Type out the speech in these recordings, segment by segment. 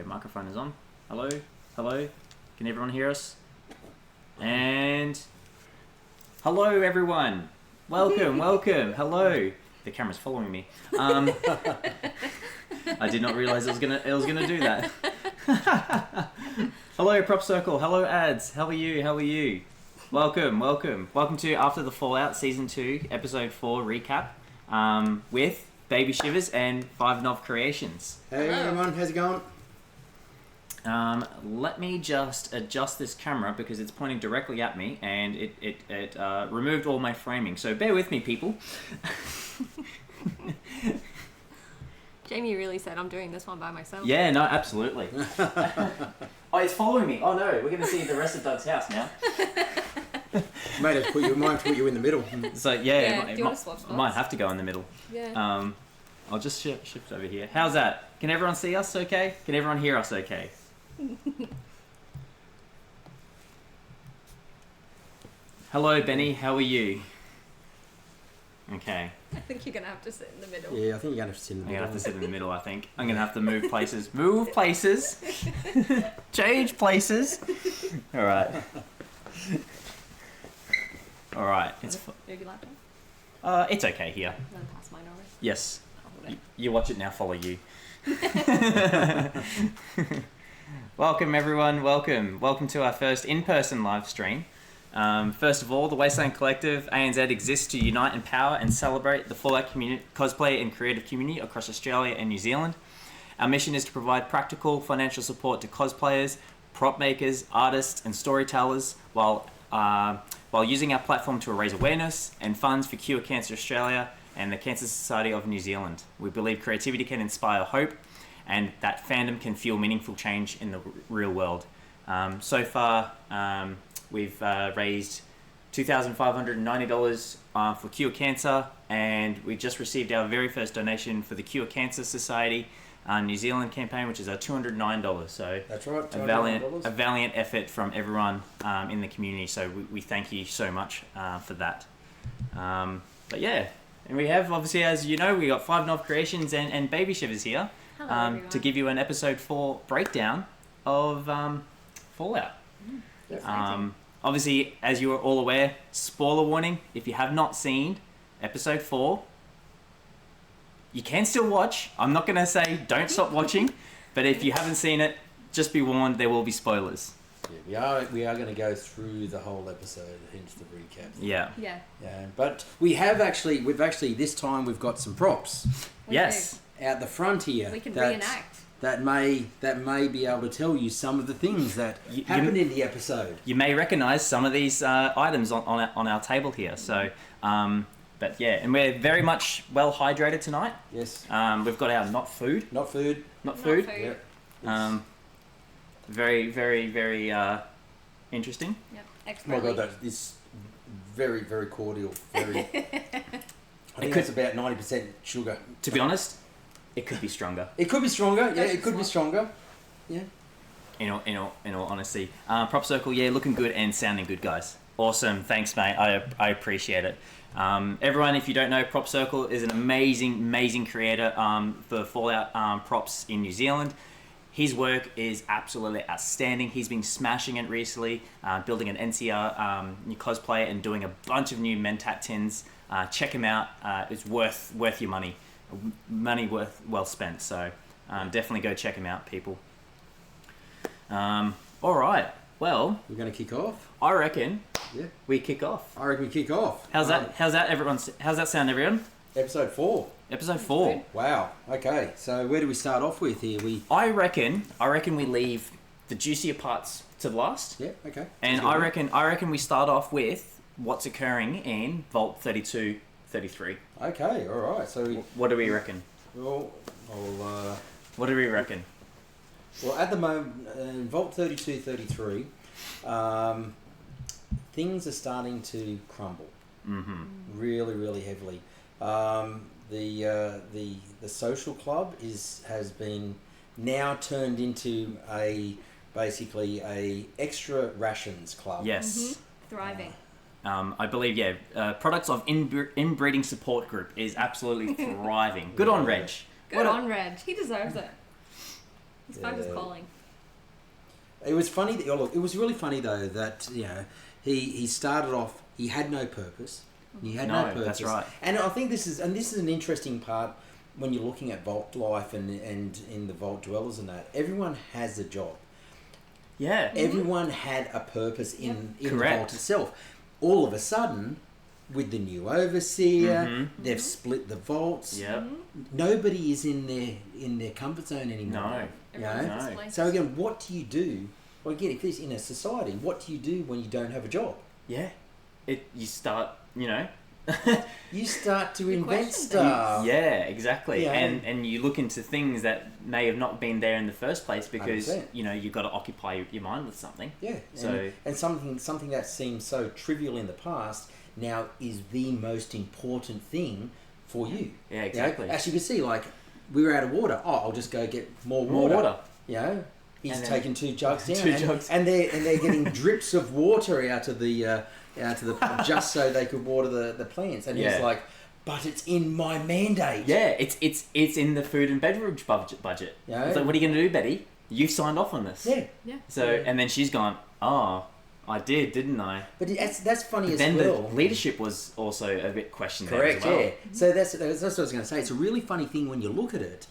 microphone is on. Hello? Hello? Can everyone hear us? And... hello, everyone! Welcome, welcome! Hello! The camera's following me. I did not realise it was gonna do that. Hello, Prop Circle. Hello, ads. How are you? How are you? Welcome, welcome. Welcome to After the Fallout Season 2, Episode 4 recap with Babyshivers and 5Novcreations. Hey everyone, how's it going? Let me just adjust this camera because it's pointing directly at me and it removed all my framing. So bear with me, people. Jamie really said I'm doing this one by myself. Yeah, no, absolutely. Oh, it's following me. Oh no, we're going to see the rest of Doug's house now. Mate, put you in the middle. So yeah, do you want to swap spots? I might have to go in the middle. Yeah. I'll just shift over here. How's that? Can everyone see us okay? Can everyone hear us okay? Hello, Benny. How are you? Okay. I think you're going to have to sit in the middle. Yeah, I think you're going to have to sit in the middle. I'm going to have to sit in the middle, I think. I'm going to have to move places. Move places. Change places. All right. All right. Move your laptop? It's okay here. I'm going to pass mine over. Yes. I'll hold it. You watch it now, follow you. Welcome, everyone. Welcome to our first in-person live stream. First of all, the Wasteland Collective, ANZ, exists to unite, empower and celebrate the Fallout community, cosplay and creative community across Australia and New Zealand. Our mission is to provide practical financial support to cosplayers, prop makers, artists and storytellers while using our platform to raise awareness and funds for Cure Cancer Australia and the Cancer Society of New Zealand. We believe creativity can inspire hope and that fandom can fuel meaningful change in the real world. So far, we've raised $2,590 for Cure Cancer, and we just received our very first donation for the Cure Cancer Society New Zealand campaign, which is $209. So that's right, a valiant effort from everyone in the community. So we thank you so much for that. But yeah, and we have, obviously, as you know, we got 5Novcreations and Babyshivers here to give you an episode 4 breakdown of Fallout. Obviously, as you are all aware, spoiler warning, if you have not seen episode 4, you can still watch. I'm not going to say don't stop watching, but if you haven't seen it, just be warned, there will be spoilers. Yeah, we are going to go through the whole episode, hence the recap. Yeah. But we've actually this time we've got some props. Yes. Out the front here. We can reenact. That may be able to tell you some of the things that happened in the episode. You may recognise some of these items on our table here. So, but yeah, and we're very much well hydrated tonight. Yes. We've got our not food. Yep. Very, very, very interesting. Yep. Oh Extra. my God, that is very, very cordial. Very. I think it's about 90% sugar. To be honest, it could be stronger. It could be stronger. Yeah, it could be stronger. Yeah. In all honesty, Prop Circle, yeah, looking good and sounding good, guys. Awesome, thanks, mate. I appreciate it. Everyone, if you don't know, Prop Circle is an amazing creator for Fallout props in New Zealand. His work is absolutely outstanding. He's been smashing it recently, building an NCR new cosplay and doing a bunch of new Mentat tins. Check him out. It's worth your money. Money well spent. So definitely go check him out, people. All right. Well, we're going to kick off. I reckon. Yeah. We kick off. I reckon we kick off. How's that, everyone? How's that sound, everyone? Episode 4. Episode 4. Wow. Okay. So where do we start off with here? I reckon we leave the juicier parts to the last. Yeah. Okay. And I reckon we start off with what's occurring in Vault 3233. Okay. All right. So what do we reckon? Well, what do we reckon? Well, at the moment, in Vault 3233, things are starting to crumble. Mm-hmm. Really, really heavily. The social club has been now turned into basically a extra rations club. Yes. Mm-hmm. Thriving. I believe, products of inbreeding support group is absolutely thriving. Good on Reg. Good on Reg. He deserves it. His phone was calling. It was funny. Look, it was really funny though that he started off. He had no purpose. He had no purpose. That's right. And I think this is an interesting part when you're looking at vault life and in the vault dwellers and that. Everyone has a job. Yeah. Everyone had a purpose in the Correct. vault itself. All of a sudden, with the new overseer, they've split the vaults. Yep. Nobody is in their comfort zone anymore. No. Everyone's No. displaced. So again, what do you do? Well, again, if it's in a society, what do you do when you don't have a job? Yeah. You start, You start to You invent question stuff. yeah, exactly. Yeah. And you look into things that may have not been there in the first place because 100%. you've got to occupy your mind with something. Yeah. So- and something that seemed so trivial in the past now is the most important thing for you. Yeah, exactly. As you can see, like we were out of water. Oh, I'll just go get more More water. He's And then- taken 2 jugs down, Two jugs. and they're getting drips of water out of the just so they could water the plants. And he's Yeah. like, but it's in my mandate. Yeah, it's in the food and beverage budget. Yeah. It's like, what are you going to do, Betty? You signed off on this. Yeah. Yeah. So, and then she's gone, oh, I did, didn't I? But that's funny But as then well. the leadership was also a bit questioned there Correct, as well. yeah. So that's what I was going to say. It's a really funny thing when you look at it.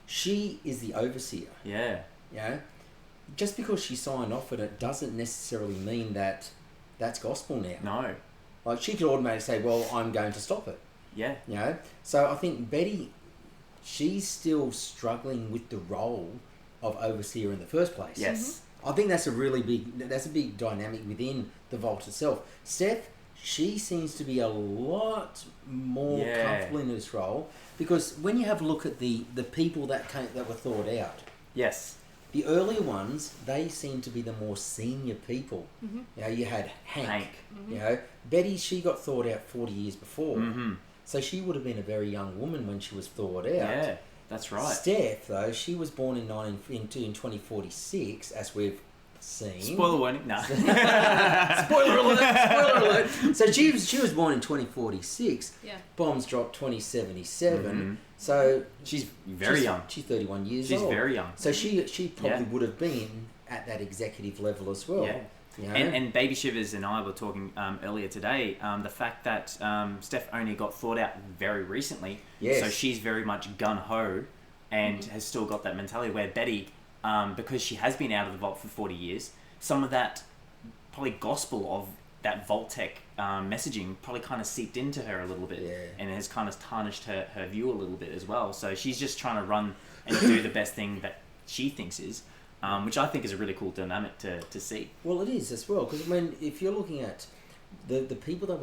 She is the overseer. Yeah. Just because she signed off on it doesn't necessarily mean that that's gospel now. No. Like she could automatically say, "Well, I'm going to stop it." Yeah. So I think Betty, she's still struggling with the role of overseer in the first place. Yes. I think that's a big dynamic within the vault itself. Steph, she seems to be a lot more comfortable in this role because when you have a look at the people that were thought out, Yes. the earlier ones, they seem to be the more senior people. You had Hank. Betty, she got thought out 40 years before. Mm-hmm. So she would have been a very young woman when she was thought out. Yeah, that's right. Steph, though, she was born in 2046, as we've seen. Spoiler warning. No. Spoiler alert! So she was born in 2046. Yeah. Bombs dropped 2077. Mhm. So She's very young. She's 31 years She's old. very young. So she probably Yeah. would have been at that executive level as well. Yeah. You know? And Babyshivers and I were talking earlier today, the fact that Steph only got thought out very recently, Yes. so she's very much gun-ho and has still got that mentality where Betty, because she has been out of the vault for 40 years, some of that probably gospel of that vault tech messaging probably kind of seeped into her a little bit and has kind of tarnished her view a little bit as well. So she's just trying to run and do the best thing that she thinks is, which I think is a really cool dynamic to see. Well, it is as well because if you're looking at the people that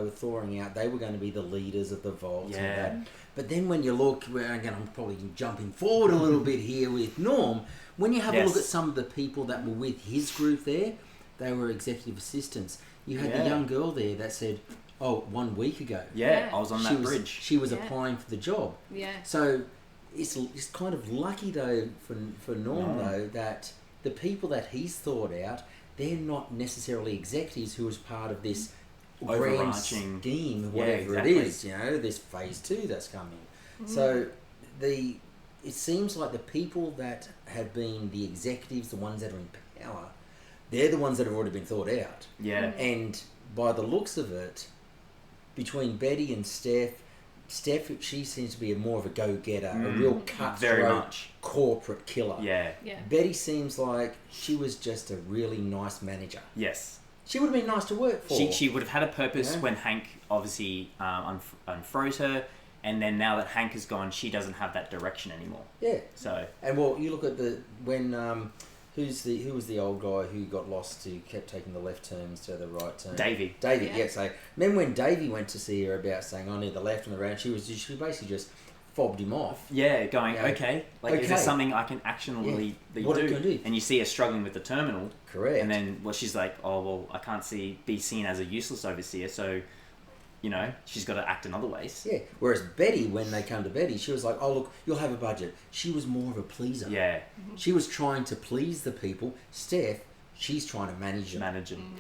were thawing out, they were going to be the leaders of the vault. Yeah. And that. But then when you look, again, I'm probably jumping forward a little bit here with Norm. When you have a look at some of the people that were with his group there, they were executive assistants. You had the young girl there that said, "Oh, 1 week ago, Yeah, I was on that bridge. She was applying for the job." Yeah. So it's kind of lucky though for Norm though that the people that he's thought out, they're not necessarily executives who was part of this grand Overarching scheme, whatever exactly. it is. This phase 2 that's coming. So it seems like the people that have been the executives, the ones that are in power, they're the ones that have already been thought out. Yeah. And by the looks of it, between Betty and Steph, she seems to be more of a go-getter, a real Very cutthroat much. corporate killer. Yeah. Yeah. Betty seems like she was just a really nice manager. Yes. She would have been nice to work for. She would have had a purpose when Hank obviously unfroze her, and then now that Hank is gone, she doesn't have that direction anymore. Yeah. So. And well, you look at who was the old guy who got lost, who kept taking the left turns to the right turn? Davey. Yeah. So remember when Davey went to see her about saying, "I need the left and the right," she basically just fobbed him off. Yeah, going, Yeah. okay, is there something I can actionably What do? can I do? And you see her struggling with the terminal. Correct. And then, she's like, oh, well, I can't be seen as a useless overseer, so, she's got to act in other ways. Yeah. Whereas Betty, when they come to Betty, she was like, "Oh, look, you'll have a budget." She was more of a pleaser. Yeah, She was trying to please the people. Steph, she's trying to manage them. managing.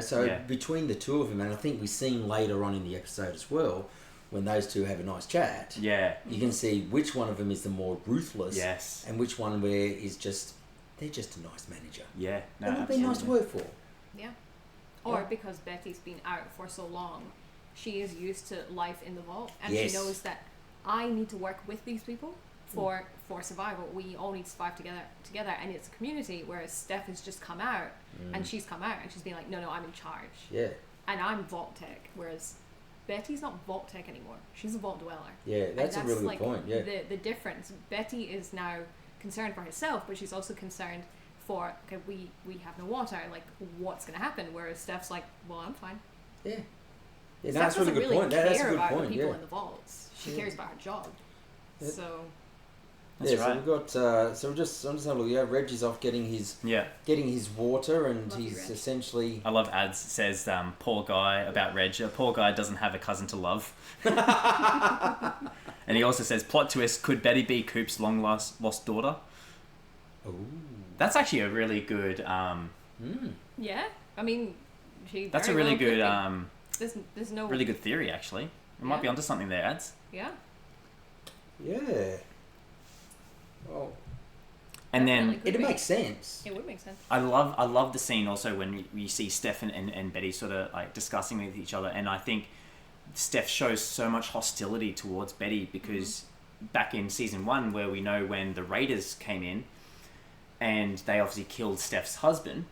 So Yeah. between the two of them, and I think we've seen later on in the episode as well, when those two have a nice chat, you can see which one of them is the more ruthless, and which one where is just they're just a nice manager. Yeah, no, and they'll be nice to work for. Yeah. Or because Betty's been out for so long, she is used to life in the vault, and she knows that I need to work with these people for survival. We all need to survive together, and it's a community. Whereas Steph has just come out, and she's come out, and she's been like, no, I'm in charge. Yeah. And I'm Vault Tech, whereas Betty's not Vault Tech anymore. She's a Vault Dweller. Yeah, that's a really good point. Yeah. The difference. Betty is now concerned for herself, but she's also concerned for, okay, we have no water, like, what's going to happen? Whereas Steph's like, well, I'm fine. Yeah. Yeah, that's a really good point. That's a good about point. The people in the vaults. She cares about her job. Yeah. So. That's right. So we've got. So I'm just having a look. Yeah, Reg is off getting his water, and Love you, he's Reg. essentially. I love ads. Says poor guy about Reg. Poor guy doesn't have a cousin to love. And he also says plot twist: could Betty be Coop's long lost daughter? Ooh. That's actually a really good. Yeah, I mean, she. That's a very really well good. could be. There's no. Really good theory, actually. We might be onto something there, ads. Yeah. Yeah. Well. And then It makes sense. It would make sense. I love the scene also when we see Steph and Betty sort of like discussing with each other, and I think Steph shows so much hostility towards Betty because back in season 1, where we know when the Raiders came in and they obviously killed Steph's husband,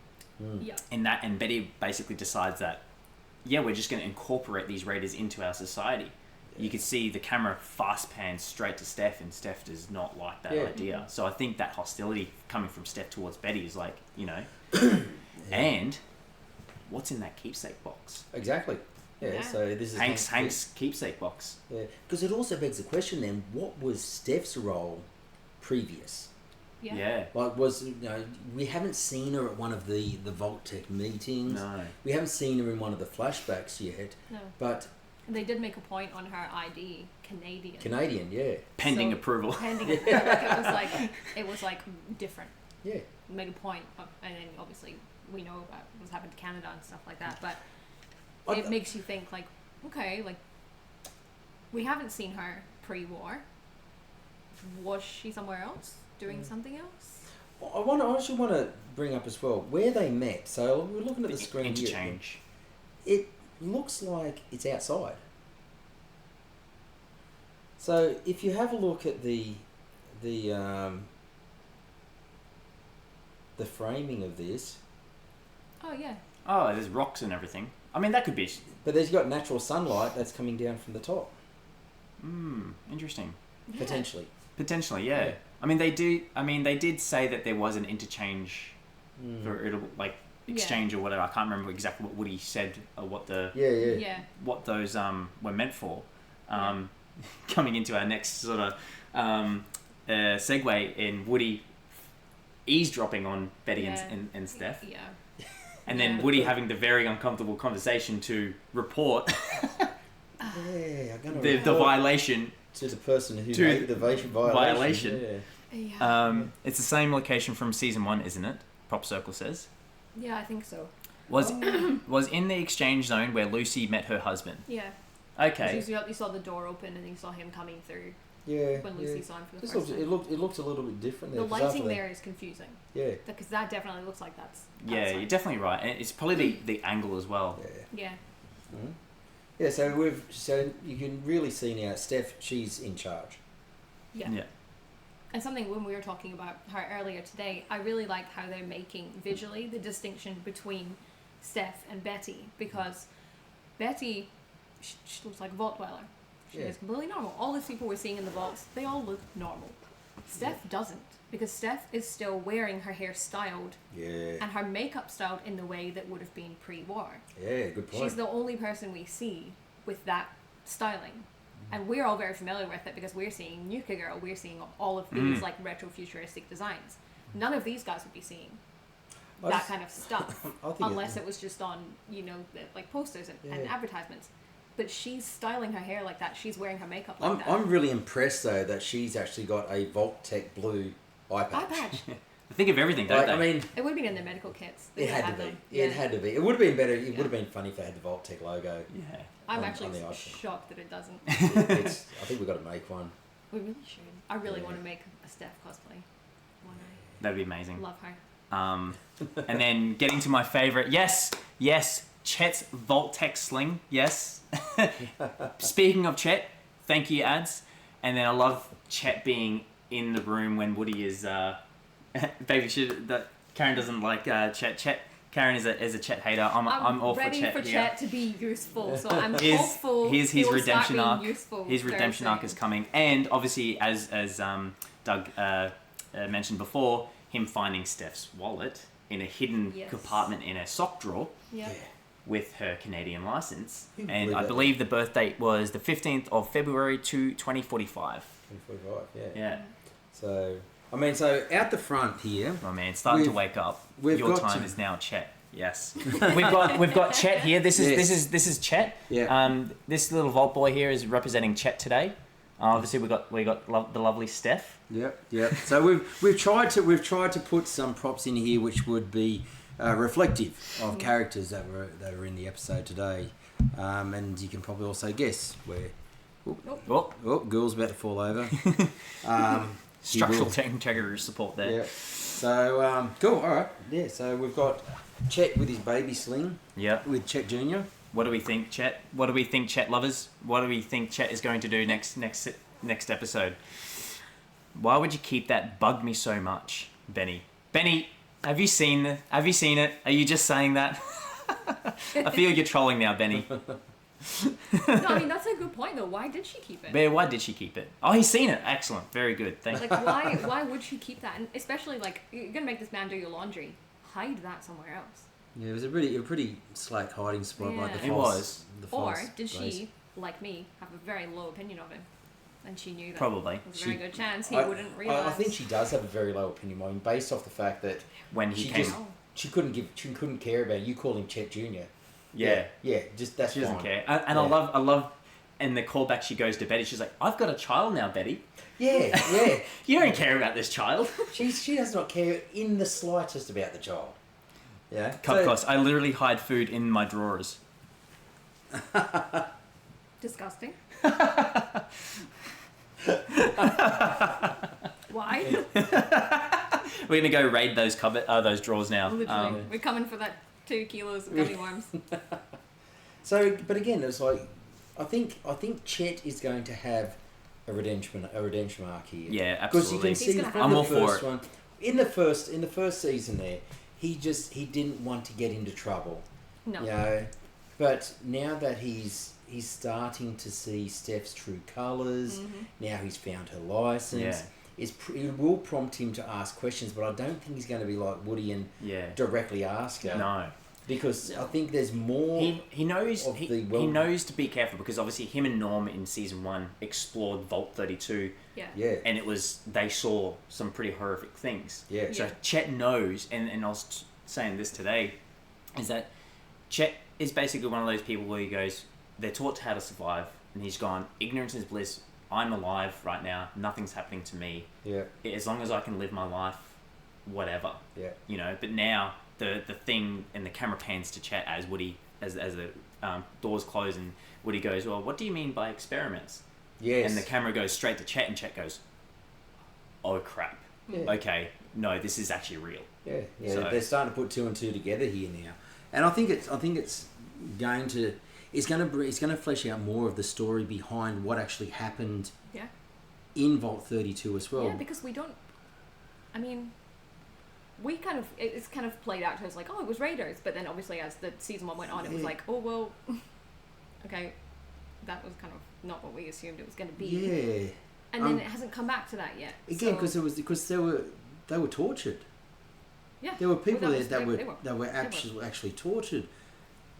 Yeah. and Betty basically decides that we're just going to incorporate these Raiders into our society. You could see the camera fast pan straight to Steph, and Steph does not like that idea. So I think that hostility coming from Steph towards Betty is like, and what's in that keepsake box? Exactly. Yeah. So this is Hank's keepsake box. Yeah, because it also begs the question then: what was Steph's role previous? Yeah. Like, we haven't seen her at one of the Vault Tech meetings. No. We haven't seen her in one of the flashbacks yet. No. But They did make a point on her ID, Canadian. Canadian, yeah. Pending approval. Pending approval. It was like different. Yeah. Made a point of, and then obviously we know about what's happened to Canada and stuff like that, but it makes you think like, okay, like we haven't seen her pre-war. Was she somewhere else doing something else? I actually want to bring up as well where they met. So we're looking at the screen Interchange. here. It looks like it's outside. So if you have a look at the framing of this, Oh yeah. Oh, there's rocks and everything. I mean, that could be. but there's got natural sunlight that's coming down from the top, Interesting. Yeah. potentially. Potentially, yeah. I mean, they do. I mean, they did say that there was an interchange for it'll like exchange or whatever. I can't remember exactly what Woody said or what the Yeah. what those were meant for. Coming into our next sort of segue in Woody eavesdropping on Betty and Steph, Yeah. and then Woody having the very uncomfortable conversation to report Yeah, I'm gonna the violation. to the person who To made the violation. Yeah. It's the same location from season 1, isn't it? Prop Circle says. Yeah, I think so. Was in the exchange zone where Lucy met her husband. Yeah. Okay. You saw the door open and you saw him coming through Yeah. when Lucy saw him for the This first looks, time. it looked a little bit different The there. 'cause lighting after there is confusing. Yeah. Because that definitely looks like that's Yeah, outside. you're definitely right, and it's probably the angle as well. Yeah. Yeah. Mm-hmm. Yeah. So you can really see now, Steph. She's in charge. Yeah. And something when we were talking about her earlier today, I really like how they're making visually the distinction between Steph and Betty, because Betty, she looks like a vault dweller. She is completely normal. All these people we're seeing in the vaults, they all look normal. Steph doesn't, because Steph is still wearing her hair styled Yeah. and her makeup styled in the way that would have been pre-war. Yeah. Good point. She's the only person we see with that styling. And we're all very familiar with it because we're seeing Nuka Girl, we're seeing all of these like retro-futuristic designs. None of these guys would be seeing that kind of stuff unless it was just on, like posters and advertisements. But she's styling her hair like that. She's wearing her makeup like that. I'm really impressed though that she's actually got a Vault Tech blue eye patch. They think of everything, don't they? I mean, It would have been in their medical kits. it had to be. Them. It had to be. It would have been better. It would have been funny if they had the Vault Tech logo. Yeah. I'm on actually the iPhone. shocked that it doesn't. I think we've got to make one. We really should. I really Yeah. want to make a Steph cosplay. One day. That'd be amazing. Love her. And then getting to my favorite. Yes, Chet's Vault Tech sling. Yes. Speaking of Chet, thank you, ads. And then I love Chet being in the room when Woody is Karen doesn't like Chet. Karen is a Chet hater. I'm all for Chet. ready for here. Chet to be useful, so I'm His- hopeful his he will redemption start arc- being useful. His redemption arc is coming, and obviously, as Doug mentioned before, him finding Steph's wallet in a hidden Yes. compartment in her sock drawer Yeah. with her Canadian license, Who and believe I that? believe the birth date was the 15th of February to 2045. 45, yeah. Yeah, So, I mean, so out the front here, my man, starting to We've- wake up. we've Your got time to- is now, Chet. Yes, we've got Chet here. This is Chet. Yeah. This little Vault boy here is representing Chet today. Obviously, we got the lovely Steph. Yep. So we've tried to put some props in here which would be reflective of characters that are in the episode today, and you can probably also guess where. Oh, girl's about to fall over. Structural integrity support there. Yeah. So cool. All right. Yeah. So we've got Chet with his baby sling. Yeah. With Chet Jr. What do we think, Chet? What do we think, Chet lovers? What do we think Chet is going to do next episode? Why would you keep that? Bugged me so much, Benny. Benny, have you seen it? Are you just saying that? I feel you're trolling now, Benny. No, I mean that's a good point though. Why did she keep it? But why did she keep it? Oh, he's seen it. Excellent. Very good. Thank you. Like why would she keep that? And especially like you're gonna make this man do your laundry. Hide that somewhere else. Yeah, it was a pretty slack hiding spot, like the Yeah. It false. was. The Or false did base. she, like me, have a very low opinion of him? And she knew that Probably. there's a very good chance he I- wouldn't realise. I think she does have a very low opinion of him, based off the fact that When he she came. just- she couldn't care about it. You call him Chet Jr. Yeah. Yeah, just that's She doesn't fine. care. And Yeah. I love, and the callback she goes to Betty, she's like, I've got a child now, Betty. Yeah. You don't care about this child. She does not care in the slightest about the child. Yeah. Cut costs. I literally hide food in my drawers. Disgusting. Why? We're gonna go raid those those drawers now. Literally. We're coming for that 2 kilos of gummy worms. So, but again, it's like I think Chet is going to have a redemption arc here. Yeah, Because you absolutely. can see gonna from I'm the all for first it. one, in the first season there, he didn't want to get into trouble. No. You know, but now that he's starting to see Steph's true colors, now he's found her license. Yeah. It will prompt him to ask questions, but I don't think he's going to be like Woody and Yeah. directly ask her. No. Because I think there's more. He knows of he the knows to be careful because obviously him and Norm in season 1 explored Vault 32 Yeah. Yeah. and they saw some pretty horrific things. Yeah. So Yeah. Chet knows, and I was saying this today, is that Chet is basically one of those people where he goes, they're taught how to survive, and he's gone, ignorance is bliss. I'm alive right now. Nothing's happening to me. Yeah. As long as I can live my life, whatever. Yeah. You know. But now the thing and the camera pans to Chet as Woody as the doors close and Woody goes, well, what do you mean by experiments? Yes. And the camera goes straight to Chet, and Chet goes, oh crap. Yeah. Okay, no, this is actually real. Yeah. Yeah. So- They're starting to put 2 and 2 together here now, and I think it's going to flesh out more of the story behind what actually happened Yeah. in Vault 32 as well. Yeah, because we don't. I mean, it's kind of played out to us like, oh, it was Raiders, but then obviously as the season 1 went on, it was like, oh well, okay, that was kind of not what we assumed it was going to be. Yeah. And then it hasn't come back to that yet. Again, because they were tortured. Yeah. There were people Well, there they that were actually tortured,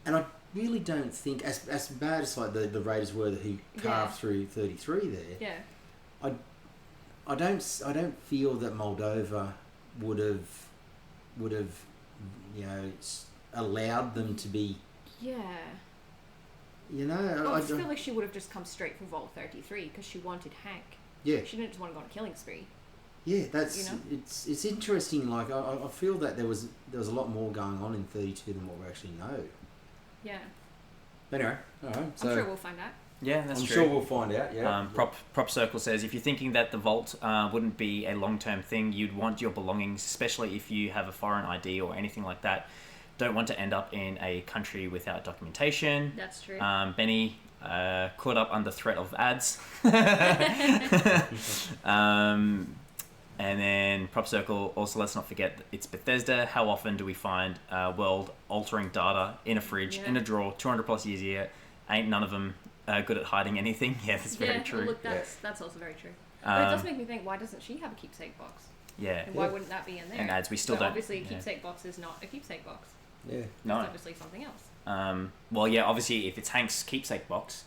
and I really don't think as bad as like the Raiders were who carved through 33 there. Yeah. I don't feel that Moldova would have allowed them to be. Yeah. I I feel like she would have just come straight for Vault 33 because she wanted Hank. Yeah. She didn't just want to go on a killing spree. Yeah, that's You know? it's interesting. Like I feel that there was a lot more going on in 32 than what we actually know. Yeah. Anyway, all right. So I'm sure we'll find out. Yeah, that's I'm true. sure we'll find out. Yeah. Prop Circle says, if you're thinking that the vault wouldn't be a long-term thing, you'd want your belongings, especially if you have a foreign ID or anything like that. Don't want to end up in a country without documentation. That's true. Benny, caught up under threat of ads. And then Prop Circle, also let's not forget it's Bethesda. How often do we find world-altering data in a fridge, in a drawer, 200 plus years a year? Ain't none of them good at hiding anything. Yeah, that's very true. Well, look, that's also very true. But it does make me think, why doesn't she have a keepsake box? Yeah. And why wouldn't that be in there? And ads, we still but don't... obviously, a keepsake box is not a keepsake box. Yeah. No. It's obviously something else. Well, yeah, obviously, if it's Hank's keepsake box,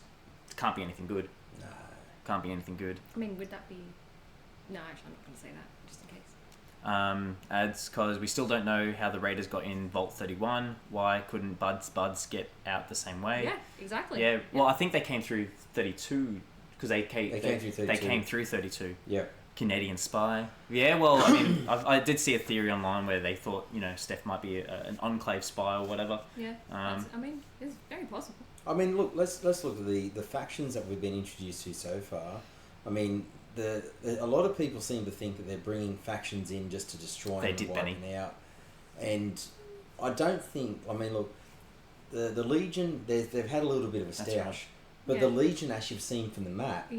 it can't be anything good. No. Can't be anything good. I mean, would that be... No, actually, I'm not going to say that, just in case. Ads, because we still don't know how the Raiders got in Vault 31. Why couldn't Buds get out the same way? Yeah, exactly. Yeah, well, I think they came through 32, because they came through 32. They came through 32. Yeah. Canadian spy. Yeah, well, I mean, I did see a theory online where they thought, Steph might be an enclave spy or whatever. Yeah, I mean, it's very possible. I mean, look, let's look at the factions that we've been introduced to so far. I mean, a lot of people seem to think that they're bringing factions in just to destroy and wipe them out. And I don't think... I mean, look, the Legion, they've had a little bit of a stoush. Right. But the Legion, as you've seen from the map,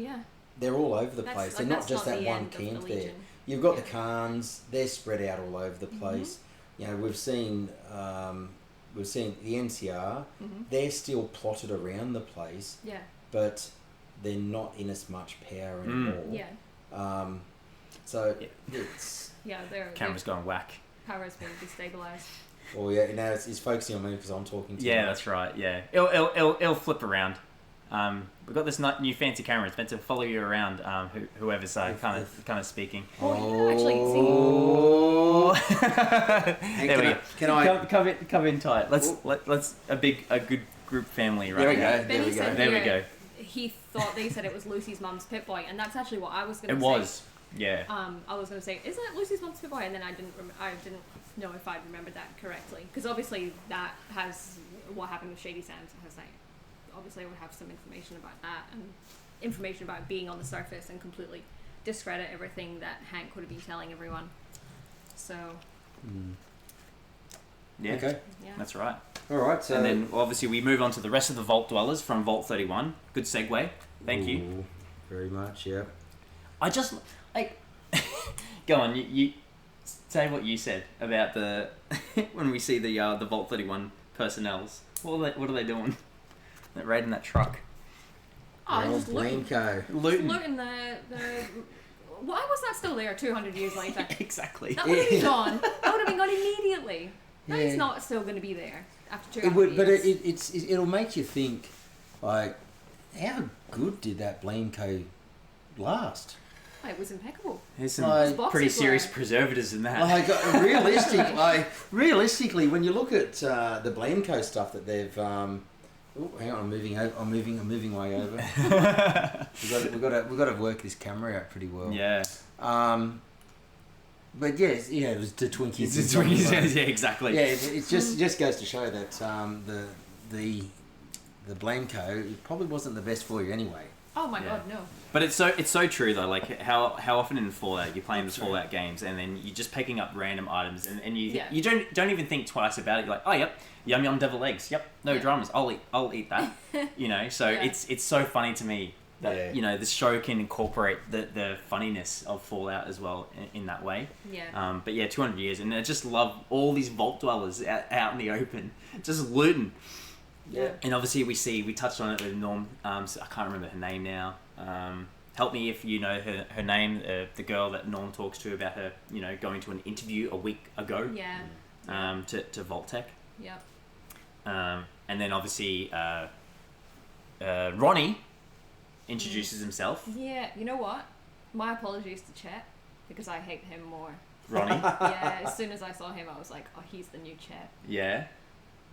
they're all over the place. They're not just that one camp there. You've got the Khans, they're spread out all over the place. Mm-hmm. We've seen the NCR, they're still plotted around the place. Yeah. But they're not in as much power anymore. Yeah. So it's... Yeah, camera's going whack. Power has been destabilised. Oh yeah, now it's focusing on me because I'm talking to you. Yeah, that's right, yeah. It'll flip around. We've got this new fancy camera. It's meant to follow you around, whoever's kind of speaking. Oh, There we go. Can I come in tight? Let's a good group family right there. There we go. There we go. He thought they said it was Lucy's mum's Pip-Boy, and that's actually what I was going to say. It was, yeah. I was going to say, isn't it Lucy's mum's Pip-Boy? And then I didn't know if I'd remembered that correctly, because obviously that has what happened with Shady Sands has obviously I would have some information about that and information about being on the surface and completely discredit everything that Hank would have been telling everyone. So. Yeah. Okay. Yeah. That's right. All right. So and then obviously we move on to the rest of the Vault Dwellers from Vault 31. Good segue. Thank you. Very much. Yeah. I just go on. You say what you said about the when we see the Vault 31 personnels. What are they doing? That raiding that truck. Oh, just looting the... Why was that still there 200 years later? Exactly. That would have been gone. That would have been gone immediately. Yeah. That is not still going to be there after 200 years. But it'll make you think, like, how good did that Blamco last? It was impeccable. There's some pretty serious preservatives in that. Realistically, when you look at the Blamco stuff that they've... Oh, hang on! I'm moving way over. We've got to work this camera out pretty well. Yeah. But yes, it was the Twinkies. It's the Twinkies. Yeah, exactly. Yeah, it just goes to show that the Blamco probably wasn't the best for you anyway. Oh my god, no. But it's so true though. Like how often in Fallout you're playing the Fallout games and then you're just picking up random items and you don't even think twice about it. You're like, oh yep, yum deviled eggs. Yep, no dramas. I'll eat that. So it's so funny to me that the show can incorporate the funniness of Fallout as well in that way. Yeah. But 200 years, and I just love all these Vault Dwellers out in the open, just looting. Yeah. And obviously we touched on it with Norm. So I can't remember her name now. Help me if you know her name. The girl that Norm talks to about her, going to an interview a week ago. Yeah. To Vault-Tec. Yep. And then obviously Ronnie introduces himself. Yeah. You know what? My apologies to Chet because I hate him more. Ronnie. Yeah. As soon as I saw him, I was like, oh, he's the new Chet. Yeah.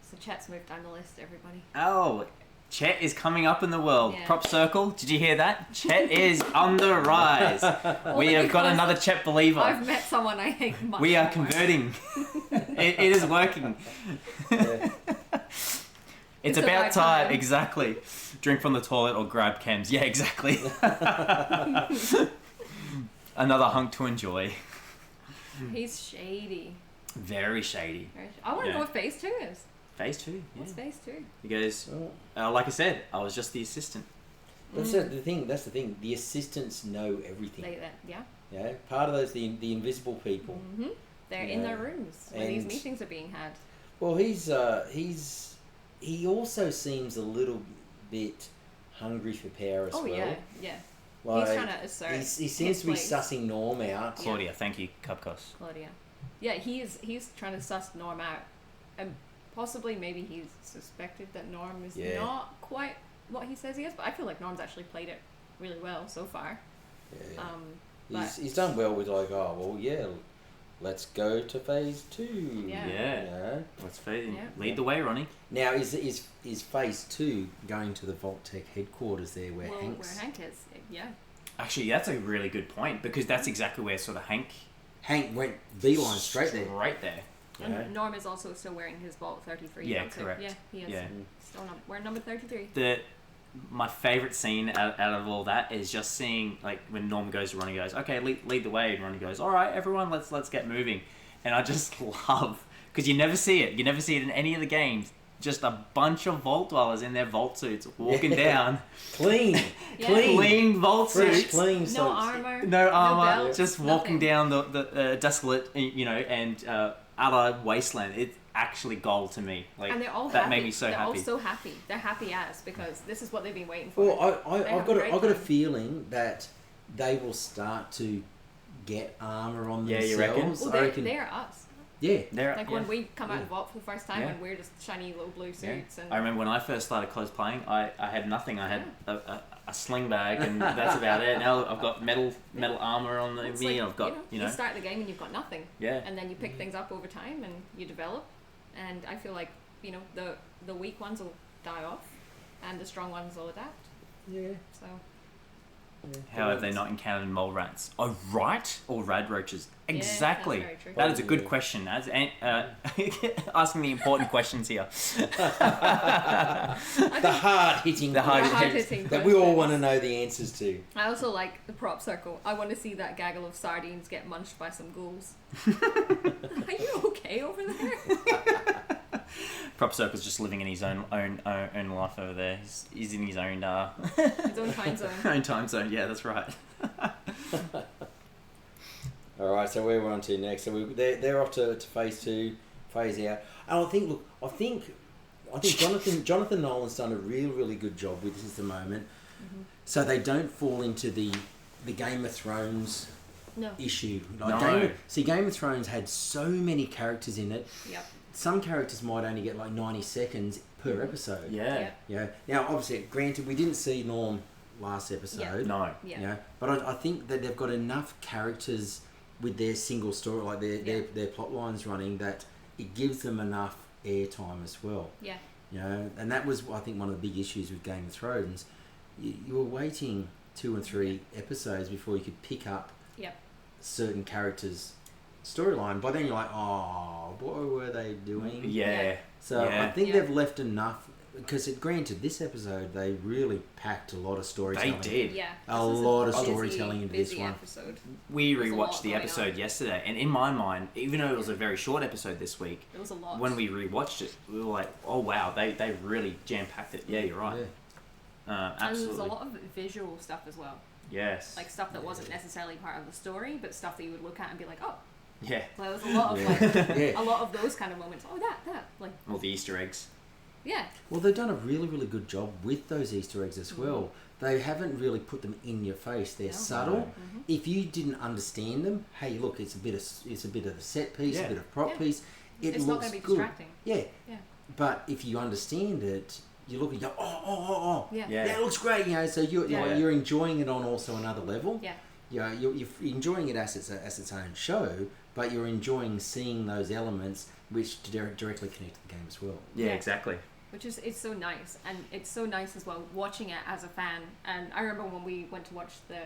So Chet's moved down the list, everybody. Oh, Chet is coming up in the world. Yeah. Prop circle, did you hear that? Chet is on the rise. We have got another Chet believer. I've met someone I hate much We are more. converting. It is working. Yeah. It's It's about about time. time. Exactly. Drink from the toilet or grab chems. Yeah, exactly. Another hunk to enjoy. He's shady. Very shady. I want to Yeah. know what phase 2 is. Phase 2. Yeah. What's phase 2? He goes, Oh. like I said, I was just the assistant. That's the thing. That's the thing. The assistants know everything. Yeah. Yeah, part of those the invisible people. Mm-hmm. They're in Yeah. their rooms when these And- meetings are being had. Well, he also seems a little bit hungry for power as Oh well. yeah. Like, He's trying to assert. he seems his to be place. sussing Norm out. Claudia, thank you, Cupcos. Claudia. Yeah, he's trying to suss Norm out, and possibly maybe he's suspected that Norm is Yeah. not quite what he says he is. But I feel like Norm's actually played it really well so far. Yeah. But He's done well with like, oh well, yeah, let's go to phase 2. Yeah. Yeah. You know? Let's fade in. Yeah. Lead the way, Ronnie. Now is phase 2 going to the Vault Tech headquarters there where well, Hank's where Hank is, yeah. Actually, that's a really good point because that's exactly where sort of Hank Hank went beeline straight there. Right there. And Yeah. Norm is also still wearing his Vault 33. Yeah, also. correct. Yeah, he is. Yeah. Still wearing number 33. My favourite scene out of all that is just seeing like when Norm goes to Ronnie goes, okay, lead the way, and Ronnie goes, all right, everyone, let's get moving, and I just love because you never see it in any of the games. Just a bunch of Vault dwellers in their Vault suits walking down, Clean, Yeah. clean Vault fresh, suits. clean. No so armor. No armor, belts, just walking nothing. down the desolate, and utter wasteland. It's actually gold to me. Like And they're all that happy. made me so they're happy. all so happy. They're happy as because this is what they've been waiting for. Well, They I've have got a great I've got a time. feeling that they will start to get armor on Yeah, themselves. you reckon? well, I reckon. they're us. Yeah. They're, Like yeah. when we come out of Vault for the first time Yeah. and we're just shiny little blue Yeah. suits. And I remember when I first started cosplaying, I had nothing. I had a sling bag, and that's about it. Now I've got metal armor on it's me. like, I've got you start the game and you've got nothing. yeah. And then you pick things up over time and you develop. And I feel like, the weak ones will die off and the strong ones will adapt. Yeah. So, How have they not encountered mole rats? Oh, right, or rad roaches? Yeah, Exactly. that's very true. That is a good Yeah. question. That's asking the important questions here. The hard hitting, The hard- hard-hitting that we all questions. want to know the answers to. I also like the prop circle. I want to see that gaggle of sardines get munched by some ghouls. Are you okay over there? Prop Circle's just living in his own life over there. He's in his own His own time zone. own time zone. Yeah, that's right. All right, so where we're on to next? So they're off to phase 2, phase out. And I think Jonathan Nolan's done a really good job with this at the moment. Mm-hmm. So they don't fall into the Game of Thrones No. issue. No. Game of Thrones had so many characters in it. Yep. Some characters might only get like 90 seconds per episode. Yeah. Yep. Yeah. Now, obviously, granted, we didn't see Norm last episode. No. Yeah. You know, but I think that they've got enough characters with their single story, like their plot lines running, that it gives them enough airtime as well. Yeah. You know, and that was, I think, one of the big issues with Game of Thrones. You were waiting 2 and 3 episodes before you could pick up Yep. certain characters' storyline. By then you're like, oh, what were they doing? Yeah. Yeah. So Yeah. I think Yeah. they've left enough, because granted, this episode, they really packed a lot of They storytelling. did. Yeah. A This is lot of busy, storytelling into this busy one. Episode. We There's a lot rewatched the going episode on. yesterday, and in my mind, even though it was a very short episode this week, There was a lot. when we rewatched it, we were like, "Oh wow, they really jam packed it." Yeah, you're right. Yeah. And there's Absolutely. a lot of visual stuff as well. Yes. Like stuff that wasn't necessarily part of the story, but stuff that you would look at and be like, oh, yeah. there was a lot of Yeah. a lot of those kind of moments. Oh, that, like, All the Easter eggs. yeah, Well, they've done a really good job with those Easter eggs as well. They haven't really put them in your face. They're No. subtle. Mhm. If you didn't understand them, hey, look, it's a bit of a set piece, Yeah. a bit of prop Yeah. piece. It it's not looks going to be good. distracting. Yeah. Yeah. But if you understand it, you look and you go, oh, Yeah. Yeah. that looks great. You know, so Yeah. you're enjoying it on also another level. Yeah. You know, you're enjoying it as its own show, but you're enjoying seeing those elements which directly connect to the game as well. Yeah, Yeah. exactly. which is it's so nice, and it's so nice as well watching it as a fan. And I remember when we went to watch the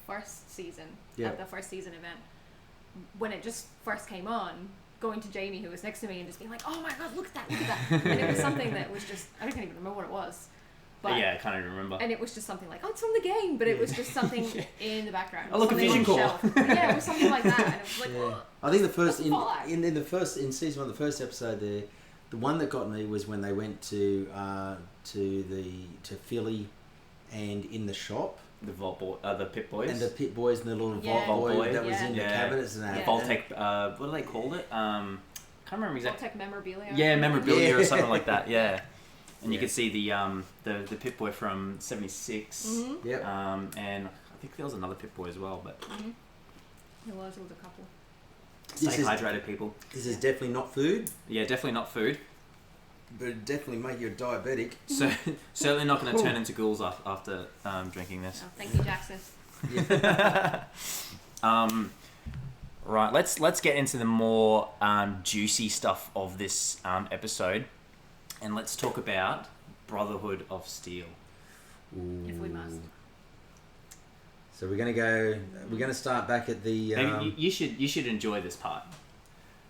first season at the first season event, when it just first came on, going to Jamie who was next to me and just being like, oh my god, look at that, and it was something that was just, I can't even remember what it was, but yeah, I can't even remember. And it was just something like, oh, it's from the game, but it was just something in the background. Oh, look, a vision core. Yeah, it was something like that, and it was like, oh, I think the first in season 1, the first episode there, the one that got me was when they went to Philly, and in the shop. The Vault Boy, the Pit Boys. And the Pit Boys and the little Vault Boy that was in the cabinets and that. Vault-Tec, what do they called it? Can't remember exactly. Vault-Tec memorabilia. Yeah, memorabilia or something like that, yeah. And you could see the Pit Boy from 76. Mm-hmm. Yep. And I think there was another Pit Boy as well, but... Mm-hmm. There was a couple. Stay hydrated, people. This is definitely not food. Yeah, definitely not food. But it definitely make you a diabetic. So certainly not going to turn into ghouls after drinking this. Oh, thank you, Jackson. Right, let's get into the more juicy stuff of this episode, and let's talk about Brotherhood of Steel. Ooh. If we must. So we're gonna start back at the. Maybe you should enjoy this part,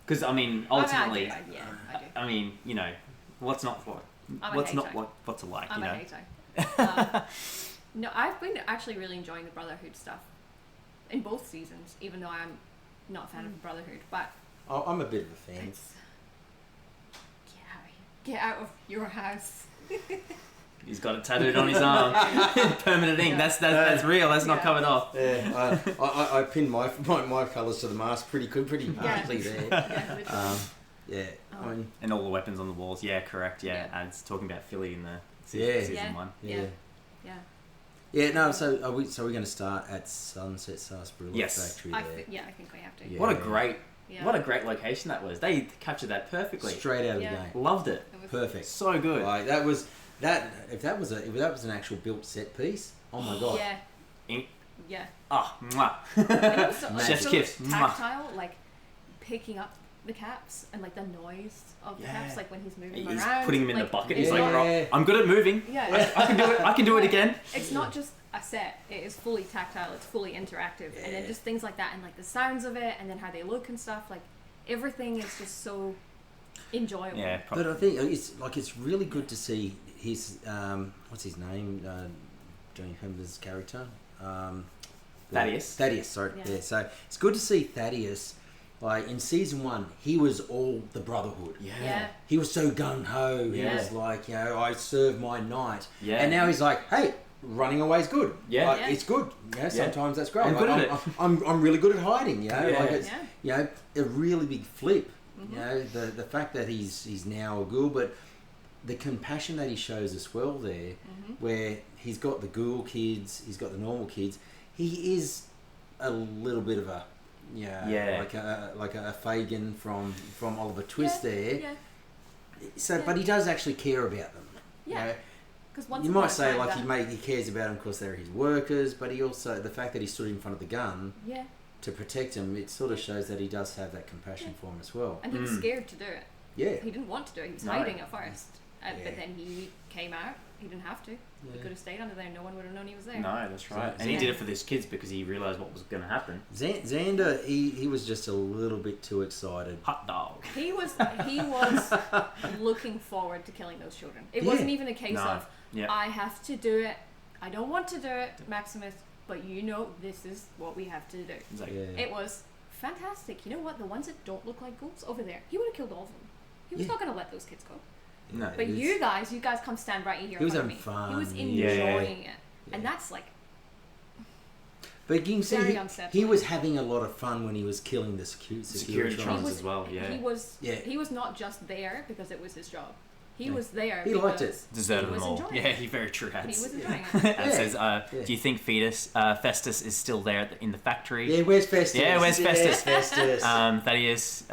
because I mean ultimately, I do. I mean, you know, what's not what to like. I'm you a know? hater. No, I've been actually really enjoying the Brotherhood stuff in both seasons, even though I'm not a fan of the Brotherhood. But I'm a bit of a fan. Get out of your house. He's got it tattooed on his arm. Permanent ink. That's real. That's not covered off. Yeah, I pinned my colours to the mast pretty nicely there. I mean, and all the weapons on the walls. Yeah, correct. Yeah, and it's talking about Philly in the season 1. Yeah. No. So we're going to start at Sunset Sarsaparilla Factory there. I think we have to. Yeah. What a great location that was. They captured that perfectly. Straight out of the game. Loved it. Perfect. So good. Like that was that. If that was an actual built set piece. Oh my god. Yeah. Yeah. Ah, mwah. And it was so, Chef's so kiss. tactile, like picking up the caps and like the noise of the caps, like when he's moving He's around. putting them in the like, bucket. it's He's like, not- right, I'm good at moving. Yeah. I can do it. I can do it again. It's not just a set. It is fully tactile. It's fully interactive, and then just things like that, and like the sounds of it, and then how they look and stuff. Like everything is just so enjoyable. Yeah. But I think it's really good to see his what's his name, Johnny Hember's character, Thaddeus. Thaddeus, sorry. Yeah. So it's good to see Thaddeus. Like in season 1, he was all the Brotherhood. Yeah. He was so gung ho. He Yeah. was like, I serve my knight. Yeah. And now he's like, hey, running away is good. Yeah. Like, it's good. Sometimes that's great. I'm good at it. I'm really good at hiding. Yeah. Like it's, Yeah. a really big flip. Mm-hmm. The fact that he's now a ghoul, but the compassion that he shows as well there, where he's got the ghoul kids, he's got the normal kids. He is a little bit of a like a Fagin from Oliver Twist there. Yeah. So, but he does actually care about them. Yeah. Because You might say like he cares about them because they're his workers, but he also, the fact that he stood in front of the gun to protect him, it sort of shows that he does have that compassion for him as well. And he was scared to do it. Yeah. He didn't want to do it. He was hiding at first, but then he came out. He didn't have to. He could have stayed under there. No one would have known he was there. No, that's right. And he did it for his kids because he realised what was going to happen. Xander, he was just a little bit too excited. Hot dog. He was looking forward to killing those children. It wasn't even a case of I have to do it. I don't want to do it, Maximus, but this is what we have to do. It was fantastic. You know what? The ones that don't look like ghouls over there, he would have killed all of them. He was not going to let those kids go. No. But you guys come stand right here in front of me. Fun. He was enjoying it. And that's like But you can see very he unsettling. was having a lot of fun when he was killing the security trons as well. Yeah. He was not just there because it was his job. He was there. He liked it. Deserted he was them all. enjoying Yeah, it. he very true. But he was enjoying it. And says, do you think Festus is still there in the factory? Yeah, where's Festus? Yeah, where's Festus? Festus. Thaddeus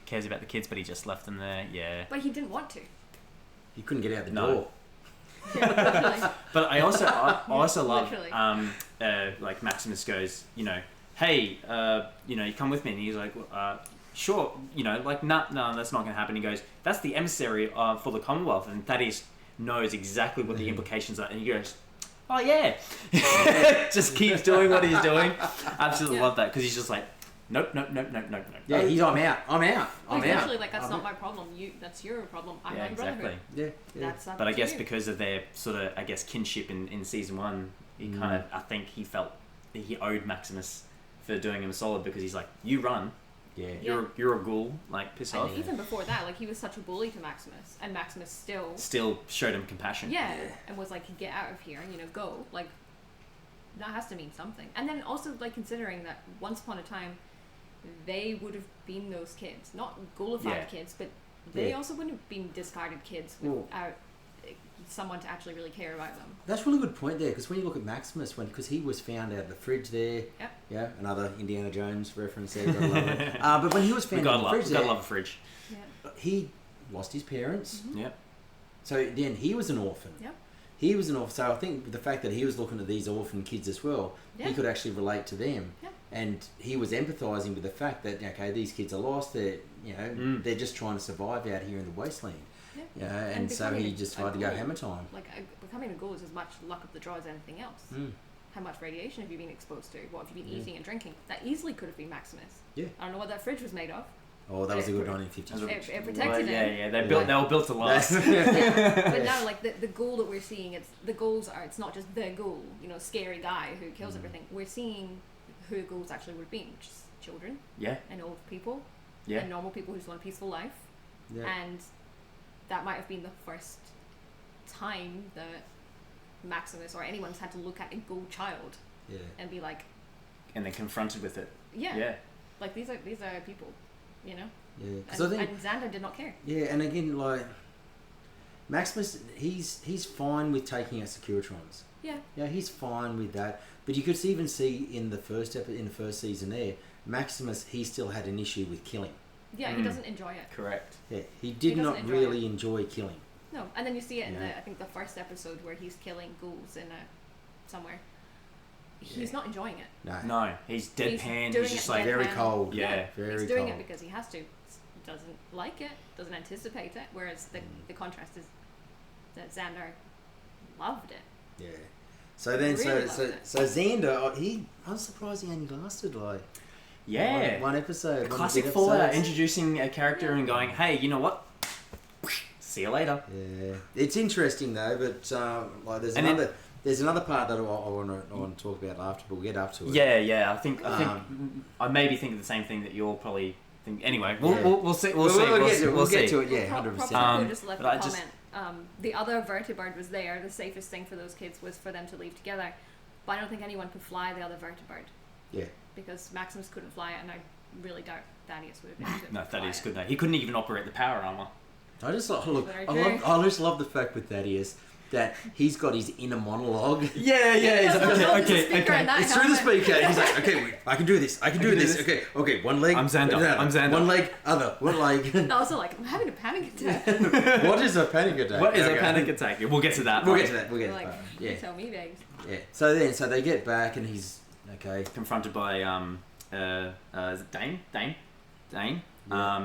cares about the kids, but he just left them there. Yeah. But he didn't want to. He couldn't get out the No. door. Yeah, literally. But I also love Literally. like Maximus goes, hey, you come with me, and he's like, sure, like, no, that's not going to happen. He goes, that's the emissary for the Commonwealth, and Thaddeus knows exactly what the implications are, and he goes, oh yeah, just keeps doing what he's doing. Absolutely love that, because he's just like, nope. Yeah, he's I'm out. I'm out. Actually, like, that's not my problem. That's your problem. I'm not exactly. Brotherhood. Yeah. That's up But I to guess you. because of their sort of, kinship in season 1, he kind of, I think he felt that he owed Maximus for doing him a solid, because he's like, you run. Yeah. You're a ghoul, like, piss off. And even before that, like, he was such a bully to Maximus, and Maximus Still showed him compassion. yeah, and was like, get out of here and go. Like, that has to mean something. And then also, like, considering that once upon a time they would have been those kids, not ghoulified kids, but they also wouldn't have been discarded kids without someone to actually really care about them. That's a really good point there, because when you look at Maximus, because he was found out of the fridge there, another Indiana Jones reference there, gotta love it. But when he was found out of the fridge gotta love a fridge. Yeah. He lost his parents. Mm-hmm. Yep. So then he was an orphan. Yep. He was an orphan. So I think the fact that he was looking at these orphan kids as well, he could actually relate to them. Yep. And he was empathising with the fact that, okay, these kids are lost. They're, they're just trying to survive out here in the wasteland. Yeah. And so he just tried to go hammer time. Like, becoming a ghoul is as much luck of the draw as anything else. How much radiation have you been exposed to? What have you been eating and drinking? That easily could have been Maximus. Yeah. I don't know what that fridge was made of. Oh, that was a good 1950s fridge. It protected him. Yeah, they were built to last. But now, like, the ghoul that we're seeing, it's not just the ghoul, scary guy who kills everything. We're seeing who ghouls actually would have been, which is children. Yeah. And old people. Yeah. And normal people who just want a peaceful life. Yeah. And that might have been the first time that Maximus or anyone's had to look at a ghoul child and be like, and then confronted with it. yeah. Like, these are people, Yeah. and Xander did not care. Yeah, and again, like, Maximus, he's fine with taking out Securitrons. Yeah. Yeah, he's fine with that. But you could even see in the first season there, Maximus, he still had an issue with killing. Yeah, he doesn't enjoy it. Correct. Yeah, he did not really enjoy killing. No, and then you see it in I think the first episode where he's killing ghouls in somewhere. He's not enjoying it. No, he's deadpan. He's just like very cold. Yeah, very he's doing cold. it because he has to. Doesn't like it. Doesn't anticipate it. Whereas the contrast is that Xander loved it. Yeah. So then, Really so Xander, I was surprised he only lasted like one episode. Classic Fallout, introducing a character and going, hey, you know what? See you later. Yeah, it's interesting though, but like there's another part that I want to talk about after, but we'll get up to it. Yeah. I think I maybe think of the same thing that you'll probably think. Anyway, we'll see. We'll get to it. Yeah, 100%. Just let the comment. The other vertibird was there. The safest thing for those kids was for them to leave together. But I don't think anyone could fly the other vertibird. Yeah. Because Maximus couldn't fly it, and I really doubt Thaddeus would have been able to No, Thaddeus fly it. couldn't. He couldn't even operate the power armor. I just love the fact with Thaddeus that he's got his inner monologue. Yeah. He's like, okay. It's through the speaker. He's like, okay, I can do this. I can do this. Okay, one leg. I'm Xander. One leg, other. One leg. And also, like, I'm having a panic attack. What is a panic attack? What is a panic attack? We'll get to that. We'll get to that. Like, yeah. tell me, babes. Yeah. So they get back and he's okay. Confronted by is it Dane. Yeah.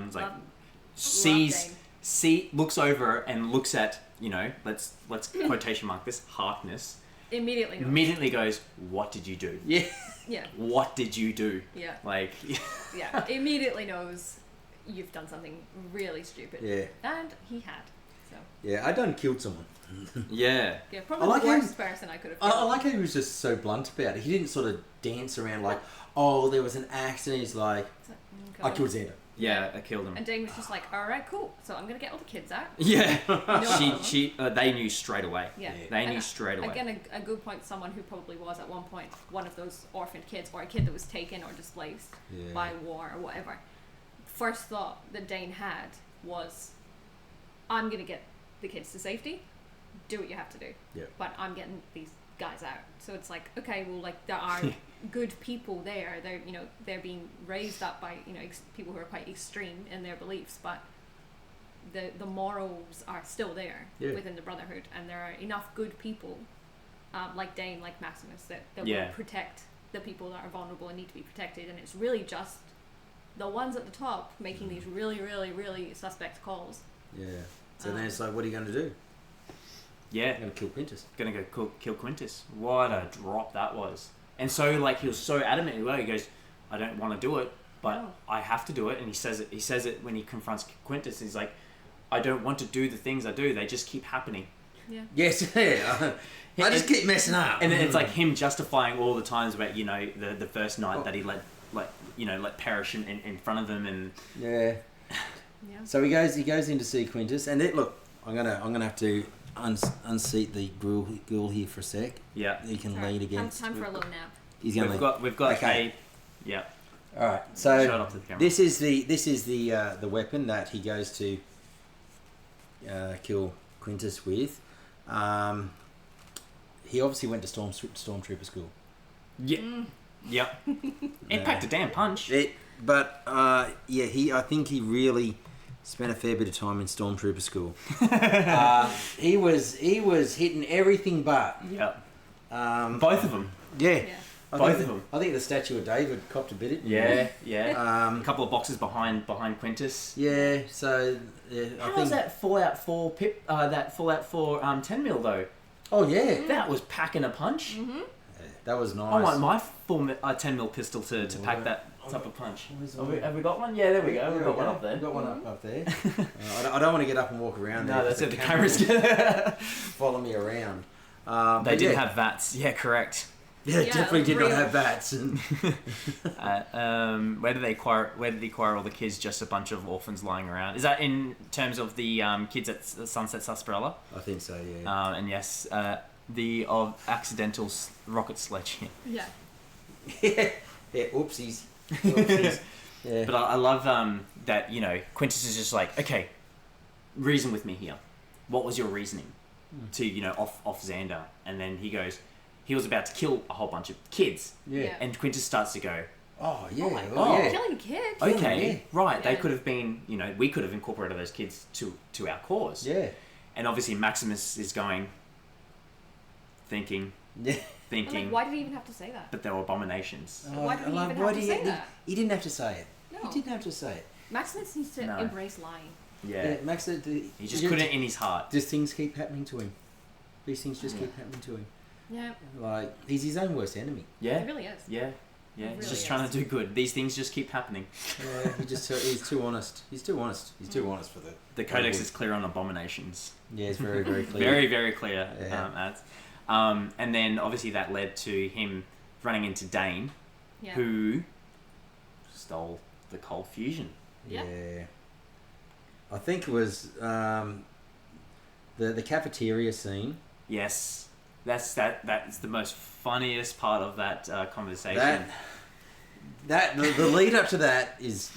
It's like looks over and looks at, let's quotation mark this, Harkness. Immediately goes, what did you do? Yeah. What did you do? Yeah. Like. Yeah. Immediately knows you've done something really stupid. Yeah. And he had. So. Yeah, I done killed someone. Yeah. Yeah, probably the worst person I could have killed. I like how he was just so blunt about it. He didn't sort of dance around like, oh, there was an accident. He's like, I killed Xander. Yeah, I killed him. And Dane was just like, alright, cool. So I'm going to get all the kids out. Yeah. They knew straight away. Yeah. They knew straight away. Again, a good point, someone who probably was at one point one of those orphaned kids or a kid that was taken or displaced by war or whatever. First thought that Dane had was, I'm going to get the kids to safety. Do what you have to do. Yeah. But I'm getting these guys out. So it's like, okay, well, like, there are good people there. They're being raised up by people who are quite extreme in their beliefs, but the morals are still there within the Brotherhood, and there are enough good people like Dane, like Maximus, that will protect the people that are vulnerable and need to be protected. And it's really just the ones at the top making these really, really, really suspect calls. Yeah. So then it's like, what are you going to do? Yeah. I'm going to kill Quintus. Gonna go kill Quintus. What a drop that was. And so, like, he was so adamant. He goes, I don't want to do it, but I have to do it. And he says it when he confronts Quintus. He's like, I don't want to do the things I do. They just keep happening. Yeah. Yes, yeah. I just keep messing up. And it's like him justifying all the times where, you know, the first night that he let perish in front of them. And yeah. So he goes in to see Quintus, and look, I'm gonna have to unseat the ghoul here for a sec. Yeah. He can lead against. Time for a little nap. He's gonna we've got okay. Yeah. All right. So Shut up to the camera. this is the weapon that he goes to kill Quintus with. He obviously went to stormtrooper school. Yeah. Yep. It packed a damn punch. I think he really spent a fair bit of time in stormtrooper school. He was hitting everything but. Yep. Both of them. Yeah. Both of them. I think the statue of David copped a bit. Yeah. A couple of boxes behind Quintus. Yeah. So How was that Fallout 4 that Fallout 4 10 mil though? Oh yeah. That was packing a punch. Mm-hmm. That was nice. I want my full 10 mil pistol to pack that type of punch. Have we got one? Yeah, there we go. We've got one up there. We've got one up there. I don't want to get up and walk around there. No, that's it. The cameras follow me around. They didn't have VATs. Yeah, correct. Yeah, definitely did real. not have bats. Where did they acquire all the kids? Just a bunch of orphans lying around. Is that in terms of the kids at Sunset Sarsaparilla? I think so. Yeah. And yes, the accidental rocket sledge. Yeah. Yeah. Oopsies. Yeah. But I love that, you know, Quintus is just like, okay, reason with me here. What was your reasoning to, you know, off Xander? And then he goes, he was about to kill a whole bunch of kids. Yeah. And Quintus starts to go, oh yeah. Oh my God. Yeah. Killing kids. okay, Yeah. right. They Yeah. could have been, you know, we could have incorporated those kids to our cause. Yeah. And obviously Maximus is going, thinking, Yeah. I'm like, why did he even have to say that? but they were abominations. Why did he even have to say that? He didn't have to say it. No. He didn't have to say it. Maximus needs to No. embrace lying. Yeah. Max, He just couldn't in his heart. Just things keep happening to him. These things just keep happening to him. Yeah. Like he's his own worst enemy. Yeah. It really is. Yeah. Yeah. It He's really just trying is. to do good. These things just keep happening. Yeah. He's too honest. He's too honest. He's too honest for the. The codex is clear on abominations. Yeah, it's very very clear. Very, very clear. Yeah. Ads. And then obviously that led to him running into Dane, Yeah. who stole the cold fusion. Yeah. Yeah. I think it was the cafeteria scene. Yes, that's the most funniest part of that conversation. The lead up to that is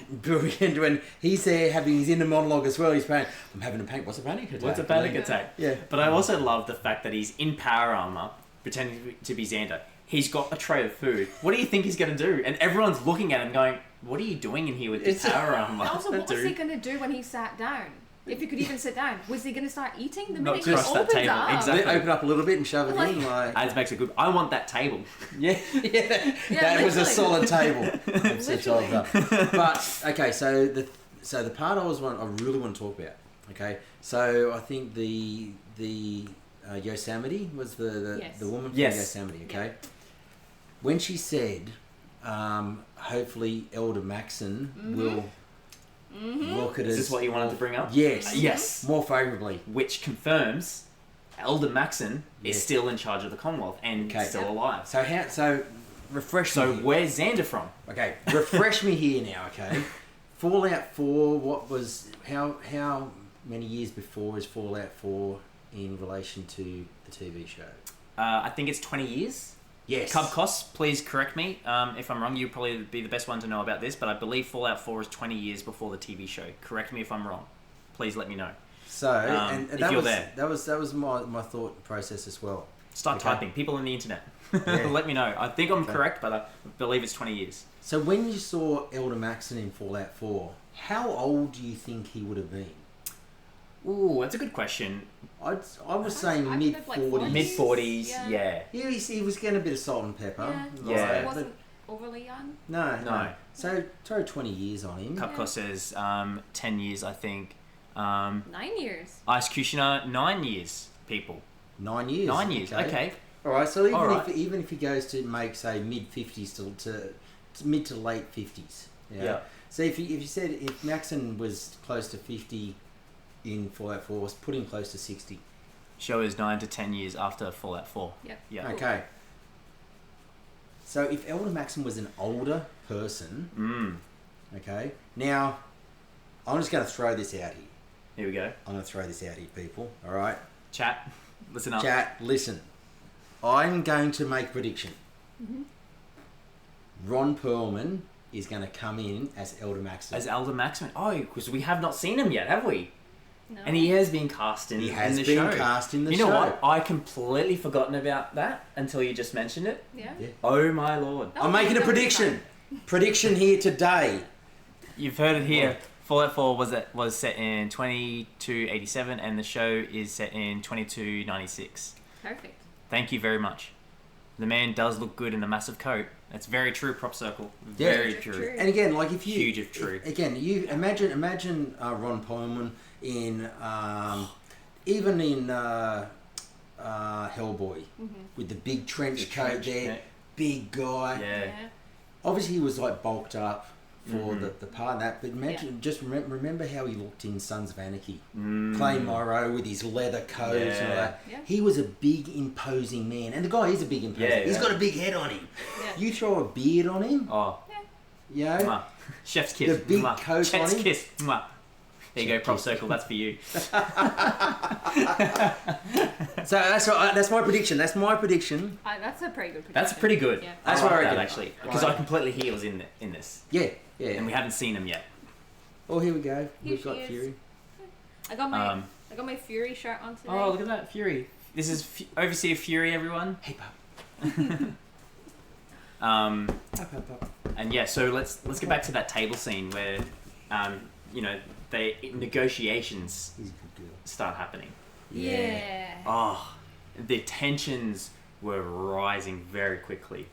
brilliant when he's there having his inner monologue as well. He's saying, "I'm having a panic. What's a panic attack? What's a panic attack?" Yeah. But I also love the fact that he's in power armor, pretending to be Xander. He's got a tray of food. What do you think he's going to do? And everyone's looking at him going, what are you doing in here with this power armor? And also, what was he dude? going to do when he sat down? If he could even sit down, was he going to start eating the Not minute he across that opens table, up? exactly. They open up a little bit and shove it in. Like Ads makes it good. I want that table. yeah, that was a literally. solid table. Literally. But okay, so the part I really want to talk about. Okay, so I think the Yosemite was the Yes. woman from Yes. Yosemite. Okay, when she said, hopefully Elder Maxon will look at us. Is this what you wanted to bring up? Yes. Yes. More favourably. Which confirms Elder Maxon Yes. is still in charge of the Commonwealth and Okay. still alive. So refresh So me. here. where's Xander from? Okay, refresh me here now, okay? Fallout 4, how many years before is Fallout 4 in relation to the TV show? I think it's 20 years. Yes. Cub Costs, please correct me if I'm wrong. You'd probably be the best one to know about this, but I believe Fallout 4 is 20 years before the TV show. Correct me if I'm wrong. Please let me know. So, and if that you're was, there. that was my thought process as well. Start Okay. typing. People on the internet. Yeah. Let me know. I think I'm Okay. correct, but I believe it's 20 years. So when you saw Elder Maxon in Fallout 4, how old do you think he would have been? Ooh, that's a good question. I was saying I'd mid think like 40s. 40s. Mid 40s, Yeah. yeah. He was getting a bit of salt and pepper. Yeah. Yeah. It wasn't overly young. No. So throw 20 years on him. Cupco says 10 years, I think. 9 years. Executioner, 9 years, people. 9 years. 9 years, okay. All right, so Alright. even if he goes to make, say, mid-50s to mid to late 50s. Yeah. So if you said if Maxon was close to 50 in Fallout 4, put him close to 60. Show is 9 to 10 years after Fallout 4. Yep. Yeah. Okay. So if Elder Maxon was an older person, okay, now I'm just going to throw this out here. Here we go. I'm going to throw this out here, people. All right? Chat, listen up. Chat, listen. I'm going to make a prediction. Mm-hmm. Ron Perlman is going to come in as Elder Maxon. As Elder Maxman. Oh, because we have not seen him yet, have we? No. And he has been cast in, He has in the been show. cast in the you show. know what? I completely forgotten about that until you just mentioned it. Yeah. Yeah. Oh my lord. No, I'm making a that'll be prediction. Prediction here today. You've heard it here. Fallout 4 was set in 2287 and the show is set in 2296. Perfect. Thank you very much. The man does look good in the massive coat. That's very true, Prop Circle. Yeah. Very True, true. true. And again, like if you Huge if true. Again, you imagine Ron Perlman in even in Hellboy with the big trench coat there, Yeah. big guy. Yeah. Yeah. Obviously, he was like bulked up for Mhm. the part of that. But imagine, just remember how he looked in Sons of Anarchy. Mm. Clay Morrow with his leather coat and all Yeah. that. Yeah. He was a big, imposing man, and the guy is a big, imposing. Yeah, He's yeah. got a big head on him. Yeah. You throw a beard on him, Oh, you know. mwah. Chef's kiss. The big mwah. coat Chef's on him. kiss. Mwah. There you go, Chef Prop kiss. Circle. That's for you. So that's my prediction. That's my prediction. That's a pretty good prediction. That's pretty good. Yeah. That's I what I like reckon, that, actually, because Like- I completely hear was in this, Yeah, yeah. and we haven't seen him yet. Oh, here we go. Here We've she got is. Fury. I got my Fury shirt on today. Oh, look at that, Fury. This is Overseer Fury, everyone. Hey, pup. Um, Pup, pup, pup. and yeah, so let's get back to that table scene where, you know, negotiations He's a good girl. start happening. Yeah. Oh, the tensions were rising very quickly,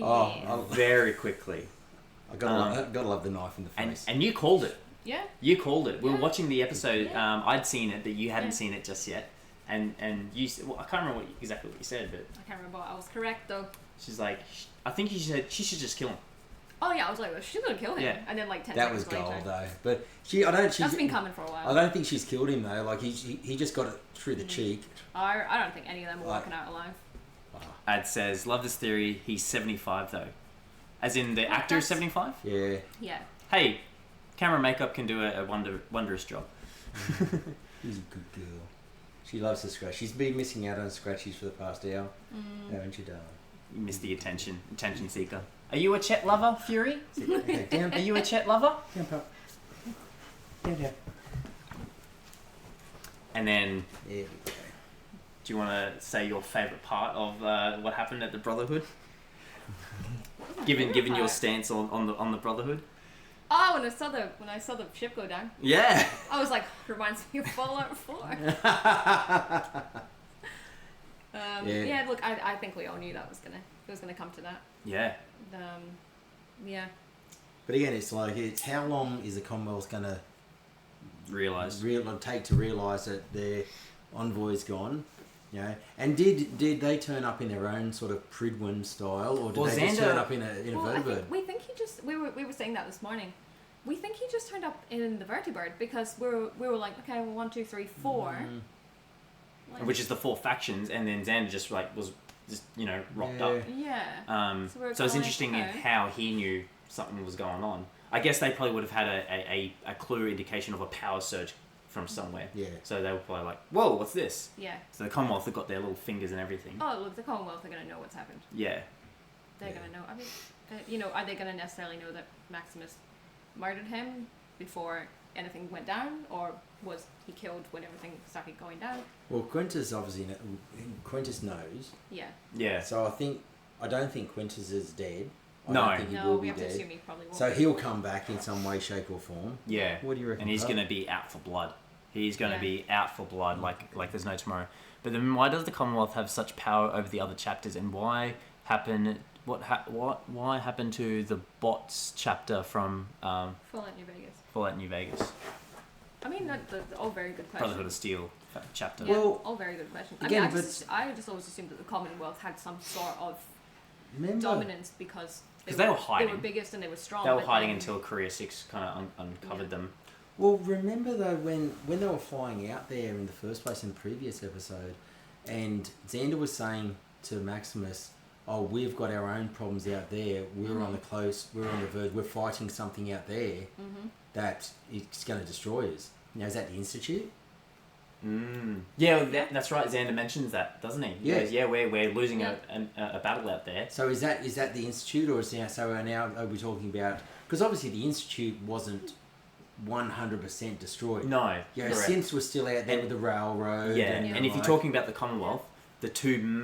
Oh, Yeah. very quickly, I gotta love the knife in the and face. you called it. Yeah. You called it. We were Yeah. watching the episode. Yeah. I'd seen it, but you hadn't Yeah. seen it just yet. And you, well, I can't remember exactly what you said, but I can't remember. I was correct though. she's like, I think you said she should just kill him. Oh yeah, I was like, well, she's gonna kill him. Yeah. And then like 10 That seconds was later. gold though. But she's That's been coming for a while. I don't think she's killed him though. Like he just got it through the cheek. I don't think any of them were Like- walking out alive. Wow. Ad says, love this theory. He's 75 though, as in the actor is that's- 75. Yeah. Yeah. Hey, camera makeup can do a wondrous job. She's a good girl. She loves the scratch. She's been missing out on scratchies for the past hour, haven't you, darling? You missed the attention seeker. Are you a Chet lover, Fury? Okay, down, Are you a Chet lover? down, pup. Yeah. And then, There we go. do you want to say your favourite part of what happened at the Brotherhood? Given your stance on the Brotherhood. Oh, when I saw the ship go down, Yeah. I was like, reminds me of Fallout 4. Yeah. Look, I think we all knew that it was gonna come to that. Yeah. Yeah. But again, it's how long is the Commonwealth going to Realised. take to realise that their envoy's gone? You know, and did they turn up in their own sort of Pridwin style, or did Well, they just Xander- turn up in a Well, I vertibird? think we think he just we were saying that this morning. We think he just turned up in the vertibird because we were like, okay, well, 1, 2, 3, 4. Like, Which is the 4 factions, and then Xander just was rocked Yeah. up. yeah. So we're So it's kinda like, interesting in okay. how he knew something was going on. I guess they probably would have had a clear indication of a power surge from somewhere. Yeah. So they were probably like, whoa, what's this? Yeah. So the Commonwealth have got their little fingers and everything. Oh, look, the Commonwealth are gonna know what's happened. Yeah. They're Yeah. gonna know. I mean, are they gonna necessarily know that Maximus murdered him before anything went down, or was he killed when everything started going down? Well, Quintus Quintus knows. Yeah. Yeah. So I don't think Quintus is dead. I No. don't think he No, will we be have to dead. assume he probably won't. So be. he'll come back in some way, shape, or form. Yeah. What do you reckon? And he's Pup? going to be out for blood. He's going to Yeah. be out for blood like there's no tomorrow. But then why does the Commonwealth have such power over the other chapters, and why why happened to the bots chapter from Fallout New Vegas. Fallout New Vegas? I mean, they're all very good questions. Brotherhood of Steel chapter. Yeah, Well, all very good questions. again, I just always assumed that the Commonwealth had some sort of remember, dominance because they were hiding. They were biggest and they were strong. They were but hiding then- until Korea 6 kind of uncovered them. Well, remember though when they were flying out there in the first place in the previous episode, and Xander was saying to Maximus, "Oh, we've got our own problems out there. We're on the verge. We're fighting something out there that it's going to destroy us." Now, is that the Institute? Yeah, that's right. Xander mentions that, doesn't he? He Yeah. goes, yeah, we're losing a battle out there. So is that the Institute, or is now are we talking about? Because obviously the Institute wasn't 100% destroyed. No, Yeah, correct. synths were still out there with the railroad. Yeah, and and if you're talking about the Commonwealth, the two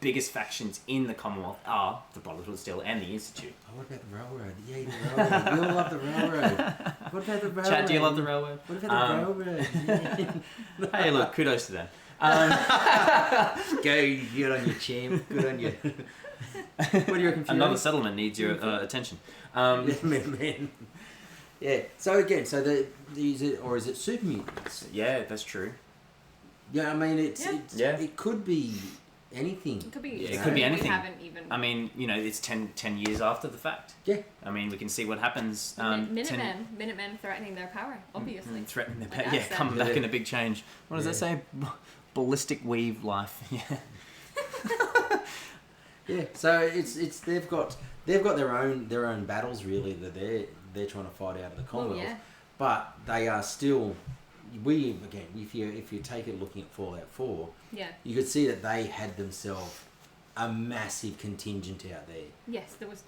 biggest factions in the Commonwealth are the Brotherhood of Steel and the Institute. Oh, what about the railroad? Yeah, the railroad. We all love the railroad. What about the railroad? Chad, do you love the railroad? What about the railroad? Yeah. Hey, look, kudos to them. Go, good on you, champ. Good on you. What do you reckon? Fury? Another settlement needs your attention. Man. Yeah. So again, is it super mutants? Yeah, that's true. Yeah, I mean Yeah. it could be anything. It could be. Yeah, it could be anything. We haven't even. I mean, it's 10 years after the fact. Yeah. I mean, we can see what happens. Minutemen threatening their power, obviously. Threatening their Like power. Yeah, accent. coming back in a big change. What does that say? Ballistic weave life. Yeah. Yeah. So it's they've got their own battles really that they're trying to fight out of the Commonwealth. yeah. But they are still. If you take it looking at Fallout 4, Yeah. you could see that they had themselves a massive contingent out there. Yes, there was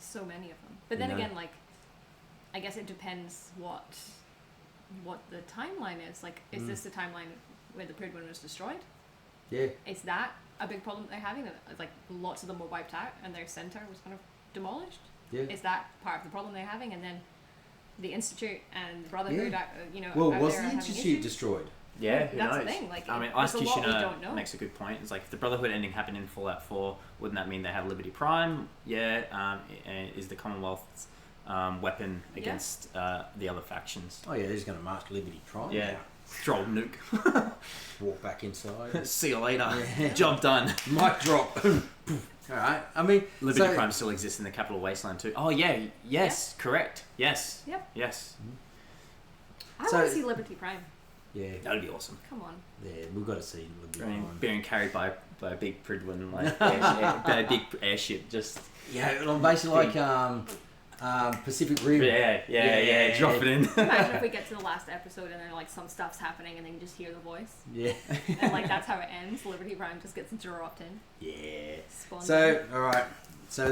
so many of them. But then You know? again, like, I guess it depends what the timeline is. Like, is this the timeline where the Pridwin was destroyed? Yeah. Is that a big problem they're having? That like lots of them were wiped out and their center was kind of demolished. Yeah. Is that part of the problem they're having? And then the Institute and the Brotherhood, Yeah. are, Well, out was there the having Institute issues? destroyed? Yeah, who That's knows? the thing. Like, I mean, there's Ice a lot we Kishina don't know. makes a good point. It's like if the Brotherhood ending happened in Fallout 4, wouldn't that mean they have Liberty Prime? Yeah. Is the Commonwealth's weapon against the other factions? Oh yeah, they're just going to march Liberty Prime. Yeah. now. Throw a nuke. Walk back inside. See you later. Yeah. Job done. Mic drop. All right. I mean, Liberty Prime still exists in the Capital Wasteland too. Oh yeah. Yes. Correct. Yes. Yep. Yes. I So- want to see Liberty Prime. Yeah. That'd be awesome. Come on. Yeah, we've got to see Liberty Prime. Being carried by a big Pridwin, like a big airship, just Yeah, well, basically like Pacific Rim. yeah, drop it in. Imagine if we get to the last episode and then like some stuff's happening and then you just hear the voice. Yeah. And like that's how it ends. Liberty Prime just gets dropped in. Yeah. Spawned So, all right. So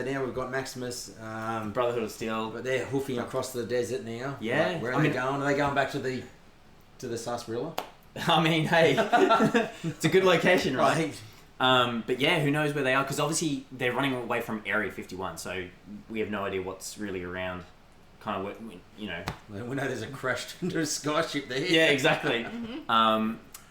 now we've got Maximus. Brotherhood of Steel. But they're hoofing across the desert now. Yeah. Like, where are they going? Are they going back to the sarsaparilla? I mean, hey, it's a good location, right? Like, But yeah, who knows where they are? Because obviously they're running away from Area 51, so we have no idea what's really around. Kind of what we know there's a crashed skyship there. Yeah, exactly.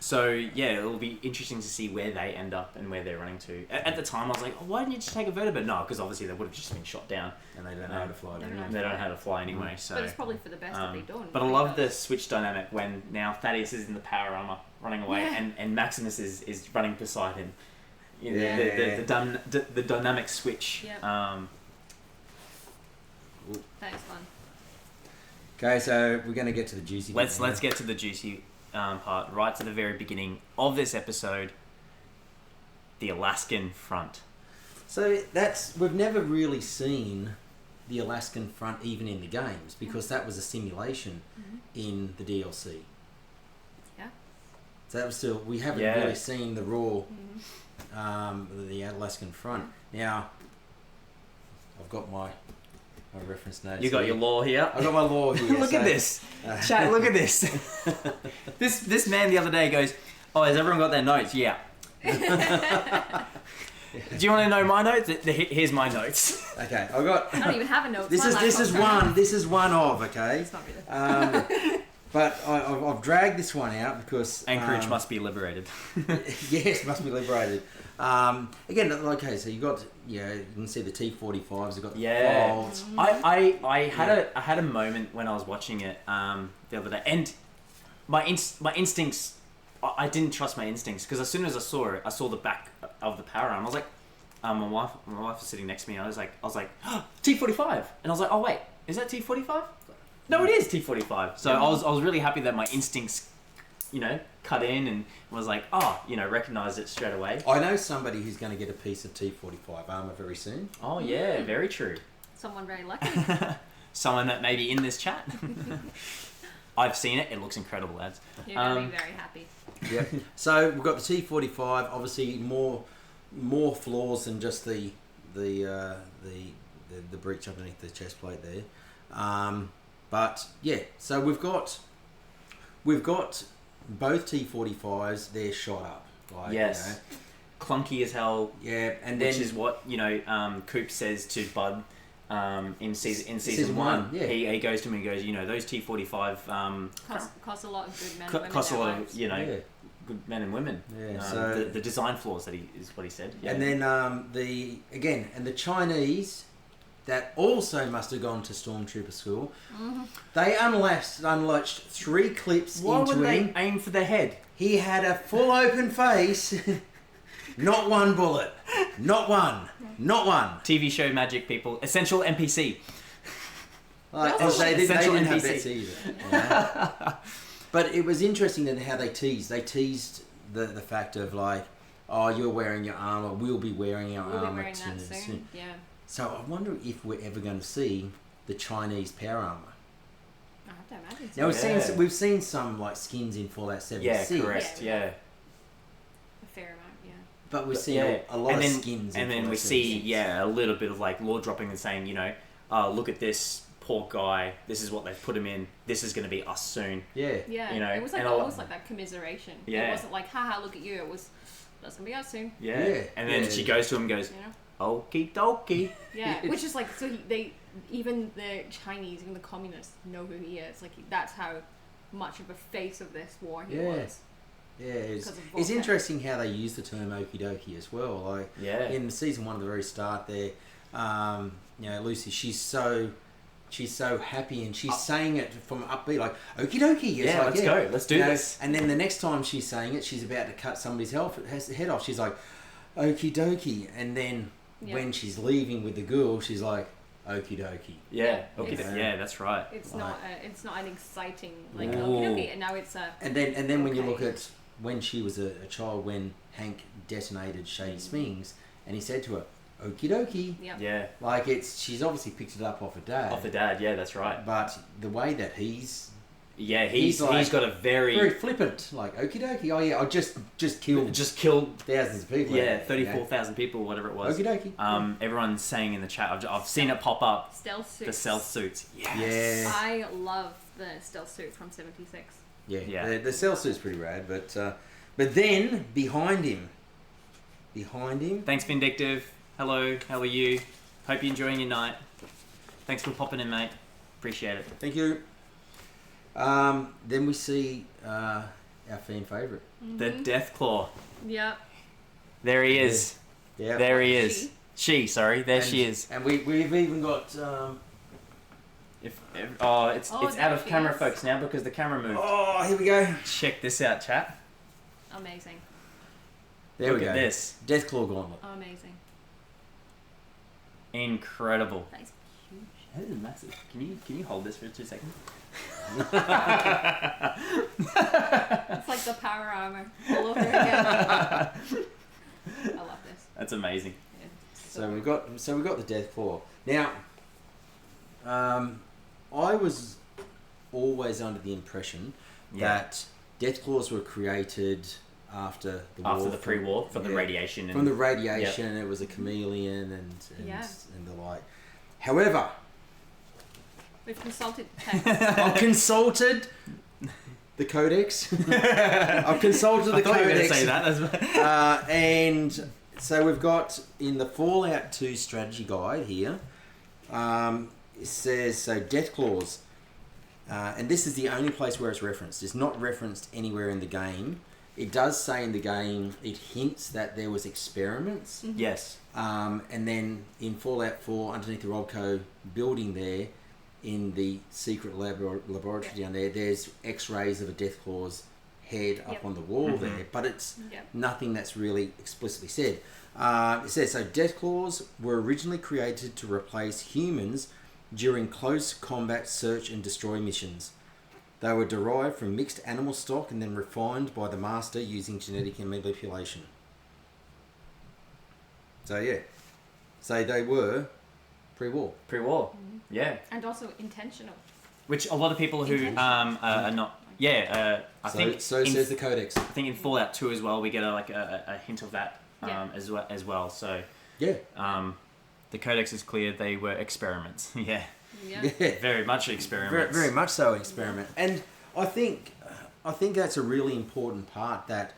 So yeah, it'll be interesting to see where they end up and where they're running to. At the time, I was like, oh, why didn't you just take a vertibird? No, because obviously they would have just been shot down. And they don't know how to fly. They don't don't they? They don't know how to fly anyway. So. But it's probably for the best that they don't. But I love the switch dynamic when now Thaddeus is in the power armor running away, Yeah. and Maximus is running beside him. You know, Yeah. the dynamic switch. Yep. Uh, That is fun. Okay, so we're going to get to the juicy bit Let's now. get to the juicy part right to the very beginning of this episode. The Alaskan front. So we've never really seen the Alaskan front even in the games because that was a simulation in the DLC. Yeah. So that was still we haven't really seen the raw, the Alaskan front. Now, I've got my reference notes. You got here. your law here. I got my law here. Look at this, chat. Look at this. This man the other day goes, "Oh, has everyone got their notes?" Yeah. Do you want to know my notes? Here's my notes. Okay, I got. I don't even have a note. This is one of okay. It's not really. But I've dragged this one out because Anchorage must be liberated. yes, must be liberated. Again, okay, so you can see the T45s. You've got the folds. I had a moment when I was watching it the other day, and my instincts. I didn't trust my instincts because as soon as I saw it, I saw the back of the power arm. I was like, my wife was sitting next to me. I was like, T45, and I was like, oh wait, is that T45? No, it is T45. So I was really happy that my instincts, cut in and was like, recognized it straight away. I know somebody who's going to get a piece of T45 armor very soon. Oh yeah, very true. Someone very lucky. Someone that may be in this chat. I've seen it. It looks incredible, lads. You're going to be very happy. Yeah. So we've got the T45. Obviously, more flaws than just the breech underneath the chest plate there. But yeah, so we've got both T45s. They're shot up. Like, yes. Clunky as hell. Yeah, and then which is what Coop says to Bud in season 1. Yeah. He goes to him and goes, those T45 cost a lot of good men. And women cost a lot lives. of good men and women. Yeah. So the design flaws is what he said. Yeah. And then the Chinese that also must have gone to Stormtrooper school. Mm-hmm. They unlatched 3 clips Why into would him. they aim for the head? He had a full open face. Not one bullet. Not one. TV show magic, people. Essential NPC. They didn't have NPC. bets either. Yeah. But it was interesting in how they teased. They teased the fact of like, oh, you're wearing your armor. We'll be wearing our armor wearing that soon. Yeah. So I wonder if we're ever going to see the Chinese power armor. I have to imagine so. Now we've seen some like skins in Fallout 76. Yeah, correct. Yeah. A fair amount, yeah. But we've seen a lot of skins. And then we see a little bit of like lore dropping and saying, look at this poor guy. This is what they've put him in. This is going to be us soon. Yeah. Yeah. It was like almost like that commiseration. Yeah. It wasn't like, haha, look at you. It was, that's going to be us soon. Yeah. And then she goes to him and goes, okie dokie. Yeah, which is like, so even the Chinese, even the communists know who he is. Like, that's how much of a face of this war he was. Yeah, it's interesting how they use the term okie dokie as well. Like, in season 1 at the very start there, Lucy, she's so happy and she's saying it from upbeat, like okie dokie. Yeah, like, let's go, let's do this. And then the next time she's saying it, she's about to cut somebody's head off. She's like, okie dokie. And then when she's leaving with the ghoul, she's like, okie dokie. Yeah, yeah, that's right. It's not an exciting like okie dokie, and now it's a. And then when you look at when she was a child, when Hank detonated Shady Springs, and he said to her, okie dokie. Yep. Yeah. Like she's obviously picked it up off her dad. Off the dad, yeah, that's right. But the way that he's got a very flippant, like okie dokie. Oh yeah, I just killed thousands of people. Yeah, 34,000 people, whatever it was. Okie dokie. Everyone's saying in the chat. I've seen it pop up. Stealth suits. The stealth suits. Yes. Yeah. I love the stealth suit from 76. Yeah. The stealth suit's pretty rad, but then behind him. Thanks, Vindictive. Hello, how are you? Hope you're enjoying your night. Thanks for popping in, mate. Appreciate it. Thank you. Then we see our fan favourite. Mm-hmm. The Deathclaw. Yep. There he is. Yeah. There he is. She, she is. And we've even got... it's out of camera focus now because the camera moved. Oh, here we go. Check this out, chat. Amazing. There we go. Look at this. Deathclaw gauntlet. Amazing. Incredible. That is huge. That is massive. Can you hold this for 2 seconds? It's like the power armor all over again. I love this. That's amazing. Yeah, So we've got the Deathclaw. Now, I was always under the impression that Deathclaws were created after the war. After the pre-war, from the radiation. From the radiation, it was a chameleon and the like. However, we've consulted text. I've consulted the codex. I've consulted the I thought codex. You were going to say that. And so we've got in the Fallout 2 strategy guide here. It says Deathclaws and this is the only place where it's referenced. It's not referenced anywhere in the game. It does say in the game, it hints that there was experiments. Mm-hmm. Yes. And then in Fallout 4, underneath the Rodco building there, in the secret laboratory down there, there's X-rays of a Deathclaw's head up on the wall there, but it's nothing that's really explicitly said. It says, so Deathclaws were originally created to replace humans during close combat search and destroy missions. They were derived from mixed animal stock and then refined by the Master using genetic manipulation. So yeah, so they were pre-war. Pre-war. Yeah. And also intentional. Which a lot of people who are not. Yeah. I think so says the Codex. I think in Fallout 2 as well, we get a hint of that as well. So yeah. The Codex is clear. They were experiments. Yeah. Yeah. Very much experiments. Very much so an experiment. And I think that's a really important part, that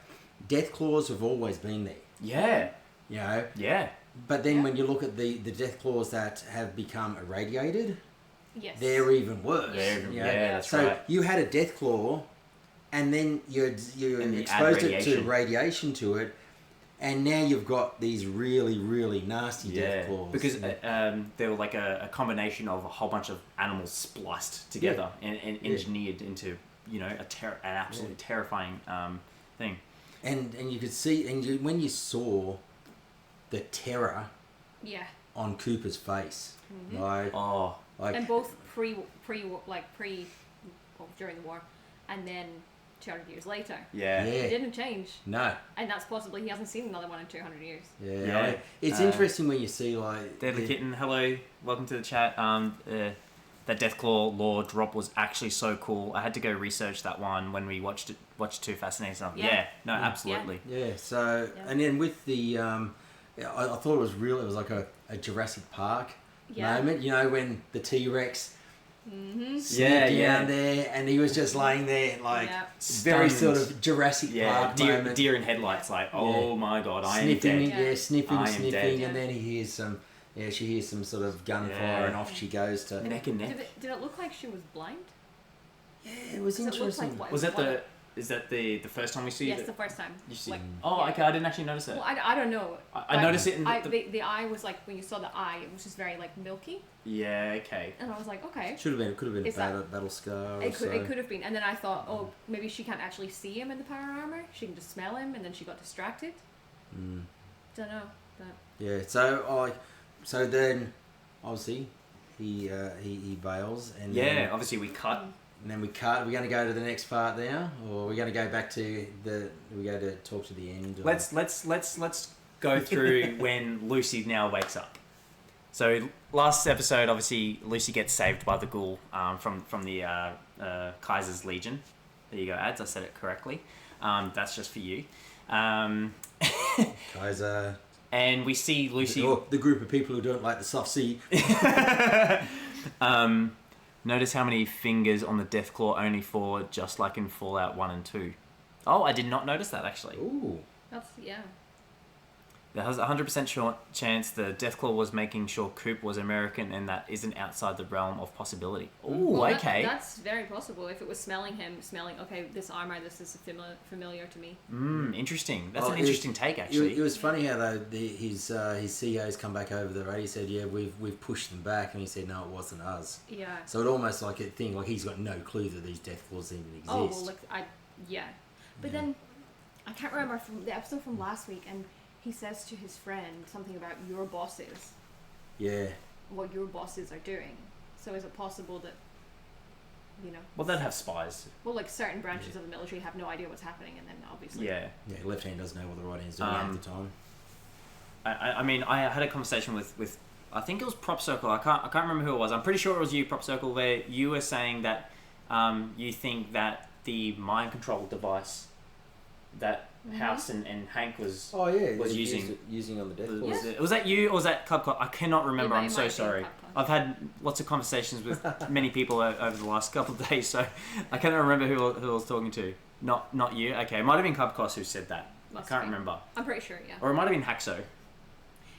Deathclaws have always been there. Yeah. You know? Yeah. But then when you look at the Deathclaws that have become irradiated, Yes. they're even worse. That's so right. you had a Deathclaw, and then you're And you exposed add it to radiation to it, and now you've got these really, really nasty Deathclaws. Because they were like a combination of a whole bunch of animals spliced together and engineered into, you know, an absolutely terrifying thing. And you could see, when you saw the terror on Cooper's face, and both during the war, and then 200 years later. Yeah. It didn't change. No. And that's possibly he hasn't seen another one in 200 years. Yeah. It's interesting when you see like Deadly Kitten, hello, welcome to the chat. That Deathclaw lore drop was actually so cool. I had to go research that one when we watched Too Fascinating Stuff. Absolutely. Yeah. So and then with the I thought it was real. It was like a Jurassic Park moment. You know, when the T-Rex sneaked down there, and he was just laying there like very sort of Jurassic Park moment. Deer in headlights, like oh my god, I am dead. Sniffing, and then he hears some. Yeah, she hears some sort of gunfire, and off she goes to neck and neck. Did it look like she was blind? Yeah, it was interesting. Was that the first time we see it? Yes, the first time. You see? Okay, I didn't actually notice it. Well, I don't know. I noticed it in the eye was like, when you saw the eye, it was just very like milky. Yeah, okay. And I was like, okay. Could have been a battle scar. It could have been. And then I thought, oh, maybe she can't actually see him in the power armor. She can just smell him, and then she got distracted. Don't know. But... Yeah. So then, obviously, he bails, and then, obviously we cut. And then we cut. We're going to go to the next part now, or we're going to go back to we go to talk to the end. Or... Let's go through when Lucy now wakes up. So last episode, obviously, Lucy gets saved by the ghoul from the Kaiser's Legion. There you go, ads. I said it correctly. That's just for you. Kaiser. And we see Lucy... the group of people who don't like the soft sea. Notice how many fingers on the Deathclaw, only 4, just like in Fallout 1 and 2. Oh, I did not notice that, actually. Ooh. That's, There has a 100% chance the Deathclaw was making sure Coop was American, and that isn't outside the realm of possibility. Ooh, okay. That's very possible. If it was smelling, okay, this armor, this is familiar to me. Interesting. That's an interesting take, actually. It was funny how though his CEOs come back over the radio. He said, "Yeah, we've pushed them back," and he said, "No, it wasn't us." Yeah. So it almost like a thing like he's got no clue that these Deathclaws even exist. Oh well, but then I can't remember from the episode from last week, and he says to his friend something about your bosses. Yeah. What your bosses are doing. So is it possible that, Well, they'd have spies. Well, like certain branches of the military have no idea what's happening, and then obviously... Yeah, left hand doesn't know what the right hand's doing at the time. I mean, I had a conversation with I think it was Prop Circle. I can't remember who it was. I'm pretty sure it was you, Prop Circle, where you were saying that you think that the mind control device that House and Hank was using on the Deathclaws. Was that you or was that Club? I cannot remember. I'm so sorry. I've had lots of conversations with many people over the last couple of days, so I cannot remember who I was talking to. Not you. Okay, it might have been Club who said that. I can't remember. I'm pretty sure, yeah. Or it might have been Haxo.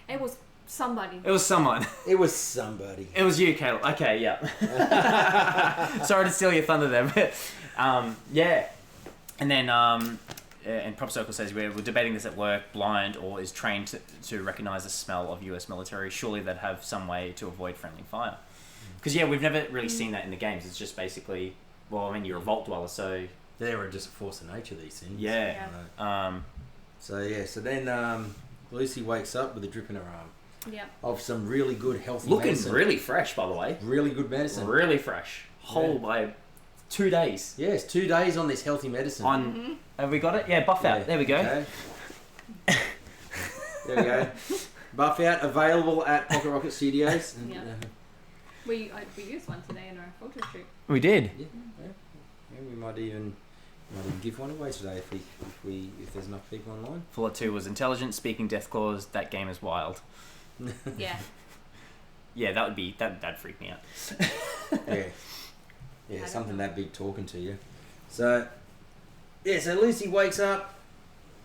It was somebody. It was someone. It was somebody. It was you, Caleb. Okay, yeah. Sorry to steal your thunder there, but yeah. And then and Prop Circle says we're debating this at work. Blind or is trained to recognize the smell of US military. Surely they'd have some way to avoid friendly fire. Because yeah, we've never really seen that in the games. It's just basically, well, I mean, you're a vault dweller, so They were just a force of nature, these things. yeah. So then Lucy wakes up with a drip in her arm Yeah. of some really good healthy Looking medicine. really fresh, by the way. Really good medicine. Really fresh. Whole Yeah. by 2 days. Yes, 2 days on this healthy medicine. On have we got it? Yeah, buff out. Yeah, There we go. okay. There we go. Buff out available at Pocket Rocket Studios. And, Yeah. We used one today in our photo shoot. We did. yeah, we might even give one away today if there's enough people online. Fallout 2 was intelligent, speaking death claws. That game is wild. Yeah. Yeah, that'd freak me out. Yeah, I don't something know. that big talking to you. So so Lucy wakes up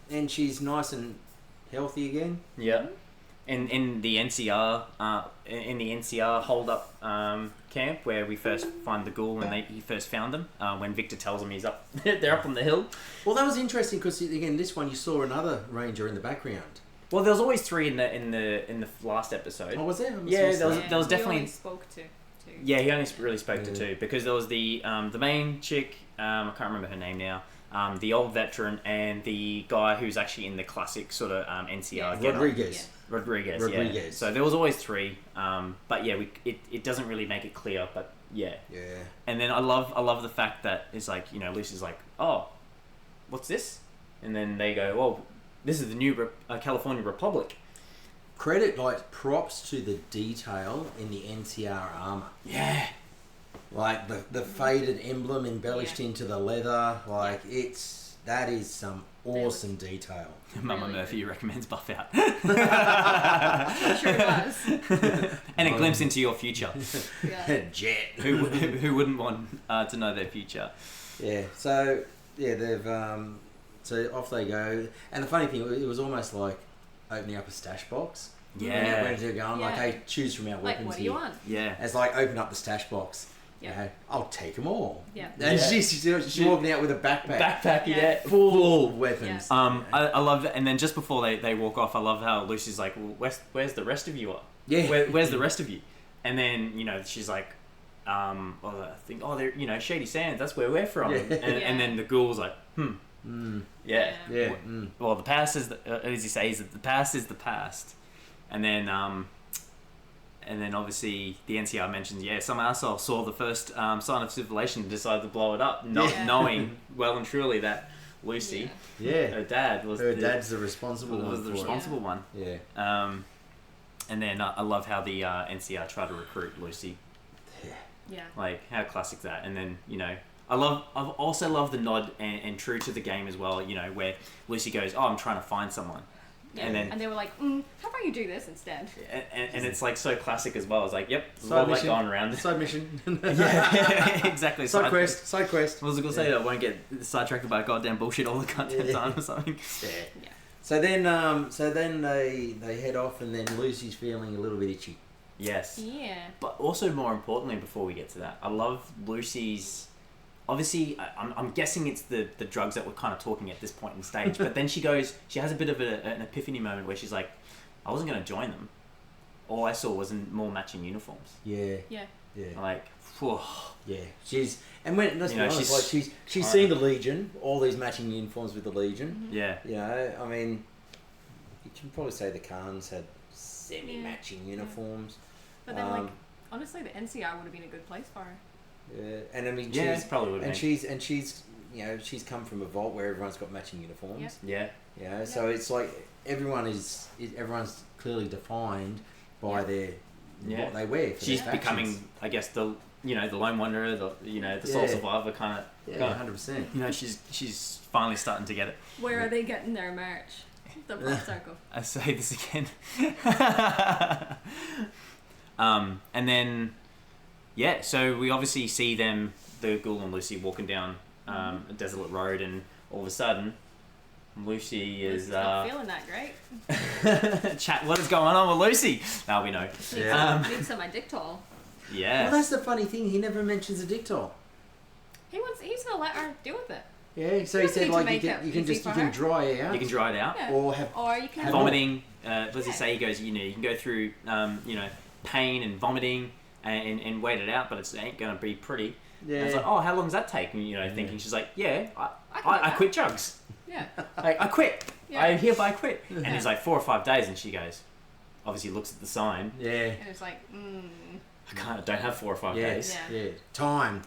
and she's nice and healthy again. Yeah. In the NCR hold up camp where we first find the ghoul and he first found them when Victor tells him he's up they're up on the hill. Well, that was interesting because again, this one you saw another ranger in the background. Well, there was always 3 in the last episode. Oh, was there? Yeah, there was We definitely only spoke to two. Yeah, he only really spoke to 2 because there was the main chick, I can't remember her name now, the old veteran, and the guy who's actually in the classic sort of NCR getup. Rodriguez. Yeah. So there was always 3, but yeah, it doesn't really make it clear, but yeah. Yeah. And then I love the fact that it's like, you know, Lucy's like, oh, what's this? And then they go, well, this is the new California Republic. Credit, like, props to the detail in the NCR armor. Yeah. Like the faded emblem embellished Yeah. into the leather. Like that is some awesome detail. Mama Really Murphy recommends buff out. I'm sure it was. And a glimpse into your future. Yeah. Jet. Who wouldn't want to know their future? Yeah. So they've so off they go. And the funny thing, it was almost like opening up a stash box. Yeah. Where they're going, like, Yeah. hey, choose from our Like, weapons what do here. you want? Yeah. It's like open up the stash box. Yeah. You know, I'll take them all. Yeah. And Yeah. she's walking out with a backpack. Backpack, Yeah. yeah. Full of weapons. I love that. And then just before they walk off, I love how Lucy's like, well, where's the rest of you? Yeah. Where's the rest of you? And then, you know, she's like, well, I think, oh, they're, you know, Shady Sands, that's where we're from. Yeah. And then the ghoul's like, yeah. Yeah. Yeah. Well, the past is, as he says, the past is the past. And then obviously the NCR mentions, some asshole saw the first sign of civilization and decided to blow it up, not Yeah. knowing well and truly that Lucy, Yeah. her dad, was dad's the responsible one. was the for it. responsible one. Yeah. And then I love how the NCR tried to recruit Lucy. Yeah. Like, how classic that. And then, you know, I've also loved the nod and true to the game as well, you know, where Lucy goes, oh, I'm trying to find someone. Yeah. And then they were like, how about you do this instead? and it's like so classic as well. It's like, yep, Side love like mission. going around. Side mission. Yeah, exactly. Side quest. I was gonna say I won't get sidetracked by goddamn bullshit all the goddamn time or something. Yeah. Yeah. So then they head off, and then Lucy's feeling a little bit itchy. Yes. Yeah. But also, more importantly, before we get to that, I love Lucy's. Obviously, I'm guessing it's the drugs that we're kind of talking at this point in the stage. But then she has a bit of an epiphany moment where she's like, I wasn't going to join them. All I saw was more matching uniforms. Yeah. Yeah. Yeah. Like, whew. Yeah. She's let's You be know, honest, like she's seen the Legion, all these matching uniforms with the Legion. Yeah. You know, I mean, you can probably say the Khans had semi-matching uniforms. But then, like, honestly, the NCR would have been a good place for her. Yeah, and I mean, Yeah, she's probably would. and she's you know, she's come from a vault where everyone's got matching uniforms. Yeah. You know, so it's like everyone's clearly defined by their what they wear. For She's their becoming, factions. I guess, the lone wanderer, the sole survivor kind of. Yeah, 100%. You know, she's finally starting to get it. Where are they getting their merch? The Prop Circle. I say this again. And then, so we obviously see them, the Ghoul and Lucy, walking down a desolate road, and all of a sudden, Lucy is not feeling that great. chat. What is going on with Lucy? Now we know. Needs some Dictol. Yeah. Well, that's the funny thing. He never mentions a Dictol. He's gonna let her deal with it. Yeah, so he said like you can dry it out. You can dry it out, Yeah. or you can have vomiting. What does he say? He goes, you can go through pain and vomiting and wait it out, but it ain't gonna be pretty. Yeah. And I was like, oh, how long does that take? And thinking she's like, yeah, I quit drugs. Yeah. I quit. Yeah. I hereby quit. And he's like 4 or 5 days, and she goes, obviously looks at the sign. Yeah. And it's like, I don't have 4 or 5 days. Yeah. Time.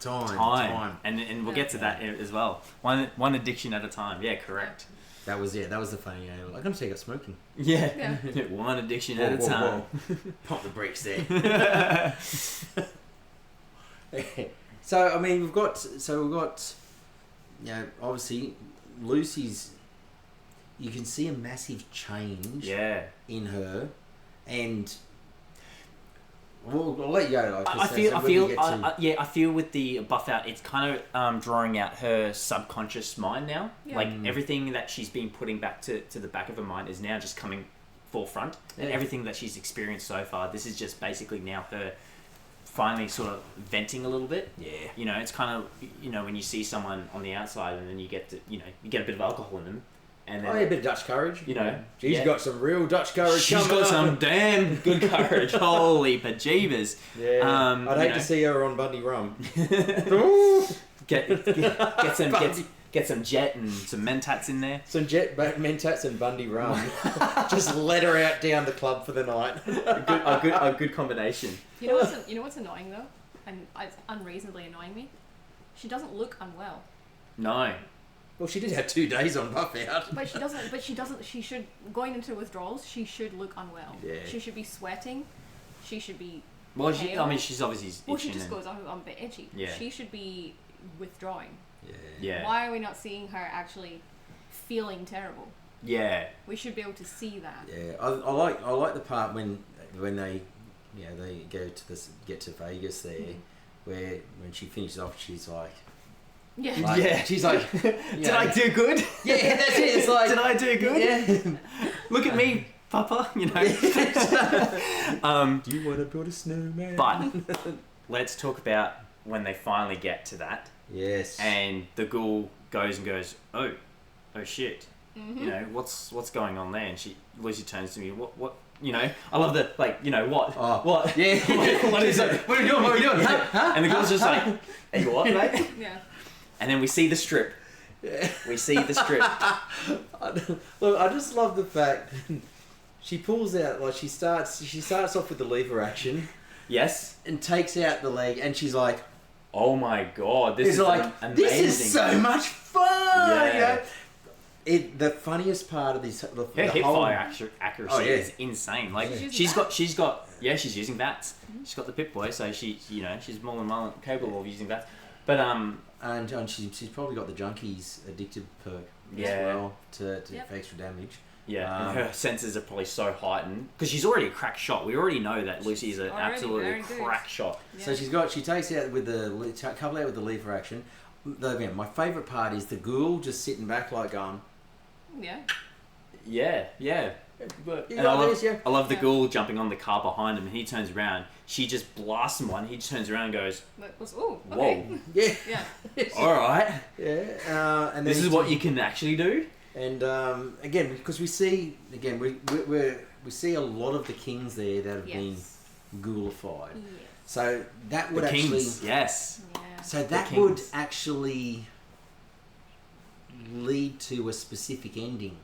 And we'll get to that as well. One addiction at a time. Yeah, correct. That was the funny. I'm gonna take up smoking. Yeah. One addiction at a time. Pump the brakes there. So I mean, we've got obviously Lucy's. You can see a massive change. In her, and. Well, I'll let you go. I feel with the buff out, it's kind of drawing out her subconscious mind now. Yeah. Like everything that she's been putting back to the back of her mind is now just coming forefront. And everything that she's experienced so far, this is just basically now her finally sort of venting a little bit. Yeah. It's kind of, when you see someone on the outside and then you get to, you get a bit of alcohol in them. And then, a bit of Dutch courage. She's got some real Dutch courage. She's got some damn good courage. Holy bejeebers. Yeah. I'd hate to see her on Bundy Rum. Get some Jet and some Mentats in there. Some Jet, Mentats and Bundy Rum. Just let her out down the club for the night. A good combination. You know what's annoying though, and it's unreasonably annoying me. She doesn't look unwell. No. Well, she did have 2 days on buff out. But she doesn't. She should, going into withdrawals, she should look unwell. Yeah. She should be sweating. She should be. Well, she's obviously itching. Well, she just goes, I'm a bit itchy. Yeah. She should be withdrawing. Yeah. Why are we not seeing her actually feeling terrible? Yeah. We should be able to see that. Yeah, I like the part when they get to Vegas there, where when she finishes off, she's like. Yeah. She's like, did I do good? Yeah, that's it. It's like, did I do good? Yeah. Look at me, Papa. Do you want to build a snowman? But let's talk about when they finally get to that. Yes. And the ghoul goes, oh shit. Mm-hmm. What's going on there? And Lucy turns to me. What? I love the what? Oh. What? Yeah. What is it? What are you doing? What are you doing? Huh? And the girl's just like, hey, you what, mate? Yeah. And then we see the strip. We see the strip. Look, I just love the fact she pulls out, like she starts off with the lever action. Yes. And takes out the leg, and she's like, oh my god, this is like amazing. This is so much fun. Yeah. The funniest part of this, the hip whole fire accuracy is insane. Like she's got she's using VATS. She's got the Pip-Boy, so she's more than well capable of using VATS. But and she's probably got the Junkies addicted perk as well to for extra damage. Yeah, and her senses are probably so heightened because she's already a crack shot. We already know that Lucy is an absolutely crack shot. Yeah. So she takes out with the couple out with the lever action. My favourite part is the ghoul just sitting back like Yeah. I love the ghoul jumping on the car behind him, and he turns around. She just blasts him one. He just turns around and goes, "Ooh, okay." Whoa, yeah, all right, yeah." And this is what you can actually do. And again, because we see we see a lot of the kings there that have been ghoulified. Yes. So that would kings, yes. Yeah. So that would actually lead to a specific ending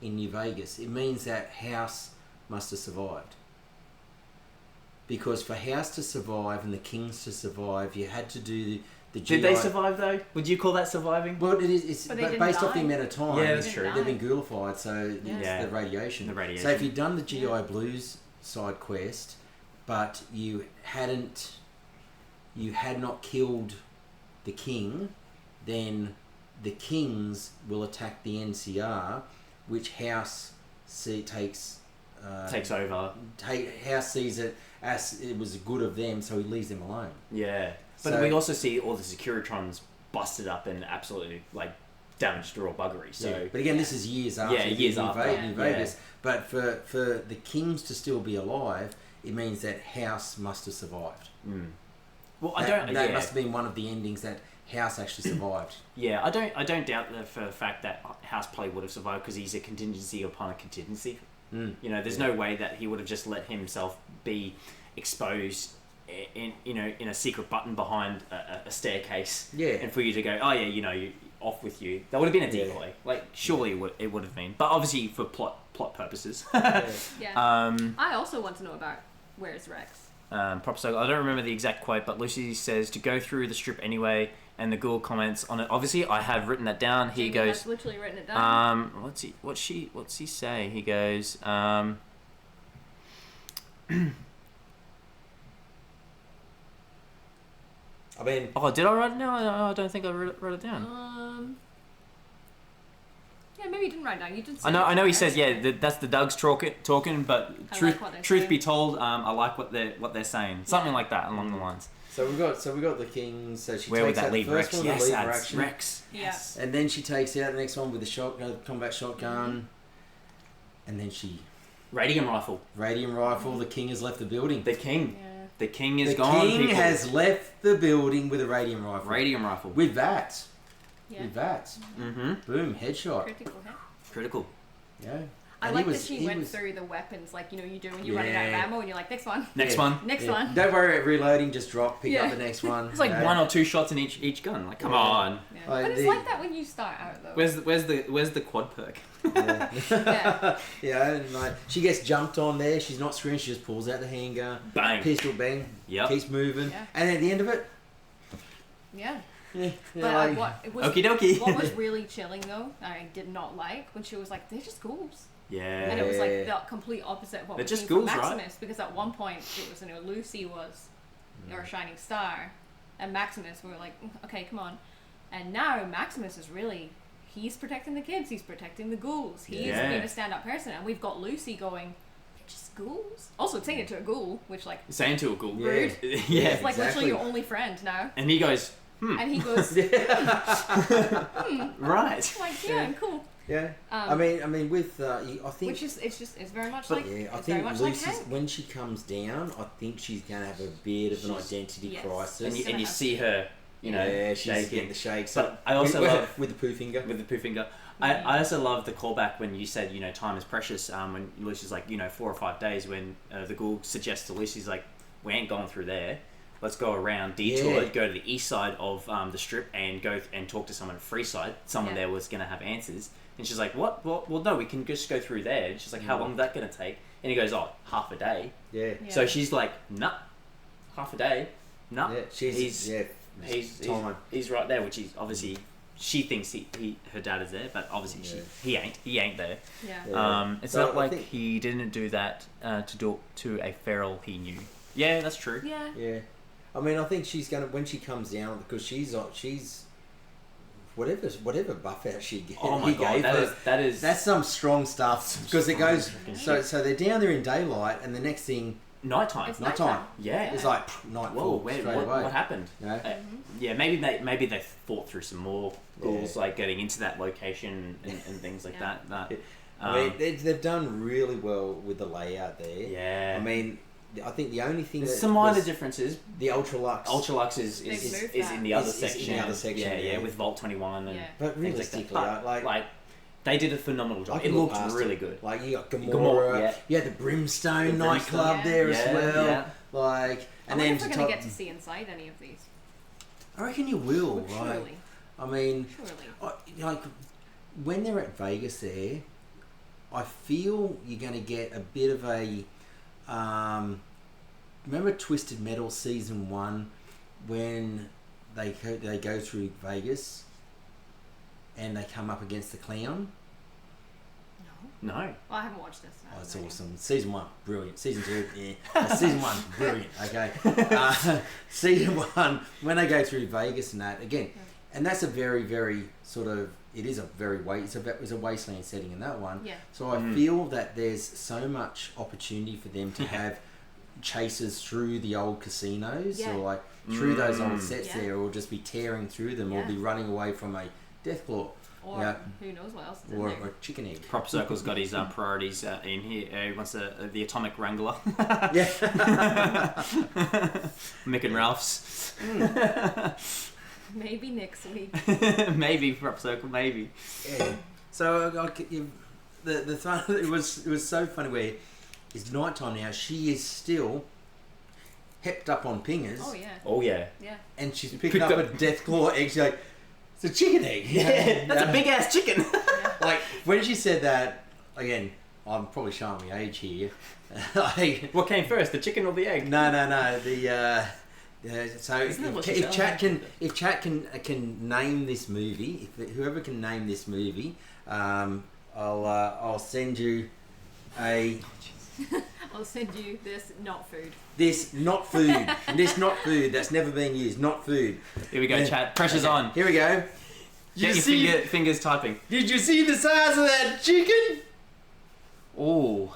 in New Vegas. It means that House must have survived. Because for House to survive and the Kings to survive, you had to do the GI... Did they survive though? Would you call that surviving? Well, it's based off the amount of time. Yeah, that's true. They've been ghoulified, so it's the radiation. So if you'd done the GI Blues side quest, but you had not killed the King, then the Kings will attack the NCR, which House takes over. House sees it as it was good of them, so he leaves them alone. Yeah, but we also see all the Securitrons busted up and absolutely damaged or buggery. So, but again, this is years after. Years after in Vegas. But for the Kings to still be alive, it means that House must have survived. Well, that must have been one of the endings that House actually survived. Yeah, I don't doubt that for the fact that House probably would have survived because he's a contingency upon a contingency. You know, there's no way that he would have just let himself be exposed in a secret button behind a staircase. Yeah. And for you to go, oh yeah, you off with you. That would have been a decoy. Yeah. Like surely it would have been, but obviously for plot purposes. I also want to know about where's Rex. Prop Circle. I don't remember the exact quote, but Lucy says to go through the strip anyway, and the ghoul comments on it. Obviously, I have written that down. He goes, has literally written it down. What's he say? He goes, I mean, did I write it down? I don't think I wrote it down. Yeah, maybe you didn't write it down. You did. I know. He says, that's the Doug's talking. But truth be told, I like what they're saying. Something like that along the lines. So we got the Kings. So she Where would takes that leave the first Rex? one, Yes, the that's lever Rex. Yes. And then she takes out the next one with the combat shotgun. And then she... Radium rifle. The King has left the building. The King. Yeah. The King is gone, The King has left the building with a radium rifle. With that. Yeah. With that. Mm-hmm. Boom, headshot. Critical. Yeah. I like that she went through the weapons like you do when you're running out of ammo and you're like, next one. Next one. Don't worry about reloading, just pick up the next one. It's like 1 or 2 shots in each gun. Like, come on. Yeah. But it's like that when you start out though. Where's the quad perk? And like she gets jumped on there, she's not screaming, she just pulls out the handgun. Bang. Pistol bang. Yep. Keeps moving. Yeah. And at the end of it. But okie dokie. What was really chilling though, I did not like when she was like, they're just ghouls. Yeah. And it was like the complete opposite of what they're we're just seeing ghouls, from Maximus, right? because at one point it was Lucy was our shining star, and Maximus we were like, okay, come on. And now Maximus is really, he's protecting the kids, he's protecting the ghouls, he's being a stand-up person, and we've got Lucy going, they're just ghouls. Also saying it to a ghoul, which like saying to a ghoul, rude. It's like literally your only friend now. And he goes, And he goes, right. Like, cool. Yeah. I mean, with I think, which is it's very much like I think Lucy's when she comes down, I think she's gonna have a bit of an identity crisis. And you see her, she's getting the shakes. But I also love with the poo finger. I also love the callback when you said time is precious. When Lucy's like 4 or 5 days, when the ghoul suggests to Lucy's like, we ain't going through there. Let's go around, detour, go to the east side of the strip and go and talk to someone at Freeside. Someone there was going to have answers. And she's like, what? Well, no, we can just go through there. And she's like, how long is that going to take? And he goes, half a day. Yeah. So she's like, nah, half a day. Nah. Yeah, he's right there, which is obviously, she thinks her dad is there, but obviously he ain't there. Yeah. It's not like he didn't do that to a feral he knew. Yeah, that's true. Yeah. Yeah. I mean, I think she's gonna when she comes down because she's whatever buff out she gave. Oh my god, that's some strong stuff because it goes so they're down there in daylight and the next thing nighttime. It's nighttime. Yeah, it's like nightfall. What happened? Yeah, maybe they fought through some more ghouls like getting into that location and things like that. I mean, they've done really well with the layout there. Yeah, I mean. I think the only thing there's some minor differences. The Ultralux is in the other section. Yeah, with Vault 21 and but realistically, like they did a phenomenal job. It looked really good. Like you got Gamora, you had the Brimstone nightclub there as well. Yeah. Like, and then we're gonna get to see inside any of these. I reckon you will. Well, surely. I mean, like when they're at Vegas, there, I feel you're going to get a bit of a. Remember Twisted Metal season 1 when they go through Vegas and they come up against the clown? No. Well, I haven't watched this. Oh, it's awesome. Season 1, brilliant. Season 2, Season 1, brilliant. Okay. Season 1, when they go through Vegas and that again, and that's a very, very sort of. It is a very it's a wasteland setting in that one. Yeah. So I feel that there's so much opportunity for them to have chases through the old casinos or like through those old sets there, or just be tearing through them or be running away from a Deathclaw. Or Yeah. who knows what else is in Or there. a chicken egg. Prop Circle's got his priorities in here. He wants the Atomic Wrangler. Yeah. Mick and Ralph's. Maybe next week. Maybe Prop Circle, maybe. Yeah. So the fun, it was so funny where it's night time now. She is still hepped up on pingers. Oh yeah. Oh yeah. Yeah. And she's picking up a Deathclaw egg. She's like, it's a chicken egg. Yeah, that's a big ass chicken. Like when she said that, again, I'm probably showing my age here. What came first, the chicken or the egg? No. So Isn't that what she if said? chat can name this movie, if whoever can name this movie, I'll send you a I'll send you this not food. this not food that's never been used, not food. Here we go, Yeah. chat. Pressure's on. Here we go. Get your fingers typing. Did you see the size of that chicken? Ooh.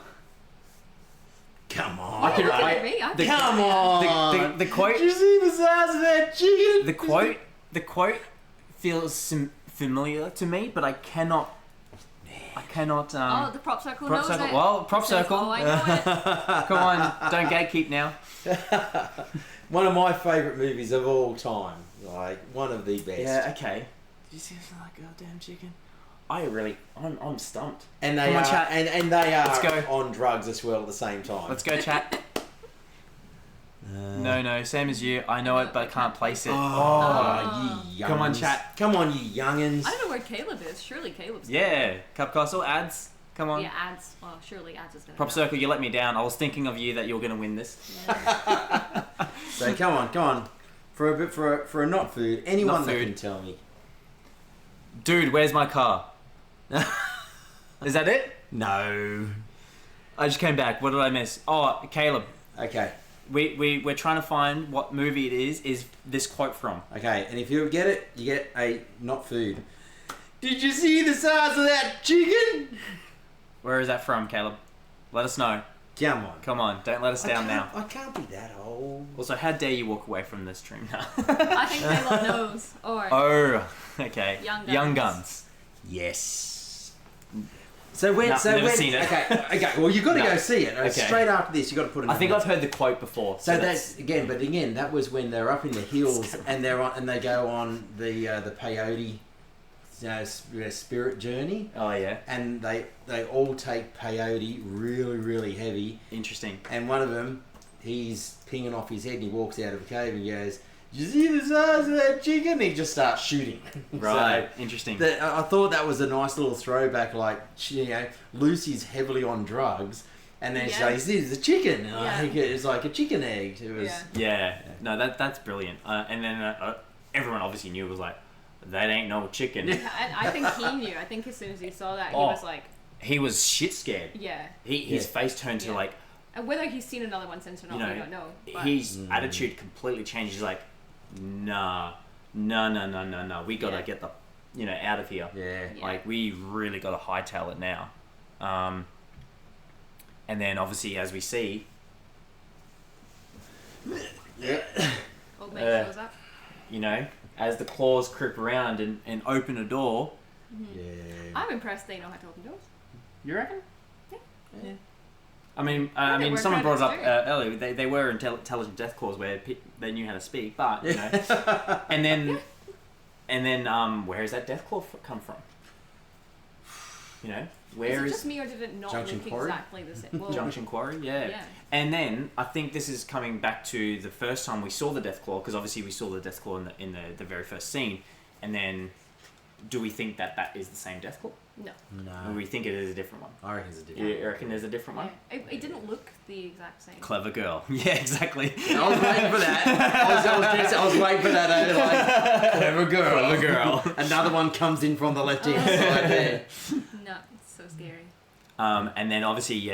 Come on. I could- Look I- at me. I'm the- Come sorry. on. The quote. Did you see the size of that chicken? The quote feels familiar to me, but I cannot. Oh, the prop circle knows Circle. it. Well, Prop It says, Circle. Oh, I know it. Come on, don't gatekeep now. One of my favourite movies of all time. Like one of the best. Yeah. Okay. Did you see this like goddamn chicken? I'm stumped. And they Come on, are chat. and they are Let's go. on drugs as well at the same time. Let's go, chat. No, same as you. I know it, but can't place it. Oh, you youngins. Come on, chat. Come on, you youngins. I don't know where Caleb is. Surely Caleb's Yeah, Cup Castle ads. Come on. Yeah, ads. Well, surely ads is gonna. Prop go. Circle, you let me down. I was thinking of you that you're gonna win this. Yeah. So come on. For a not food, anyone Not that food. can tell me. Dude, where's my car? Is that it? No. I just came back. What did I miss? Oh, Caleb. Okay. We're trying to find what movie it is this quote from. Okay, and if you get it, you get a not food. Did you see the size of that chicken? Where is that from, Caleb? Let us know. Come on. Come on, don't let us down now. I can't be that old. Also, how dare you walk away from this stream now? I think Caleb knows. Or Oh, okay. Young Guns. Guns. Yes. So when? No, so never when? seen it. Okay. Well, you got to No. go see it. Okay. Straight after this, you got to put it. I think I've heard the quote before. So that's again, that was when they're up in the hills and they go on the peyote, spirit journey, Oh yeah. and they all take peyote really heavy, Interesting. and one of them, he's pinging off his head and he walks out of the cave and he goes, "Did you see the size of that chicken?" And he just starts shooting. Right. Interesting. I thought that was a nice little throwback, like, Lucy's heavily on drugs. And then she's Yeah. like, "This is a chicken." And I Yeah. think it was like a chicken egg. It was, Yeah. Yeah. No, that's brilliant. And then everyone obviously knew. It was like, that ain't no chicken. I think he knew. I think as soon as he saw that, he Oh. was like, He was shit scared. yeah. His Yeah. face turned to Yeah. like, And whether he's seen another one since or not, You know, we don't know. But his attitude completely changed. He's like, nah, no. We gotta Yeah. get the, out of here. yeah. Yeah. Like, we really gotta hightail it now. And then obviously, as we see, Yeah. old mate shows up. as the claws creep around and open a door. Yeah. I'm impressed they know how to open doors. You reckon? Yeah. I mean, they were someone brought it up trying to earlier. They were intelligent death claws where they knew how to speak, but and then where is that death claw come from? Where Is it is just me or did it not Junction look Quarry? exactly the same? Well, Junction Quarry? Yeah. Yeah. And then I think this is coming back to the first time we saw the death claw, because obviously we saw the death claw in the very first scene, and then do we think that is the same death claw, No. or do we think it is a different one? I reckon it's a different. You reckon there's a different one? Yeah. It didn't look the exact same. Clever girl. Yeah, exactly. I was waiting for that. I was waiting for that. Like, clever girl. Clever girl. Another one comes in from the left hand side there. No, it's so scary. And then obviously,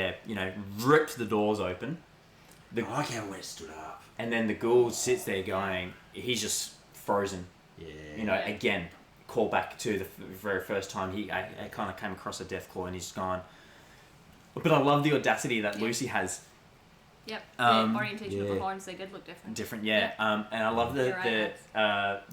rips the doors open. I can't wait. Stood up. And then the ghoul sits there going, he's just frozen. Yeah. Again, call back to the very first time I kind of came across a death claw, and he's gone. But I love the audacity that Lucy has. Yep. Um, The orientation of yeah. the horns, they did look different. Different, yeah. Yeah. And I love You're right,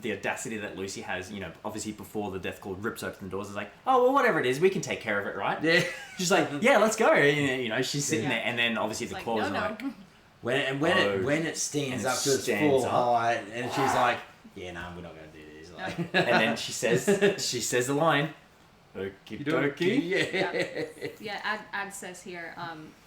the audacity that Lucy has. You know, obviously before the Death Claw rips open the doors, it's like, oh well, whatever it is, we can take care of it, right? Yeah. She's like, yeah, let's go. You know, she's sitting Yeah. there, and then obviously It's the like, claws no, are no. like, When it stands And it up to its stands full up. height, and she's like, "Yeah, no, we're not going to do this." Like, and then she says the line, "Okie dokie." Yeah. Yeah, Ad says here,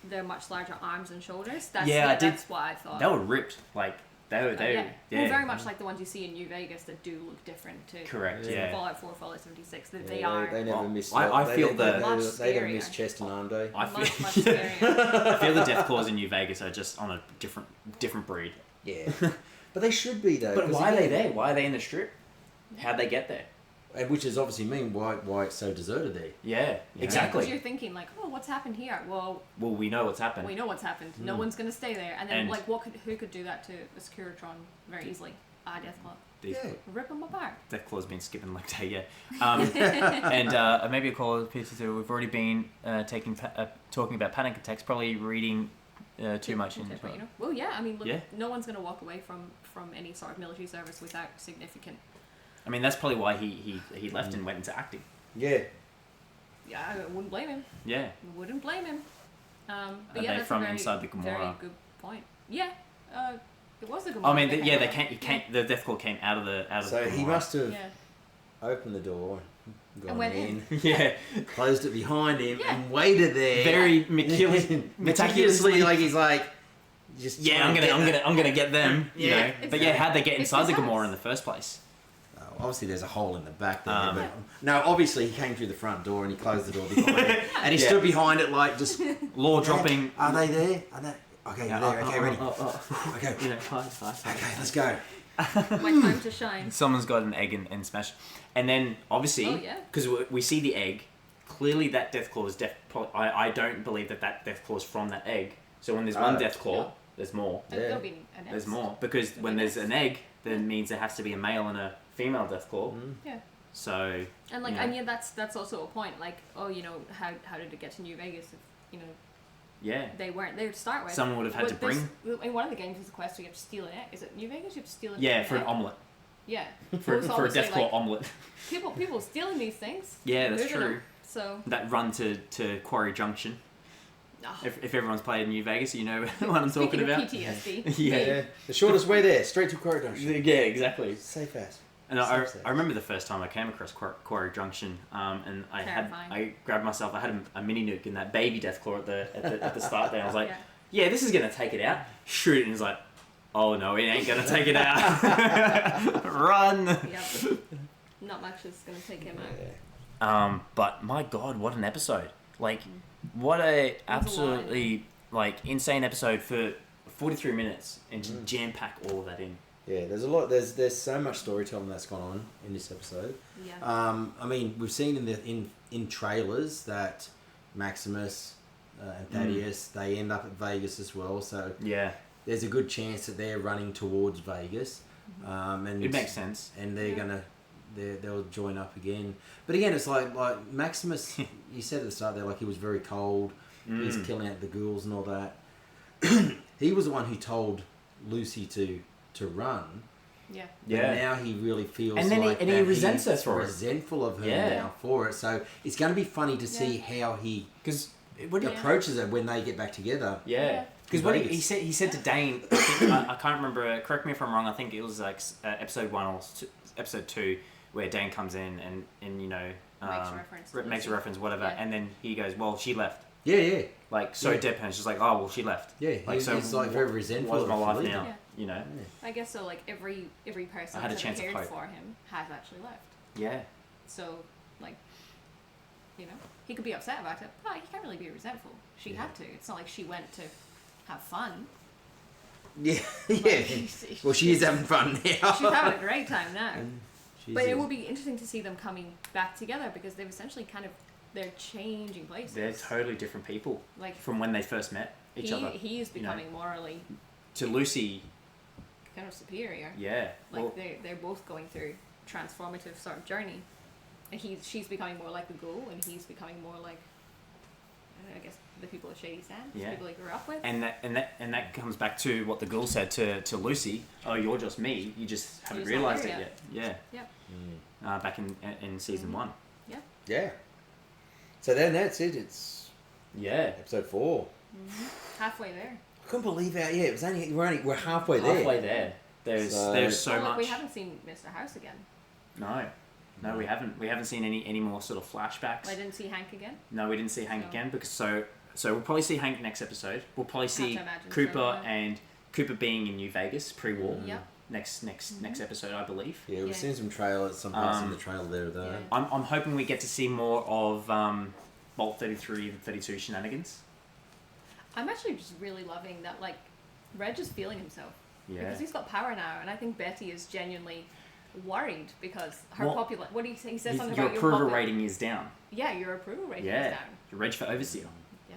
they're much larger arms and shoulders. That's, Yeah, I did- That's what I thought. They were ripped, like they were. Well, very much like the ones you see in New Vegas that do look different too. Correct, So yeah. Fallout 4, Fallout 76, they Yeah, are They never Well, miss. I feel the- Much they never scarier. miss chest and arm day. I much, feel, much scarier. I feel the Death Claws in New Vegas are just on a different breed. Yeah, but they should be though. But 'cause why are they again- there? Why are they in the strip? How'd they get there? And which is obviously mean why it's so deserted there. Yeah, Because exactly. you're thinking like, oh, what's happened here? Well, Well, we know what's happened. we know what's happened. No one's gonna stay there. And then And- like, who could do that to a Securitron very easily? Deathclaw. These Yeah. Rip them apart. Death Claw's been skipping like day, yeah. And maybe a call to Peter too. We've already been talking about panic attacks, probably reading too much into But, it. you know, well, yeah. I mean, look, Yeah. no one's gonna walk away from any sort of military service without significant. I mean, that's probably why he left and went into acting. Yeah, Yeah, I wouldn't blame him. Yeah. Wouldn't blame him. But Are yeah, they that's from a very, inside the very Gamorra? good point. Yeah, it was the Gamorra. I mean, that yeah, came they out. can't. The Death Claw came out of the so he Gamorra. must have Yeah. opened the door, gone went in, Yeah, closed it behind him, Yeah. and waited there. very meticulously. like he's like, just Yeah, trying to get I'm gonna get them. You Yeah. know, but yeah, how'd they get It's inside the his Gamorra house. in the first place? Obviously, there's a hole in the back there. Um, but no, obviously, he came through the front door and he closed the door behind him. And he Yeah. stood behind it like just... Law dropping. Are they there? Are they... Okay, you're there. Okay, ready. Okay, You know, hi. okay, let's go. My time to shine. Someone's got an egg and smash, and then obviously, Oh, yeah. because we see the egg, clearly that Death Claw is I don't believe that Death Claw is from that egg. So when there's one Death Claw, yeah. there's more. Yeah. There'll be an There's X. more because There'll when be there's next. an egg, then means there has to be a male and a female Death Claw. Yeah. So And like, you know, I mean, that's also a point. Like, oh, you know, how did it get to New Vegas? If, you know, yeah, they weren't there to start with. someone would have had to But bring. in one of the games, there's a quest where you have to steal an egg. Is it New Vegas? You have to steal an Yeah, egg? for an omelet, Yeah. for It's a obviously, Death Claw like, omelet. People stealing these things. Yeah, that's moving true. them. So. That run to Quarry Junction. Oh. If everyone's played New Vegas, you know what I'm talking Speaking of about. PTSD. Yeah. The shortest way there, straight to Corridor. Yeah, exactly. Safe ass. And So I remember the first time I came across Quarry Junction, and Terrifying. I grabbed myself. I had a mini nuke in that baby Death Claw at the start there. I was like, Yeah. yeah, this is gonna take it out. Shoot it, and he's like, oh no, it ain't gonna take it out. Run. Yep. Not much is going to take him out. Yeah. But my God, what an episode! Like, what a absolutely like insane episode for 43 minutes, and just jam pack all of that in. Yeah, there's a lot. There's so much storytelling that's gone on in this episode. Yeah. I mean, we've seen in trailers that Maximus and Thaddeus they end up at Vegas as well. So Yeah, there's a good chance that they're running towards Vegas. And it makes sense. And they're Yeah. they'll join up again. But again, it's like Maximus. You said at the start there, like he was very cold. He's killing out the ghouls and all that. He was the one who told Lucy to run. Yeah. But Yeah. now he really feels And then like he that resents her he's for it. resentful of her Yeah. now for it. So it's going to be funny to see how he Because what do you? Yeah. approaches it when they get back together. Yeah. Yeah. Because what he Vegas. said to Dane, I, think, I can't remember. Correct me if I'm wrong. I think it was like episode 1 or episode 2 where Dane comes in and you know Makes a reference to makes a Lucy. reference whatever, Yeah. and then he goes, well, she left. Yeah. Like so Yeah. deadpan. It's just like, oh well, she left. Yeah, Like so. he's like very resentful What's of my her life leaving. now? Yeah. You know. I guess so. Like every person I had a that chance of cared hope. for him has actually left. Yeah. So, like, you know, he could be upset about it, but he can't really be resentful. She had to. It's not like she went to have fun. Yeah, Like, yeah. she's- Well, she is having fun now. She's having a great time now. She's But it will be interesting to see them coming back together because they've essentially they're changing places. They're totally different people Like from when they first met each other. he is you know. becoming morally To Lucy, kind of superior. yeah. Like Well, they're both going through transformative sort of journey, and she's becoming more like the ghoul, and he's becoming more like I guess the people of Shady Sands, Yeah. people he grew up with. And that comes back to what the girl said to Lucy. Oh, you're just me. You just haven't just not realised it there yet. Yeah. Yep. Back in season 1. Yeah. So then that's it. It's Yeah. episode 4. Halfway there. I couldn't believe how. Yeah, it was only we're halfway there. Halfway there. There's so Well, much. we haven't seen Mr. House again. No, we haven't. We haven't seen any more sort of flashbacks. I didn't see Hank again. No, we didn't see Hank No. again because so we'll probably see Hank next episode. We'll probably see to imagine Cooper so, yeah. and Cooper being in New Vegas pre-war. Yep. Next episode, I believe. Yeah, we've Yeah. seen some trailers, some parts in the trailer there though. Yeah. I'm hoping we get to see more of Bolt 33 and 32 shenanigans. I'm actually just really loving that, like, Reg is feeling himself. Yeah. Because he's got power now, and I think Betty is genuinely worried because her Well, popular. What do you say? He says something Your about approval popular. rating is down. Yeah, your approval rating Yeah. is down. You're Reg for Overseer. Yeah.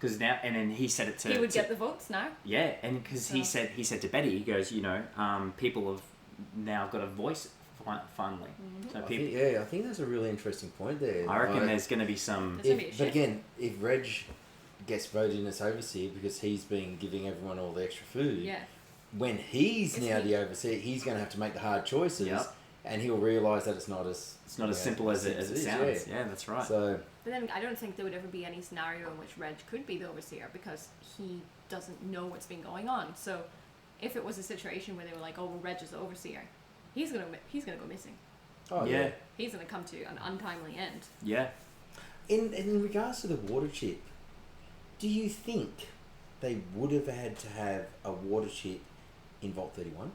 Because now, and then he said it to. He would to- get the votes now. Yeah, and because he So- said to Betty, he goes, people have now got a voice finally. So I people, think that's a really interesting point there. I reckon Like, there's going to be some. There's gonna be a but shift. again, if Reg gets voted in as overseer because he's been giving everyone all the extra food, Yeah. when he's Is now he- the overseer, he's going to have to make the hard choices, Yep. and he'll realise that it's not as simple as it is, sounds. Yeah, that's right. So But then I don't think there would ever be any scenario in which Reg could be the overseer because he doesn't know what's been going on. So if it was a situation where they were like, "Oh, well, Reg is the overseer," he's gonna go missing. Yeah. He's gonna come to an untimely end. Yeah. In regards to the water chip, do you think they would have had to have a water chip in Vault 31?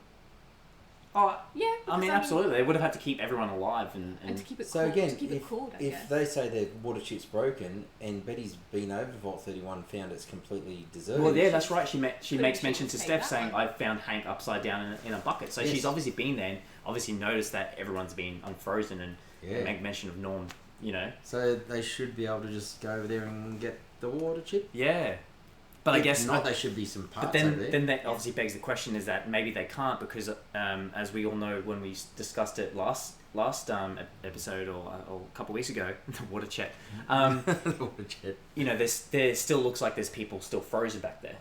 Oh, Yeah. I because, mean, absolutely. They would have had to keep everyone alive and And to keep it So cool, again, to keep it cool, I if guess. they say their water chip's broken and Betty's been over to Vault 31 and found it's completely deserted. Well, yeah, that's right. She Couldn't makes she mention to take Steph that saying, one? "I found Hank upside down in a bucket." So Yes. she's obviously been there and obviously noticed that everyone's been unfrozen and Yeah. make mention of Norm. So they should be able to just go over there and get the water chip. Yeah. But I If guess not. There should be some parts But then, over there. then that obviously begs the question: is that maybe they can't because, as we all know, when we discussed it last episode or a couple of weeks ago, the water check. The water chip. There still looks like there's people still frozen back there.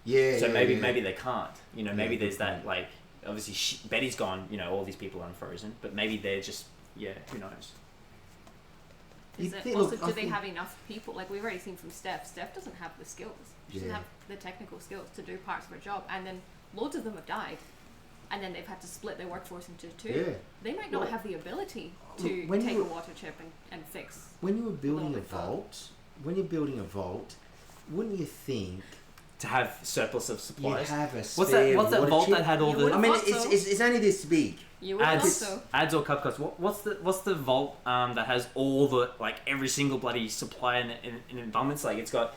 Yeah. So yeah, maybe yeah. they can't. Maybe good there's that point. like obviously Betty's gone. All these people are unfrozen, but maybe they're just who knows. Is You it, think- also, look, do I they think- have enough people? Like we've already seen from Steph. Steph doesn't have the skills. She doesn't Yeah. have the technical skills to do parts of her job. And then loads of them have died. And then they've had to split their workforce into two. Yeah. They might not Well, have the ability look, to when take you- a water chip and fix. When you were building a bit far. vault, wouldn't you think To have surplus of you'd supplies. have a What's spare that water vault chip? that had all You the would I mean, thought so. it's only this big. You would have ads, thought so. ads or cupcakes? What's the vault that has all the every single bloody supply in abundance? Like it's got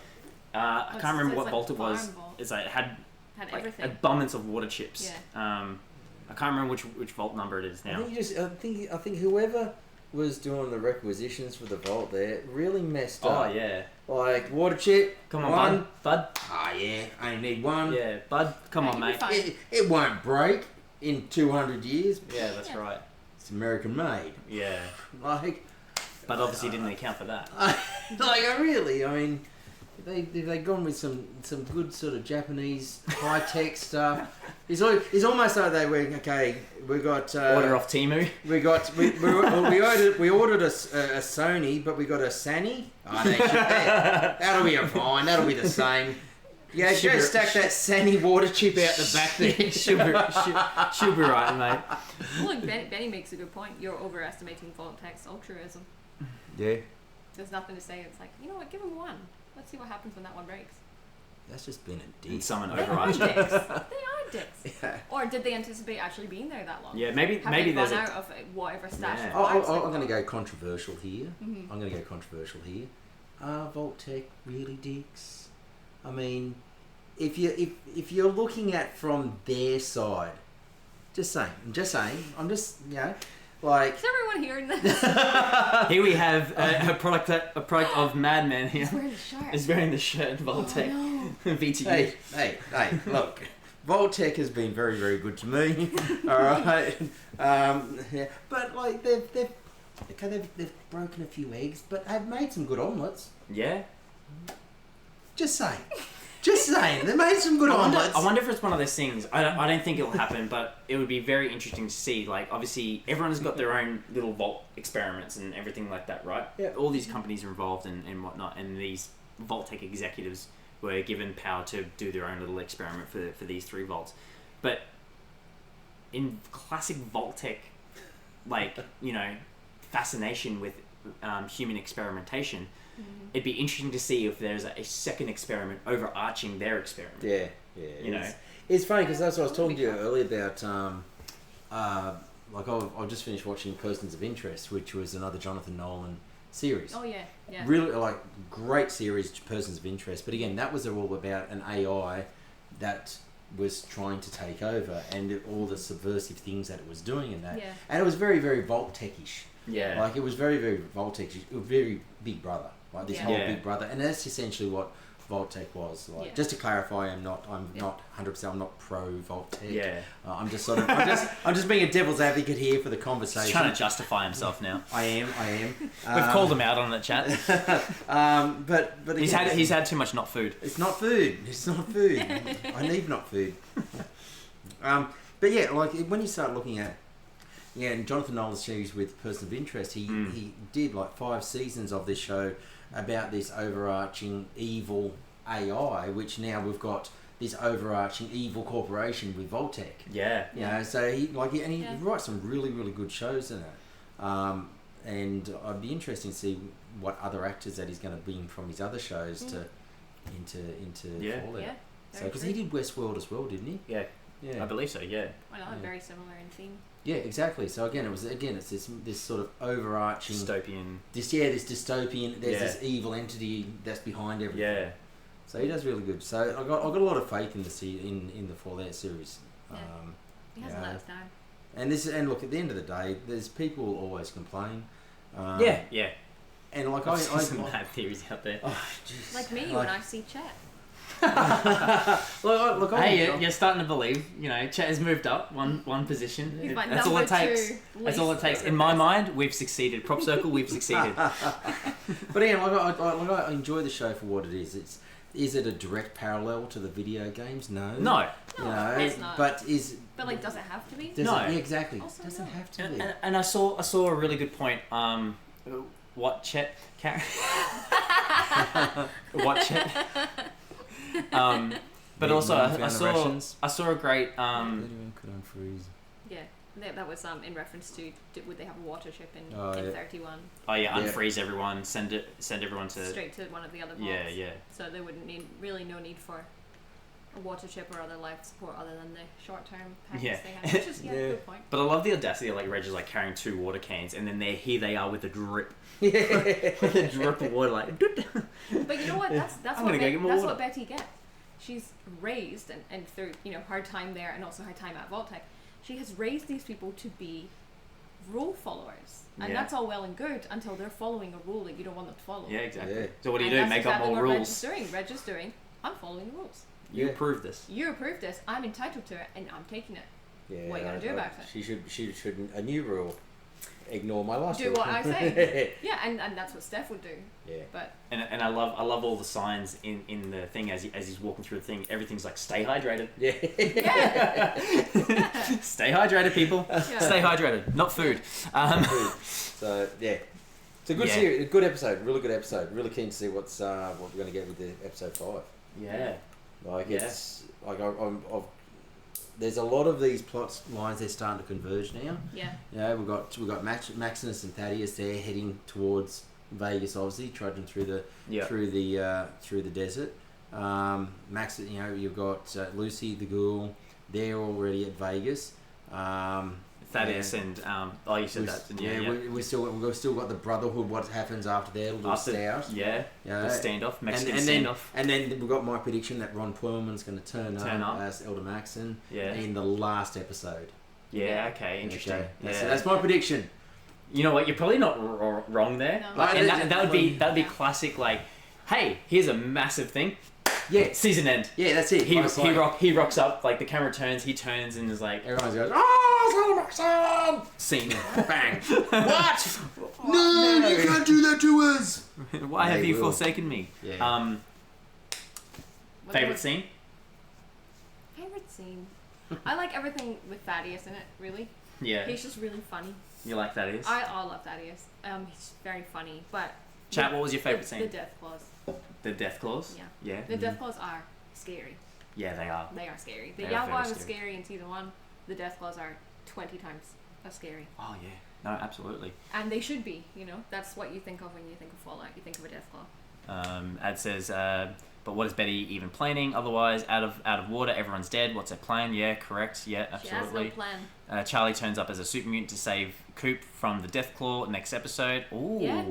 I it's- can't remember it's what like vault it was. farm vault. It's like it had Had like everything. abundance of water chips. Yeah. I can't remember which vault number it is I now. think I think whoever was doing the requisitions for the vault there really messed Oh up. yeah, Like water chip. come on, one. bud. Ah yeah, I only need one. Yeah, bud. Come Yeah, on, you'll be mate. fine. It won't break in 200 years. Yeah, that's Yeah. right. It's American made. Yeah, Like, but obviously didn't account for that. I mean, they've gone with some good sort of Japanese high tech stuff. It's almost like they went, okay, we got Order off Temu. we ordered a Sony, but we got a Sany. Oh, that'll be fine. That'll be the same. Yeah, Should go be- stack that Sany water chip out the back there. She'll be right, mate. Well, like Benny makes a good point. You're overestimating Voltec's altruism. Yeah, There's nothing to say. It's like, you know what? Give him one. Let's see what happens when that one breaks. that's just been a And dick. summon They are override. dicks. They are dicks. Yeah. Or did they anticipate actually being there that long? Yeah, maybe Have maybe they there's run a out of whatever stash Yeah. of Oh, parts I'm they've going to got? go controversial here. Mhm. I'm going to go controversial here. Are Voltec really dicks? I mean, if you're looking at from their side, just saying. I'm just like. Is everyone hearing this? Here we have a product of Madman here. He's wearing a shirt. Is wearing the shirt Voltec Oh, VTU. Hey, look. Voltec has been very, very good to me. All right. Yeah, but like they've broken a few eggs, but they've made some good omelets. Yeah, Just saying. Just saying. They made some good omelets. I wonder if it's one of those things. I don't think it'll happen, but it would be very interesting to see. Like, obviously, everyone's got their own little vault experiments and everything like that, right? Yeah. All these companies are involved and whatnot, and these Vault-Tec executives were given power to do their own little experiment for these 3 vaults. But in classic Vault-Tec, like, fascination with human experimentation, it'd be interesting to see if there's a second experiment overarching their experiment. Yeah. It's funny because that's what I was talking to you earlier about. Like I've just finished watching Persons of Interest, which was another Jonathan Nolan series. Oh yeah. Really, like, great series, Persons of Interest. But again, that was all about an AI that was trying to take over and all the subversive things that it was doing in that. Yeah. And it was very, very Vault-Tec-ish. Yeah. Like, it was very, very Vault-Tec-ish. It was very Big Brother. Like, this whole Big Brother. And that's essentially what Vault-Tec was. Like, just to clarify, I'm not 100%, I'm not pro Vault-Tec. Yeah. I'm just sort of, I'm just being a devil's advocate here for the conversation. He's trying to justify himself now. I am. We've called him out on the chat. But again, He's had too much not food. It's not food. I need not food. But yeah, like, when you start looking at, and Jonathan Nolan's series with Person of Interest, he did like 5 seasons of this show about this overarching evil AI, which now we've got this overarching evil corporation with Vault-Tec. Yeah. So he writes some really, really good shows in it. And I'd be interested to see what other actors that he's going to bring from his other shows into Fallout. Yeah. So, because he did Westworld as well, didn't he? Yeah. I believe so. Yeah. Well, very similar in theme. Yeah, exactly. So it's this sort of overarching dystopian. This dystopian. There's this evil entity that's behind everything. Yeah. So he does really good. So I got a lot of faith in the Fallout series. Yeah. He hasn't let us down. And look, at the end of the day, there's people who always complain. Yeah. And like I've seen some mad theories out there. Oh, geez. Like me when I see Chet. look, hey, you're starting to believe. Chet has moved up one position. He's my That's all it takes. That's all it takes. In my mind, we've succeeded. Prop Circle, we've succeeded. But again, I enjoy the show for what it is. Is it a direct parallel to the video games? No. It's not. But like, does it have to be? Yeah, exactly. Also, doesn't no. have to be. And I saw a really good point. What Chet? What Chet? But also I saw a great could unfreeze. Yeah, that was in reference to would they have a water ship in 31? Oh yeah, unfreeze everyone, send everyone to straight to one of the other vaults. Yeah. So there wouldn't no need for a water ship or other life support other than the short-term packs they have. Which is good point. But I love the audacity of like Reg is like carrying 2 water cans, and then here they are with a drip. Yeah. With a drip of water, like. But you know what? That's what Betty gets. She's raised and through hard time there and also hard time at Vault-Tec, she has raised these people to be rule followers, and that's all well and good until they're following a rule that you don't want them to follow. Yeah, exactly. So what do you do? Make up more rules. Reg is doing. I'm following the rules. You approved this. You approved this. I'm entitled to it, and I'm taking it. Yeah, what are you gonna do about it? She should a new rule. Ignore my last rule. Do what I say. Yeah, and that's what Steph would do. Yeah. But and I love all the signs in the thing as he's walking through the thing. Everything's like stay hydrated. Yeah. Stay hydrated, people. Yeah. Stay hydrated, not food. So yeah. It's a good series, a good episode, really good episode. Really keen to see what we're going to get with the episode 5. Yeah. It's like there's a lot of these plot lines they're starting to converge now. Yeah. We've got Maximus and Thaddeus there heading towards Vegas, obviously trudging through the desert. Max, you've got Lucy the Ghoul. They're already at Vegas. Thaddeus and you said that, didn't you? We've still got the Brotherhood. What happens after their little stout? The standoff, Mexican standoff. And then we've got my prediction that Ron Perlman's going to turn up as Elder Maxon in the last episode. Yeah. Okay. Interesting. Okay. That's my prediction. You know what? You're probably not wrong there. No. And that would be classic. Like, hey, here's a massive thing. Yeah. Season end. Yeah, that's it. He rocks up. Like the camera turns. He turns and is like, everyone goes, "Oh, it's Elder Maxon!" Scene. Bang. What? No, you can't do that to us. Why have They you will. forsaken me? Yeah. Favorite scene? Favorite scene. I like everything with Thaddeus in it. Really, Yeah. he's just really funny. You like Thaddeus? I love Thaddeus. He's very funny, but Chat, what was your favorite the scene? death claws. The death claws? Yeah. Yeah? The death claws are scary. Yeah, they are. They are scary. The They are Yao very Guai was scary. scary in season 1. The death claws are 20 times as scary. Oh, yeah. No, absolutely. And they should be, That's what you think of when you think of Fallout. You think of a death claw. Ad says, but what is Betty even planning? Otherwise, out of water, everyone's dead. What's her plan? Yeah, correct. Yeah, absolutely. She has no plan. Charlie turns up as a super mutant to save Coop from the Death Claw next episode. Ooh, Yeah.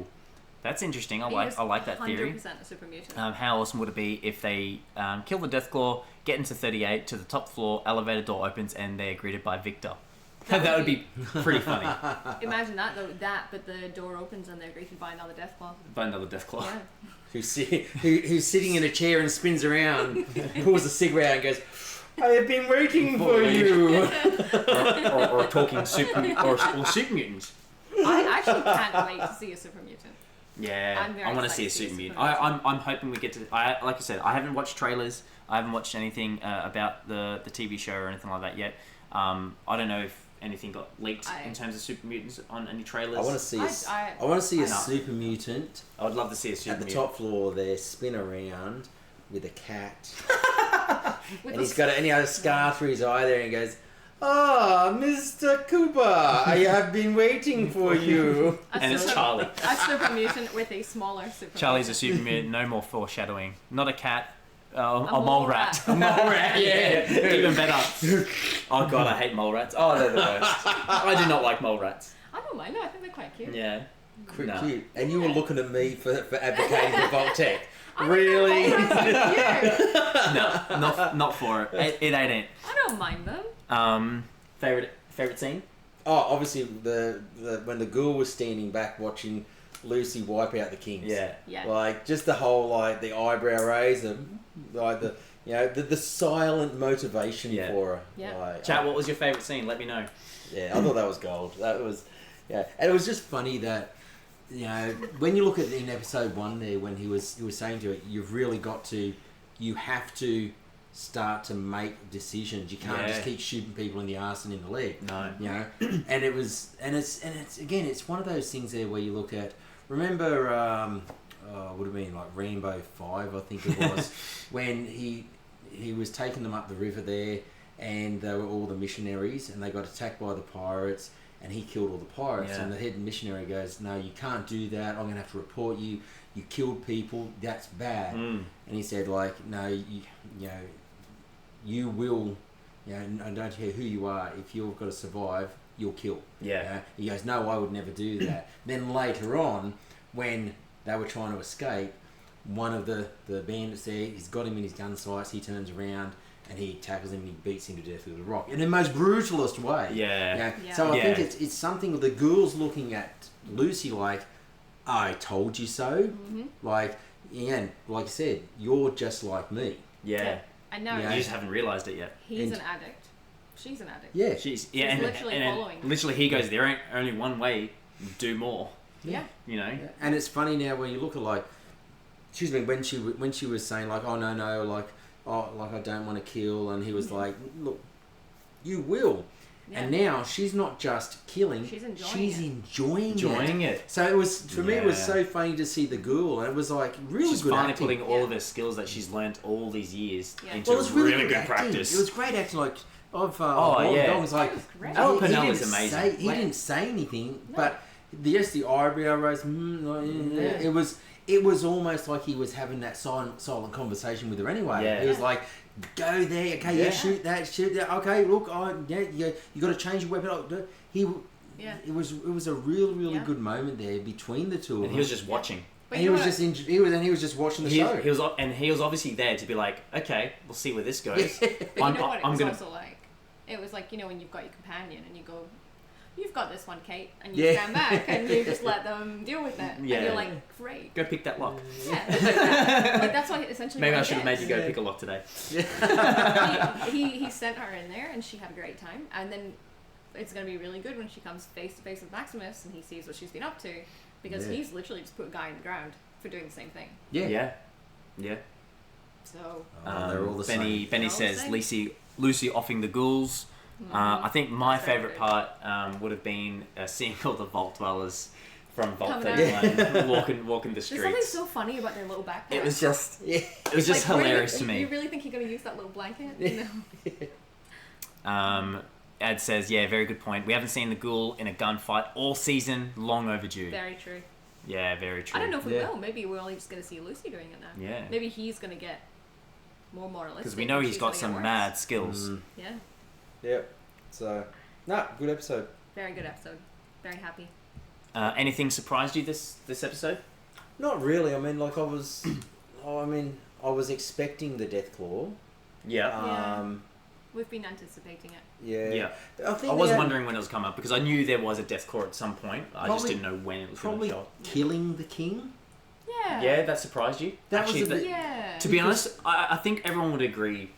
That's interesting. I He like is that theory. 100% a super mutant. How awesome would it be if they kill the Death Claw, get into 38 to the top floor, elevator door opens, and they're greeted by Victor? That would be pretty funny. Imagine that though. But the door opens and they're greeted by another death claw. By another Death Claw. Yeah. Who's sitting in a chair and spins around, pulls a cigarette out and goes, I have been waiting for you. or talking super or super mutant. I actually can't wait to see a super mutant. Yeah, I'm very I want to see a excited to super see a mutant. super mutant. I'm hoping we get to. Like I said, I haven't watched trailers. I haven't watched anything about the TV show or anything like that yet. I don't know if anything got leaked in terms of super mutants on any trailers. I want to see I want to see a know. super mutant I would love to see a super at the mutant. top floor there, spin around with a cat. With And he's got any other scar through his eye there and goes, "Ah, Mr. Cooper, I have been waiting for you." And it's Charlie. A super mutant with a smaller super Charlie's a mutant. super mutant. No more foreshadowing. Not a cat. A mole mole rat. rat. A mole rat. Yeah. Even better. Oh god, I hate mole rats. Oh, they're the worst. I do not like mole rats. I don't mind them. I think they're quite cute. Yeah. No. Cute. And you were looking at me for advocating for Voltec. I think Really? they're cute. No, not for it. It ain't I don't mind them. it. Favorite scene? Oh, obviously the when the ghoul was standing back watching Lucy wipe out the kings. Yeah. Yeah. Like just the whole the eyebrow raise and like the silent motivation Yeah. for her. Yeah. Like, Chat, what was your favourite scene? Let me know. Yeah, I thought that was gold. That was, and it was just funny that, when you look at in episode 1 there, when he was saying to it, you have to start to make decisions. You can't just keep shooting people in the arse and in the leg. No. And it's again, it's one of those things there where you look at. Remember, would have been like Rainbow 5, I think it was, when he was taking them up the river there. And they were all the missionaries, and they got attacked by the pirates, and he killed all the pirates. Yeah. And the head missionary goes, "No, you can't do that. I'm going to have to report you. You killed people. That's bad." Mm. And he said, "No, you will. I don't care who you are. If you've got to survive, you'll kill." Yeah. He goes, "No, I would never do that." Then later on, when they were trying to escape, one of the bandits there, he's got him in his gun sights. He turns around. And he tackles him and he beats him to death with a rock in the most brutalist way. Yeah. So I Yeah. think it's something the girl's looking at Lucy like, I told you so. Mm-hmm. Like, and like I said, you're just like me. Yeah. I know. Yeah. You just haven't realised it yet. He's And- an addict. She's an addict. Yeah. She's literally and following. literally he goes, there ain't only one way, do more. Yeah. You know? Yeah. And it's funny now when you look at excuse me, when she was saying oh no, I don't want to kill, and he was like, look, you will. Yeah. And now she's not just killing, She's enjoying she's it. enjoying it. So it was, for me, it was Yeah. so funny to see the ghoul, and it was like really She's good finally acting. putting all Yeah. of her skills that she's learnt all these years Yeah. into Well, it was really, really good acting. practice. It was great acting, Oh, Gordon yeah. Dong was like, That was great. Alan he Purnell didn't is amazing. He Like- didn't say anything, No. but the eyebrow raise. Yeah. It was almost like he was having that silent conversation with her anyway. Yeah. He was like, "Go there, okay, Yeah. shoot that. Okay, look, you got to change your weapon." Yeah. It was a really Yeah. good moment there between the two of and them. he was just watching. But And he you was know just he was just watching the He show. was obviously there to be like, okay, we'll see where this goes. But you I'm know what it I'm was gonna. also like? It was like, when you've got your companion and you go, "You've got this one, Kate," and you Yeah. stand back and you just let them deal with it. Yeah. And you're like, "Great." Go pick that lock. Yeah. That's like that. Like, that's why essentially Maybe what I he should have made you did. go pick a lock today. he sent her in there and she had a great time, and then it's going to be really good when she comes face to face with Maximus and he sees what she's been up to, because Yeah. he's literally just put a guy in the ground for doing the same thing. Yeah. So they're all the same. Benny says Lucy offing the ghouls. I think my That's very favourite good. part would have been seeing all the Vault Dwellers from Vault Coming 31 walking the there's something streets. so funny about their little backpacks. It was just Yeah. it was just Like, hilarious to You me. really think you're going to use that little blanket? No. Ad says, yeah, very good point. We haven't seen the ghoul in a gunfight all season. Long overdue. Very true. Yeah, very true. I don't know if we Yeah. will. Maybe we're only just going to see Lucy doing it now. Yeah. Maybe he's going to get more moralistic. Because we know and he's she's got gonna get some worse. mad skills. Yeah. Yep. So, good episode. Very good episode. Very happy. Anything surprised you this episode? Not really. I mean, like I was expecting the Deathclaw. Yeah. We've been anticipating it. Yeah. Yeah. I think I was they had- wondering when it was coming up because I knew there was a death claw at some point. I just Probably- didn't know when it was going to Probably show up. killing the king. Yeah. Yeah, that surprised you. That was Actually, a bit- Yeah. to be honest, I think everyone would agree.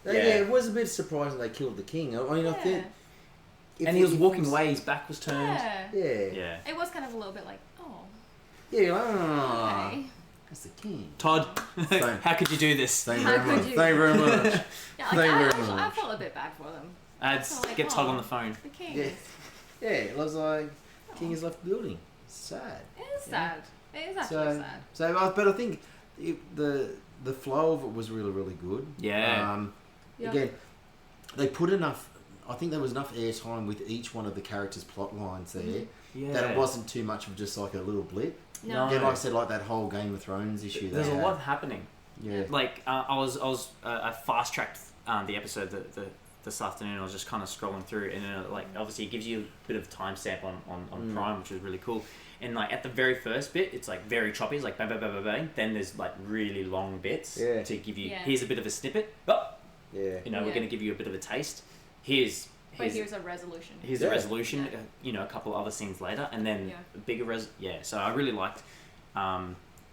Yeah. Yeah. It was a bit surprising they killed the king. I mean, I think. And he was walking away, his back was turned. Yeah. Yeah. Yeah. It was kind of a little bit like, oh, Yeah. You're like, "Ah, okay. that's the king. Todd, Thank- how could you do this? Thank you How very could much. you? Thank you very much. Yeah, like, Thank you very I much. felt a bit bad for them. Ads, So, like, get Todd oh. on the phone. The king. Yeah. Yeah. It was like king has left the building. It's sad. It is sad. It is actually So, sad. but I think the flow of it was really, really good. Yeah. Yeah. Again, they put enough. I think there was enough airtime with each one of the characters' plot lines there Yeah. that it wasn't too much of just like a little blip. No. No. Yeah, like I said, like that whole Game of Thrones issue. There's they a had. lot happening. Yeah. Like I fast tracked the episode this afternoon. I was just kind of scrolling through, and like obviously it gives you a bit of timestamp on Prime, which is really cool. And like at the very first bit, it's like very choppy. It's like bang bang bang bang bang. Then there's like really long bits Yeah. to give you. Yeah. Here's a bit of a snippet. But Yeah. we're Yeah. going to give you a bit of a taste. Here's But here's a resolution. the Yeah. resolution. Yeah. A couple other scenes later, and then Yeah. a bigger So I really liked.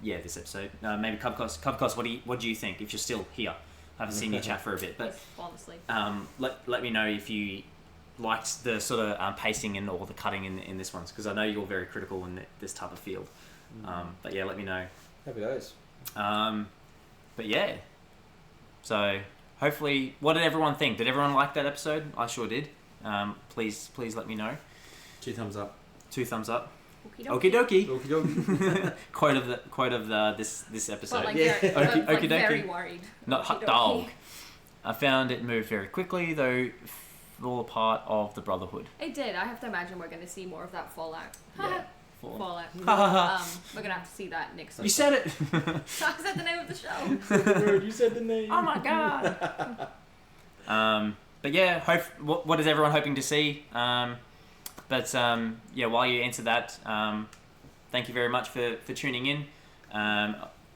This episode. Maybe Cubcos, what do you think? If you're still here, I haven't seen you chat for a bit, but Honestly. let me know if you liked the sort of pacing and or the cutting in this one, because I know you're very critical in this type of field. But yeah, let me know. Happy days. But yeah, so hopefully, what did everyone think? Did everyone like that episode? I sure did. Please let me know. 2 thumbs up. 2 thumbs up. Okie Okie dokie. Okie dokie. quote of this episode. But like, Yeah. very, but, like Okie dokie. very worried. Not Okie hot dokie. dog. I found it moved very quickly, though all a part of the Brotherhood. It did. I have to imagine we're going to see more of that fallout. Yeah. Fallout. Ha, ha, ha. We're going to have to see that next You said it. I said the name of the show. You said the name. Oh my god. But yeah, what is everyone hoping to see? While you answer that, thank you very much for tuning in.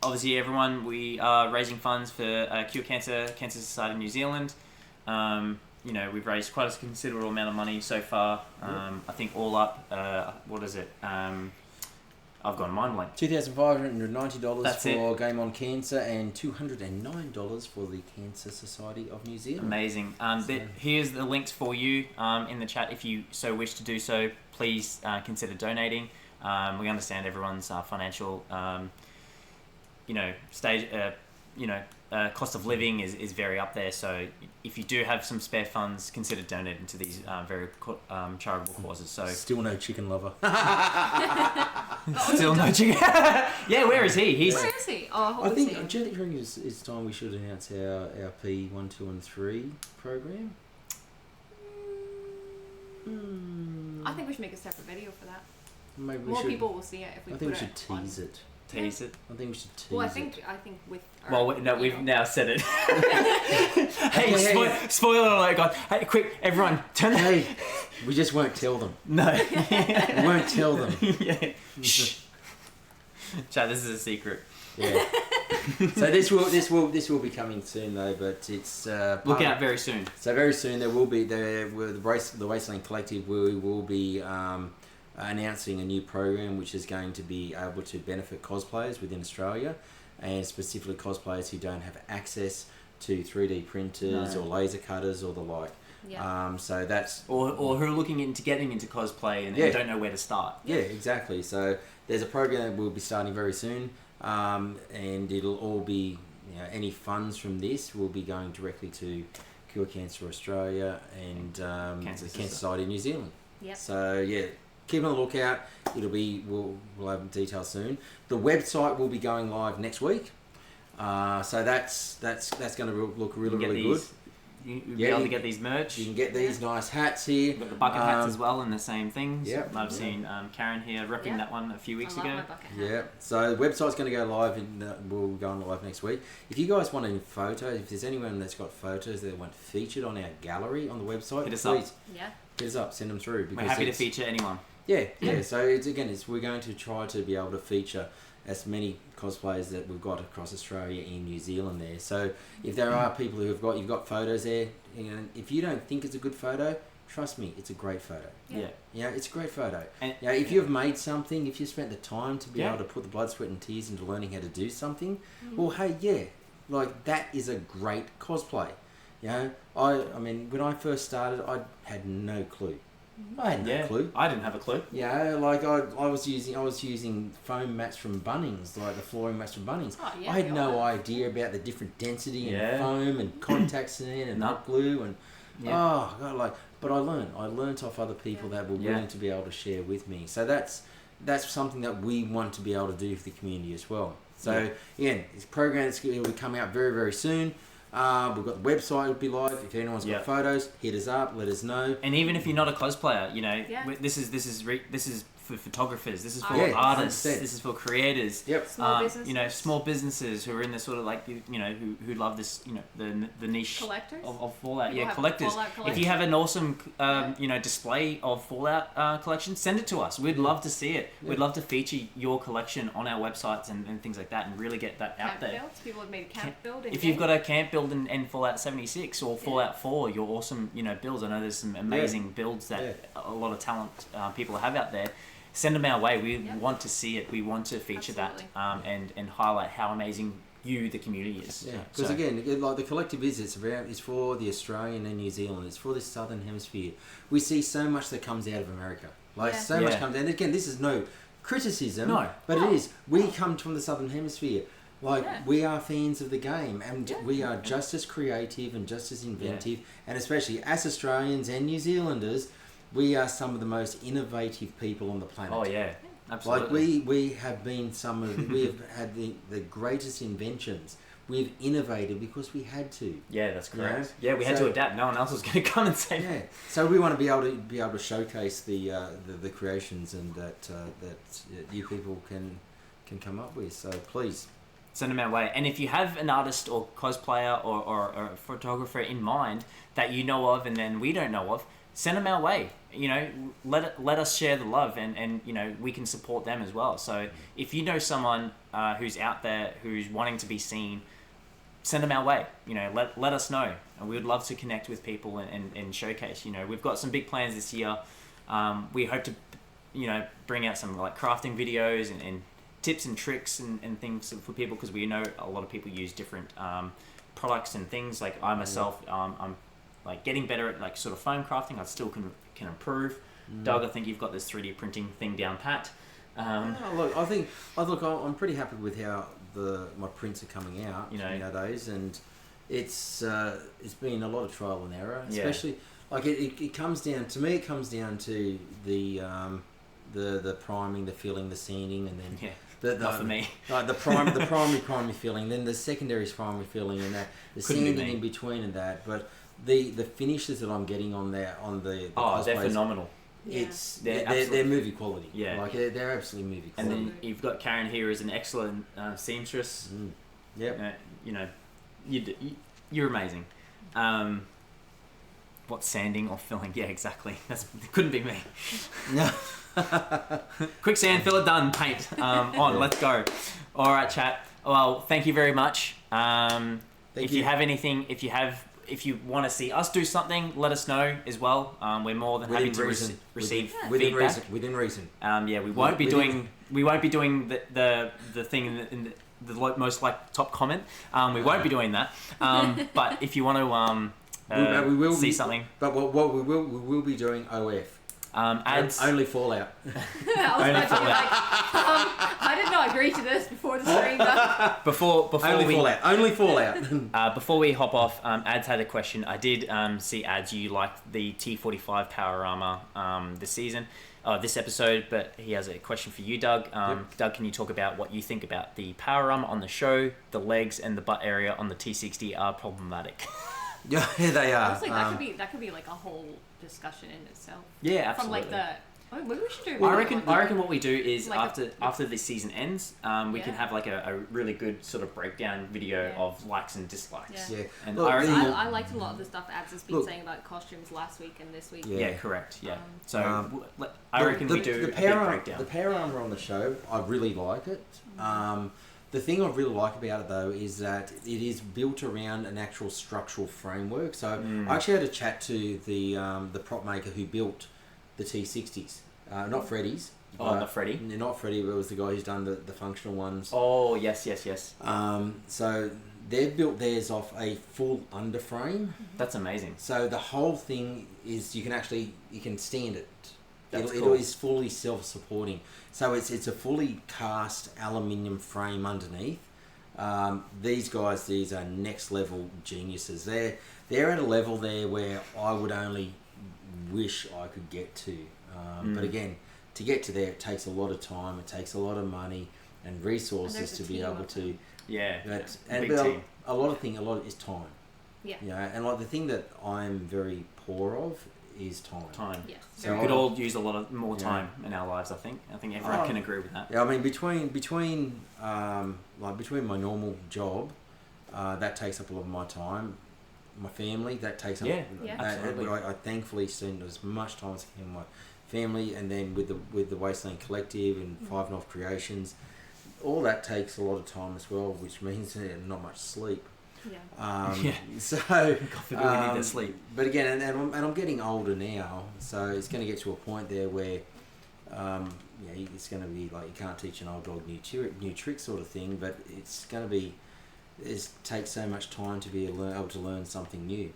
Obviously, everyone, we are raising funds for Cure Cancer Society New Zealand. We've raised quite a considerable amount of money so far. I think all up, what is it? I've gone mind blank. $2,590 That's for Game on Cancer and $209 for the Cancer Society of New Zealand. Amazing. Here's the links for you in the chat. If you so wish to do so, please consider donating. We understand everyone's financial, stage, cost of living is very up there. So if you do have some spare funds, consider donating to these very charitable causes. So Still no chicken lover. still no chicken. Yeah, where is he? He's Where is he? Oh, I hold think, on. do you think it's time we should announce our P1, 2 and 3 program? I think we should make a separate video for that. Maybe we More should. people will see it if we I put think we it should on. tease it. tease it. I think we should tease Well, I it. think with. We've now said it. Hey, Hey. spoiler alert, God. Hey, quick, everyone, turn the... Hey, we just won't tell them. No. We won't tell them. Yeah. Shh. Chad, this is a secret. Yeah. So this will be coming soon though, but it's Look out very soon. So very soon the Wasteland Collective we will be announcing a new program which is going to be able to benefit cosplayers within Australia, and specifically cosplayers who don't have access to 3D printers or laser cutters or the like. Yeah. So that's Or who are looking into getting into cosplay and Yeah. don't know where to start. yeah, exactly. So there's a program that will be starting very soon. and it'll all be, any funds from this will be going directly to Cure Cancer Australia and the Cancer Society New Zealand. Yep. So yeah, keep on the lookout. We'll have details soon. The website will be going live next week. So that's going to look really good. You'll be able to get these merch. You can get these nice hats here. We've got the bucket hats as well, and the same things. Yep. I've seen Karen here repping that one a few weeks ago. My bucket hat. Yeah. So the website's going to go live, and we'll go on live next week. If you guys want any photos, if there's anyone that's got photos that want featured on our gallery on the website, Hit us please up. Yeah. hit us up. Send them through. We're happy to feature anyone. Yeah. So we're going to try to be able to feature as many cosplayers that we've got across Australia and New Zealand there. So if there are people you've got photos there, if you don't think it's a good photo, trust me, it's a great photo. Yeah. It's a great photo. And, if you've made something, if you spent the time to be able to put the blood, sweat and tears into learning how to do something, well, hey, like that is a great cosplay. I mean, when I first started, I had no clue. I had no clue. I didn't have a clue. Like I was using foam mats from Bunnings, like the flooring mats from Bunnings. Oh, yeah, I had no idea about the different density and foam and contact cement and nut glue and but I learned off other people that were willing to be able to share with me. So that's something that we want to be able to do for the community as well. So this program will be coming out very, very soon. We've got the website will be live. If anyone's got photos, hit us up, let us know. And even if you're not a cosplayer, this is for photographers. This is for artists. 100%. This is for creators. Yep. Small businesses. Small businesses who are in the sort of like who love this the niche Collectors? of Fallout. People have Collectors. Fallout If you have an awesome display of Fallout collection, send it to us. We'd love to see it. We'd love to feature your collection on our websites and things like that, and really get that out there. Builds. People have made a camp build. If you've got a camp build in Fallout 76 or Fallout 4, your awesome builds. I know there's some amazing builds that a lot of talent people have out there. Send them our way. We want to see it. We want to feature that and highlight how amazing the community is. Yeah, because again, like the collective it's for the Australian and New Zealand. It's for the Southern Hemisphere. We see so much that comes out of America. Much comes out. And again, this is no criticism. But it is. We come from the Southern Hemisphere. We are fans of the game, and we are just as creative and just as inventive, and especially as Australians and New Zealanders, we are some of the most innovative people on the planet. Oh yeah, absolutely. Like we have been we have had the greatest inventions. We've innovated because we had to. Yeah, that's correct. Yeah, we had to adapt. No one else was going to come and save it. So we want to be able to showcase the creations and that you people can come up with. So please. Send them our way. And if you have an artist or cosplayer or a photographer in mind that you know of and then we don't know of, send them our way. Let us share the love and we can support them as well. So if you know someone who's out there who's wanting to be seen, send them our way. Let us know, and we would love to connect with people and showcase. We've got some big plans this year. We hope to bring out some like crafting videos and tips and tricks and things for people, because we know a lot of people use different products and things. Like I myself, I'm like getting better at like sort of foam crafting. I still can improve. Doug, I think you've got this 3D printing thing down pat. I'm pretty happy with how my prints are coming out nowadays, and it's been a lot of trial and error, especially like it comes down to me. It comes down to the priming, the filling, the sanding, and then not for me. Like the primary filling, then the secondary is primary filling, and that the sanding in between and that. But the finishes that I'm getting on the they're phenomenal. They're movie quality. Yeah, like they're absolutely movie quality. And then you've got Karen here as an excellent seamstress. Yep. You're amazing. What, sanding or filling? Yeah, exactly. It couldn't be me. No. Quick sand, filler, done. Paint on. Let's go. All right, chat. Well, thank you very much. If you have anything, if you want to see us do something, let us know as well. We're more than happy to receive feedback. Within reason. We won't be doing the thing in the most like top comment. We won't be doing that. But if you want to see something, but what we will be doing OF. Ads. Only Fallout. I was Only about to be like, I did not agree to this before the stream. Before Only Fallout. before we hop off, Ads had a question. I did see Ads. You liked the T45 power armor this episode, but he has a question for you, Doug. Doug, can you talk about what you think about the power armor on the show? The legs and the butt area on the T60 are problematic. Yeah, they are. Honestly, that could be like a whole discussion in itself. Yeah, absolutely. From like maybe we should do. I reckon what we do is like after this season ends, we can have like a really good sort of breakdown video of likes and dislikes. Yeah. And Look, I liked a lot of the stuff Ads has been saying about costumes last week and this week. Yeah, correct. Yeah. I reckon we do a big breakdown. The power armor on the show, I really like it. The thing I really like about it though is that it is built around an actual structural framework. So I actually had a chat to the prop maker who built the T60s, not Freddy's. Not Freddy. Not Freddy, but it was the guy who's done the functional ones. Oh yes. So they've built theirs off a full underframe. That's amazing. So the whole thing is you can stand it. That's It cool. is fully self-supporting. So it's a fully cast aluminium frame underneath. These are next level geniuses. They're at a level there where I would only wish I could get to. But again, to get to there, it takes a lot of time. It takes a lot of money and resources to be able to. Yeah. And big team. a lot is time. Yeah. You know, and like the thing that I'm very poor of is time. Yes. So we could all use a lot more time in our lives. I think everyone can agree with that. Yeah, I mean between my normal job, that takes up a lot of my time. My family, that takes up. Absolutely. I thankfully spend as much time as I can with my family, and then with the Wasteland Collective and 5Novcreations, all that takes a lot of time as well, which means not much sleep. Yeah. So God forbid we need to sleep. But again, and I'm getting older now, so it's going to get to a point there where, it's going to be like you can't teach an old dog new tricks sort of thing. But it's going to be, it takes so much time to be able to learn something new.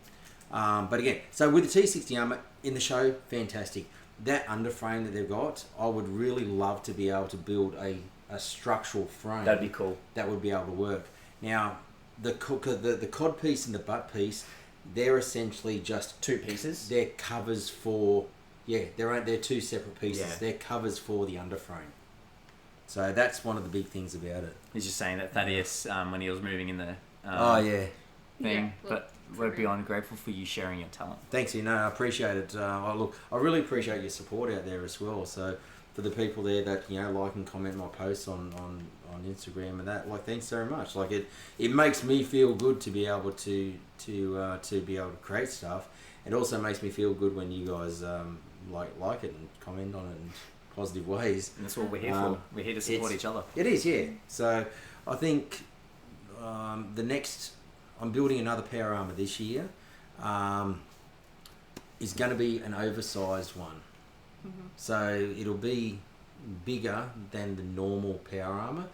But again, so with the T60 armor in the show, fantastic. That underframe that they've got, I would really love to be able to build a structural frame. That'd be cool. That would be able to work. Now, the cod piece and the butt piece, they're essentially just Two pieces. They're covers for they're two separate pieces. Yeah. They're covers for the underframe. So that's one of the big things about it. He's just saying that Thaddeus, when he was moving in the yeah. thing, Yeah, but we're beyond grateful for you sharing your talent. Thanks, I appreciate it. I really appreciate your support out there as well. So for the people there that like and comment my posts on Instagram and that, thanks very much. It makes me feel good to be able to be able to create stuff. It also makes me feel good when you guys like it and comment on it in positive ways. And that's what we're here for. We're here to support each other. It is, yeah. So I think I'm building another power armor this year. Is going to be an oversized one. So it'll be bigger than the normal power armor.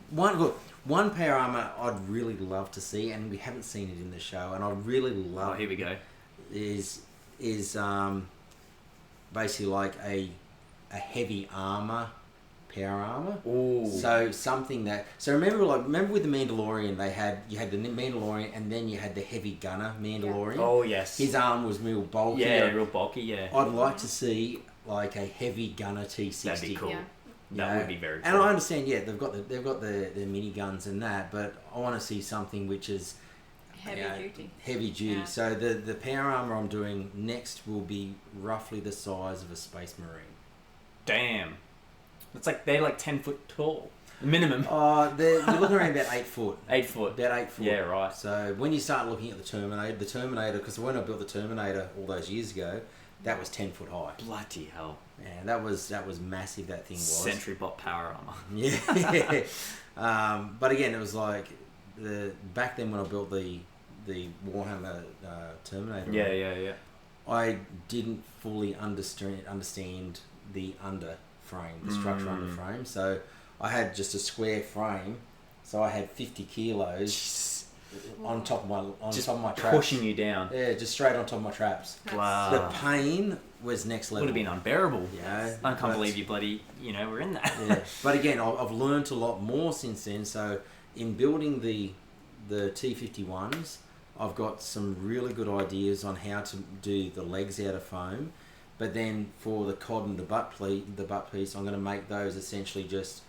One power armor I'd really love to see, and we haven't seen it in the show, and I really love. Oh, here we go. Is basically like a heavy armor power armor. Ooh. So something that. So remember with the Mandalorian, you had the Mandalorian, and then you had the heavy gunner Mandalorian. Yeah. Oh yes. His arm was real bulky. Yeah, real bulky. Yeah. I'd like to see like a heavy gunner T60. That'd be cool. Yeah. That would be very cool. And I understand, they've got the mini guns and that, but I want to see something which is heavy duty. Yeah. So the power armor I'm doing next will be roughly the size of a Space Marine. Damn. It's they're 10 foot tall. Minimum. You're looking around about 8 foot. 8 foot. About 8 foot. Yeah, right. So when you start looking at the Terminator, because when I built the Terminator all those years ago, that was 10 foot high. Bloody hell. Man, that was massive. That thing was. Sentry bot power armor. Yeah. But again, it was back then when I built the Warhammer Terminator. Yeah. I didn't fully understand the under frame, the structure under frame. So I had just a square frame. So I had 50 kilos on top of my traps. pushing you down. Yeah, just straight on top of my traps. Wow. The pain was next level. Would have been unbearable. Yeah, I can't believe you bloody, were in that. Yeah, but again, I've learned a lot more since then. So in building the T51s, I've got some really good ideas on how to do the legs out of foam. But then for the cod and the butt piece, I'm going to make those essentially just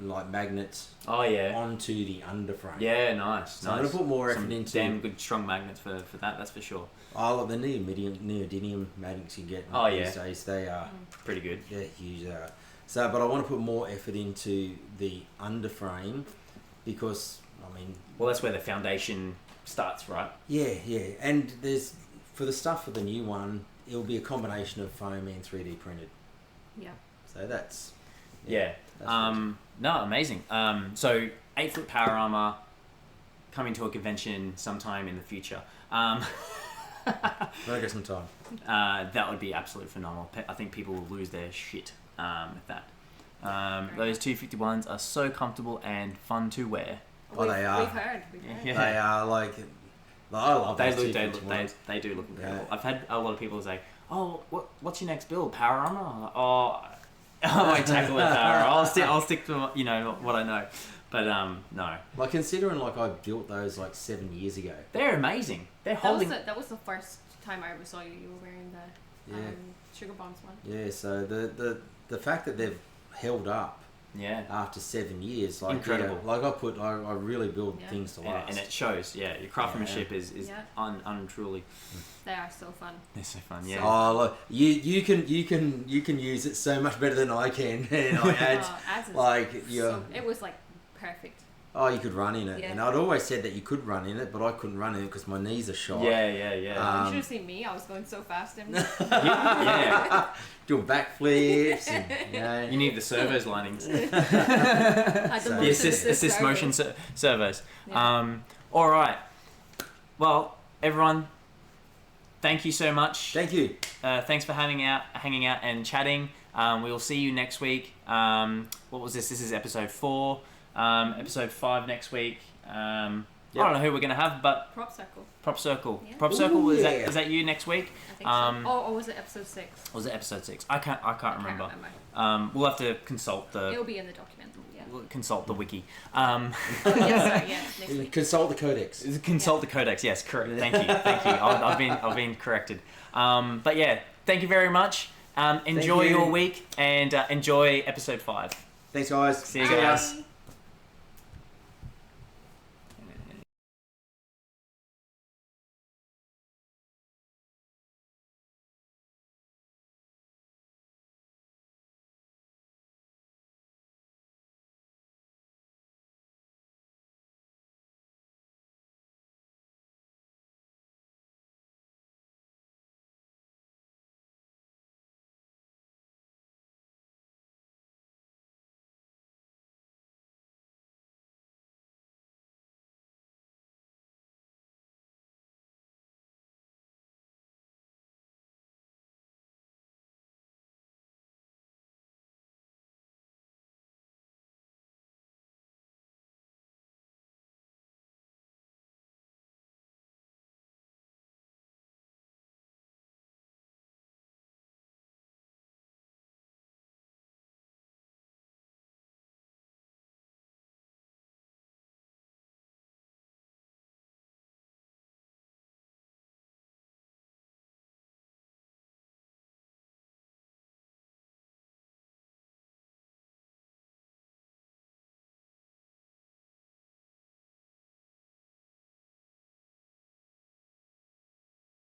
like magnets. Oh yeah. Onto the underframe. Yeah, nice. So I'm going to put more effort into damn good strong magnets for that. That's for sure. I like the neodymium magnets you get these days. They are pretty good. Yeah, huge. They are. So, but I want to put more effort into the underframe because well, that's where the foundation starts, right? Yeah, and there's for the stuff for the new one, it'll be a combination of foam and 3D printed. Yeah. So that's no, amazing. So 8-foot power armor coming to a convention sometime in the future. I'll get some time. That would be absolutely phenomenal. I think people will lose their shit with that. Those 251s are so comfortable and fun to wear. Oh, they are. We've heard. Yeah. They are like. I love those. They do look incredible. Yeah. I've had a lot of people say, "Oh, what's your next build? Power armor?" Oh, I won't tackle with power. I'll stick to what I know. But no. Like considering I built those 7 years ago. They're amazing. They're holding. That was the first time I ever saw you. You were wearing the Sugar Bombs one. Yeah. So the fact that they've held up. Yeah. After 7 years, incredible. Yeah, I really build things to last, and it shows. Yeah, your craftsmanship is untruly. They are so fun. They're so fun. Yeah. Oh, look, you can use it so much better than I can. And it was perfect. Oh, you could run in it, and I'd always said that you could run in it, but I couldn't run in it because my knees are shot. Yeah. You should have seen me. I was going so fast. Yeah. Doing backflips. And, You need the servos linings. The assist motion servos. Yeah. All right. Well, everyone, thank you so much. Thank you. Thanks for hanging out and chatting. We will see you next week. What was this? This is episode 4. Episode 5 next week. I don't know who we're going to have, but Prop Circle. Prop Circle. Yeah. Prop Circle. Is yeah. that you next week? I think so. Or was it episode 6? Or was it episode 6? I can't remember. We'll have to consult the. It'll be in the document. Yeah. We'll consult the wiki. Next week. Consult the codex. Consult the codex. Yes, correct. Thank you. I've been corrected. But yeah, thank you very much. Enjoy your week and enjoy episode 5. Thanks, guys. See you guys. Bye.